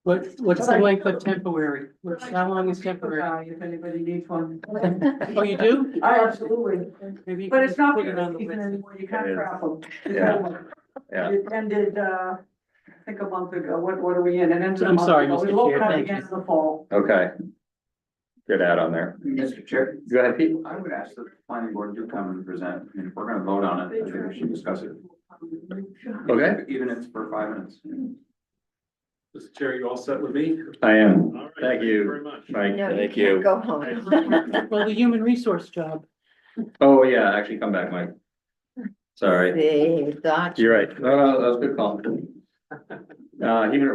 What's the length of temporary? How long is temporary? If anybody needs one. Oh, you do? I absolutely, Maybe you but can it's not put it on the even list. anymore, you can't trap them. Yeah. Yeah. It ended, I think a month ago, what are we in? It ended a I'm month sorry, ago. Mr. We looked Chair, at it thank again you. in the fall. Okay. Good add on there. Mr. Chair, Go ahead, Pete. I would ask that the planning board do come and present. I mean, if we're gonna vote on it, I think we should discuss it. Okay. Even if it's for 5 minutes. Mr. Chair, you all set with me? I am. All right, Thank you. very much. Mike. No, Thank you you. can't go home. Well, the human resource job. Oh, yeah, actually come back, Mike. Sorry. They thought. You're right. No, that was a good call.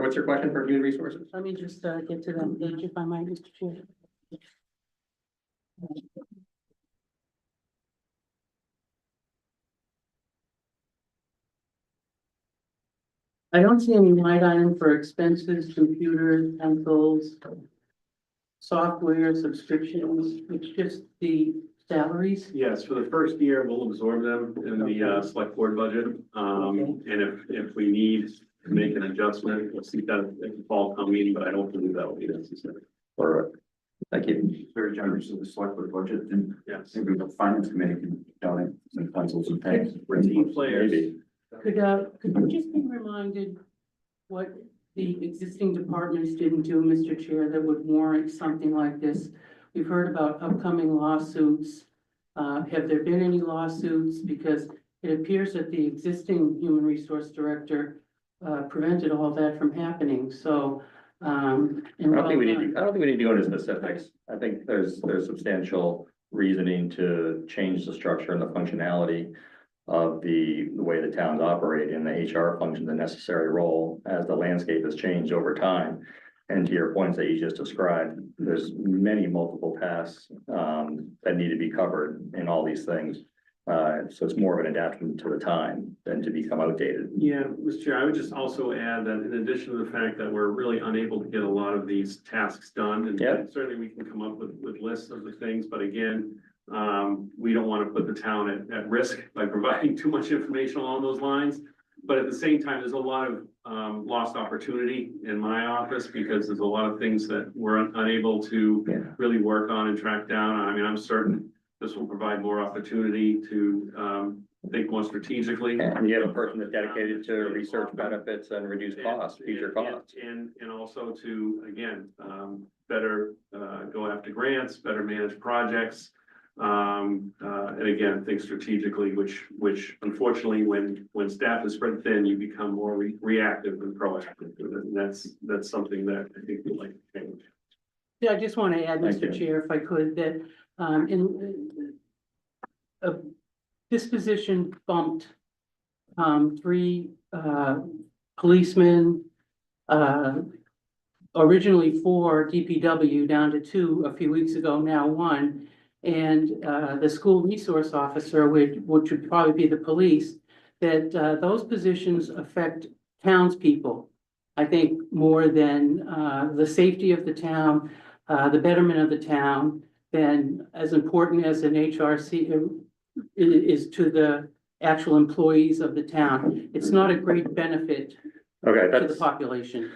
What's your question for human resources? Let me just get to that page if I might, Mr. Chair. I don't see any line item for expenses, computers, pencils, software, subscriptions, it's just the salaries. Yes, for the first year, we'll absorb them in the select board budget. And if we need to make an adjustment, we'll see that at the fall town meeting, but I don't believe that will be necessary. All right. Thank you. It's very generous of the select board budget, and Yes. maybe the finance committee can donate some pencils and pens. Team players. Maybe. Could you just be reminded what the existing departments didn't do, Mr. Chair, that would warrant something like this? We've heard about upcoming lawsuits. Have there been any lawsuits? Because it appears that the existing human resource director prevented all that from happening, so. I don't think we need to go into specifics. I think there's substantial reasoning to change the structure and the functionality of the way the towns operate and the HR functions a necessary role as the landscape has changed over time. And to your points that you just described, there's many multiple paths that need to be covered in all these things. So it's more of an adaptation to the time than to become outdated. Yeah, Mr. Chair, I would just also add that in addition to the fact that we're really unable to get a lot of these tasks done, and Yep. certainly we can come up with lists of the things, but again, we don't want to put the town at risk by providing too much information along those lines. But at the same time, there's a lot of lost opportunity in my office because there's a lot of things that we're unable to really work on and track down. I mean, I'm certain this will provide more opportunity to think more strategically. And you have a person that's dedicated to research benefits and reduce costs, future costs. And also to, again, better go after grants, better manage projects. And again, think strategically, which unfortunately, when staff is spread thin, you become more reactive than proactive. And that's something that I think we'd like to change. Yeah, I just want to add, Thank Mr. you. Chair, if I could, that this position bumped 3 policemen, originally 4 DPW down to 2 a few weeks ago, now 1. And the school resource officer, which would probably be the police, that those positions affect townspeople. I think more than the safety of the town, the betterment of the town, than as important as an HRC is to the actual employees of the town. It's not a great benefit Okay, to the that's, population.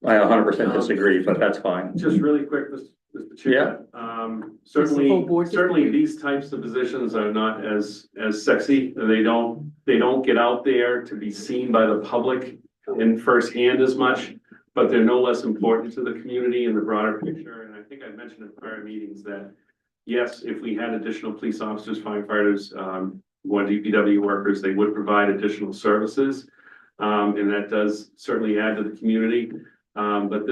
I 100% disagree, but that's fine. Just really quick, Mr. Chair. whole board Certainly these types of positions are not as sexy. They don't get out there to be seen by the public in firsthand as much, but they're no less important to the community in the broader picture. And I think I mentioned in prior meetings that, yes, if we had additional police officers, firefighters, more DPW workers, they would provide additional services. And that does certainly add to the community. But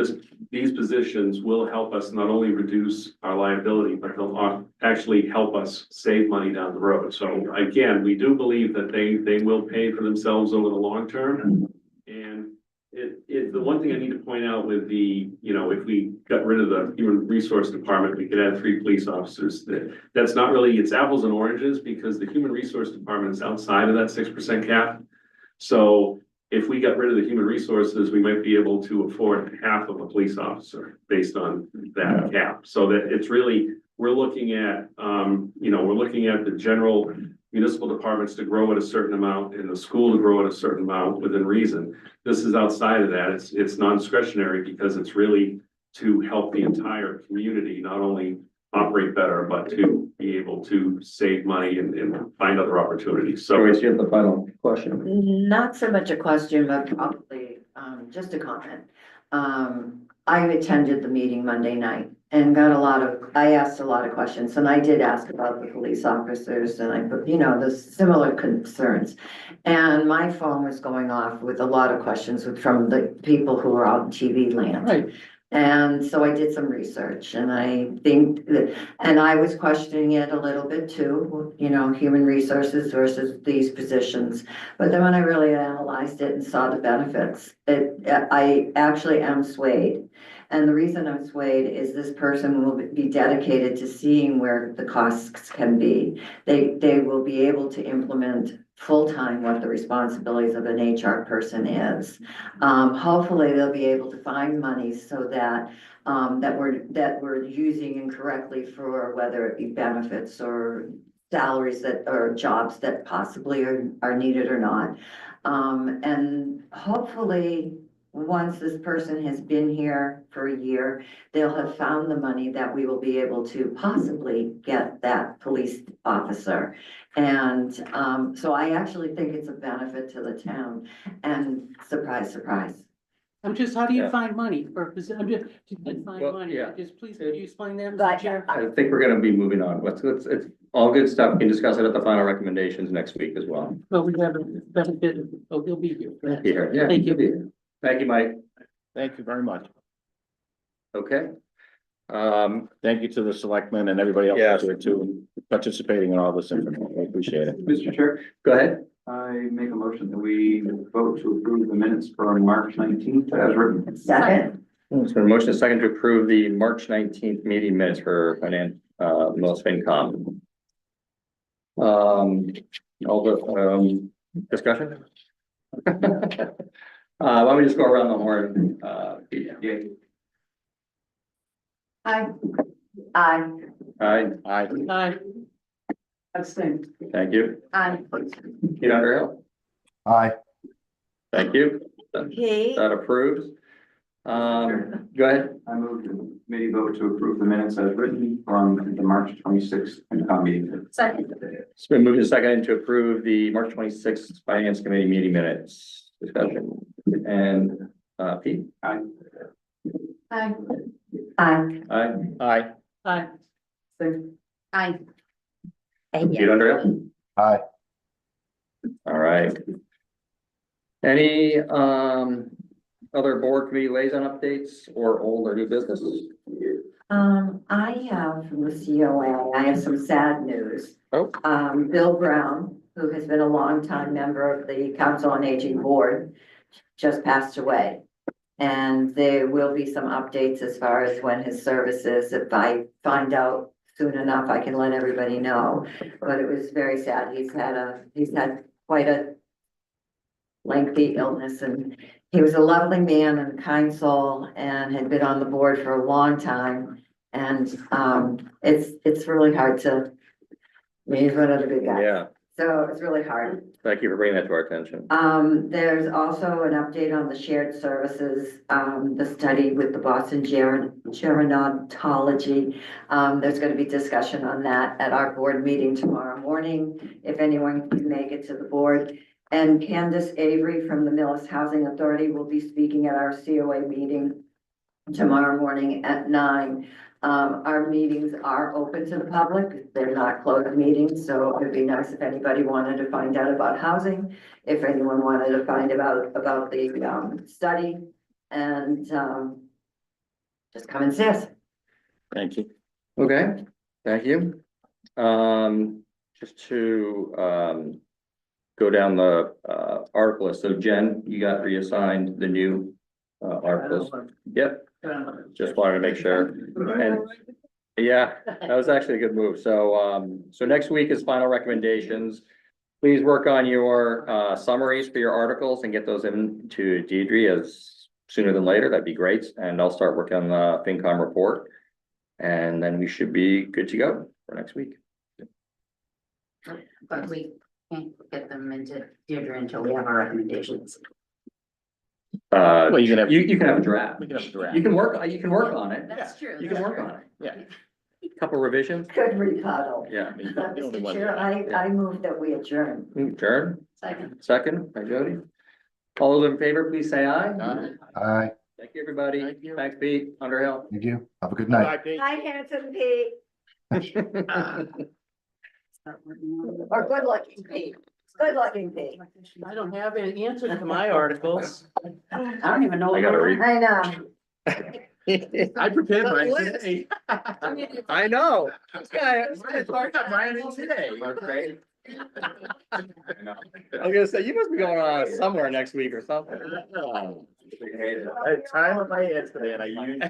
these positions will help us not only reduce our liability, but they'll actually help us save money down the road. So again, we do believe that they will pay for themselves over the long term. And the one thing I need to point out with if we got rid of the human resource department, we could add 3 police officers. That's not really, it's apples and oranges because the human resource department is outside of that 6% cap. So if we got rid of the human resources, we might be able to afford half of a police officer based on that cap. So that it's really, we're looking at the general municipal departments to grow at a certain amount and the school to grow at a certain amount within reason. This is outside of that. It's non-discretionary because it's really to help the entire community, not only operate better, but to be able to save money and find other opportunities. So Joyce, you have the final question. Not so much a question, but probably just a comment. I attended the meeting Monday night and I asked a lot of questions, and I did ask about the police officers and the similar concerns. And my phone was going off with a lot of questions from the people who are out in TV land. Right. And so I did some research, and I think that, and I was questioning it a little bit too, human resources versus these positions. But then when I really analyzed it and saw the benefits, I actually am swayed. And the reason I'm swayed is this person will be dedicated to seeing where the costs can be. They will be able to implement full-time what the responsibilities of an HR person is. Hopefully they'll be able to find money so that we're using incorrectly for whether it be benefits or salaries or jobs that possibly are needed or not. And hopefully once this person has been here for a year, they'll have found the money that we will be able to possibly get that police officer. And so I actually think it's a benefit to the town. And surprise, surprise. How do you Yeah. find money for a position? Well, Money. yeah. Just please, could you explain that, Mr. But- Chair? I think we're gonna be moving on. It's all good stuff. We can discuss it at the final recommendations next week as well. Well, we have a benefit, he'll be here for that. Here, yeah. Thank you. Thank you, Mike. Thank you very much. Okay. Thank you to the selectmen and everybody else out there too, participating in all this information. I appreciate it. Mr. Chair, go ahead. I make a motion that we vote to approve the minutes from March 19th as written. Second, It's been a motion and a second to approve the March 19th meeting minutes for Millis FinCom. All the, discussion? Why don't we just go around the horn, Pete? Yeah. aye. Aye. Aye, Aye. Abstain. thank you. Aye. Pete Underhill, Aye. thank you. Pete? That approves. Go ahead. I move the committee vote to approve the minutes as written from the March 26th FinCom meeting. Second. It's been moved and seconded to approve the March 26th Finance Committee meeting minutes discussion. And, Pete? Aye. Aye. Aye. Aye. Aye. Aye. Aye. Pete Underhill? Aye. All right. Any, other board committee liaison updates or old or new business? I have from the COA, I have some sad news. Oh. Bill Brown, who has been a longtime member of the Council on Aging Board, just passed away. And there will be some updates as far as when his service is. If I find out soon enough, I can let everybody know. But it was very sad. He's had quite a lengthy illness, and he was a lovely man and kind soul and had been on the board for a long time. And it's really hard to, he's one of the big guys. Yeah, So it's really hard. thank you for bringing that to our attention. There's also an update on the shared services, the study with the Boston Gerontology. There's going to be discussion on that at our board meeting tomorrow morning, if anyone can make it to the board. And Candace Avery from the Millis Housing Authority will be speaking at our COA meeting tomorrow morning at 9. Our meetings are open to the public. They're not closed meetings, so it'd be nice if anybody wanted to find out about housing, if anyone wanted to find about the study, and just come and see us. Thank you. Okay, thank you. Just to, go down the, article list. So Jen, you got reassigned the new, articles. Yep, just wanted to make sure. And yeah, that was actually a good move. So, so next week is final recommendations. Please work on your, summaries for your articles and get those in to Deidre as sooner than later. That'd be great. And I'll start working on the FinCom report. And then we should be good to go for next week. But we can't get them into Deirdre until we have our recommendations. Well, you can have. You can have a draft. We can have a draft. You can work on it. That's true. You can work on it. Yeah. Couple revisions. Good rebuttal. Yeah. The only Mr. one. Chair, I move that we adjourn. Adjourn. Second. Second by Jody. All those in favor, please say aye. Aye. Thank you, everybody. Thank you. Thanks, Pete. Underhill. Thank you. Have a good night. Bye, Pete. Hi, handsome Pete. Or good looking Pete. Good looking Pete. I don't have any answers to my articles. I don't even know. I gotta read. I know. I prepared mine today. I know. This guy. today. Okay. I was gonna say, you must be going somewhere next week or something. I had time on my hands today and I used.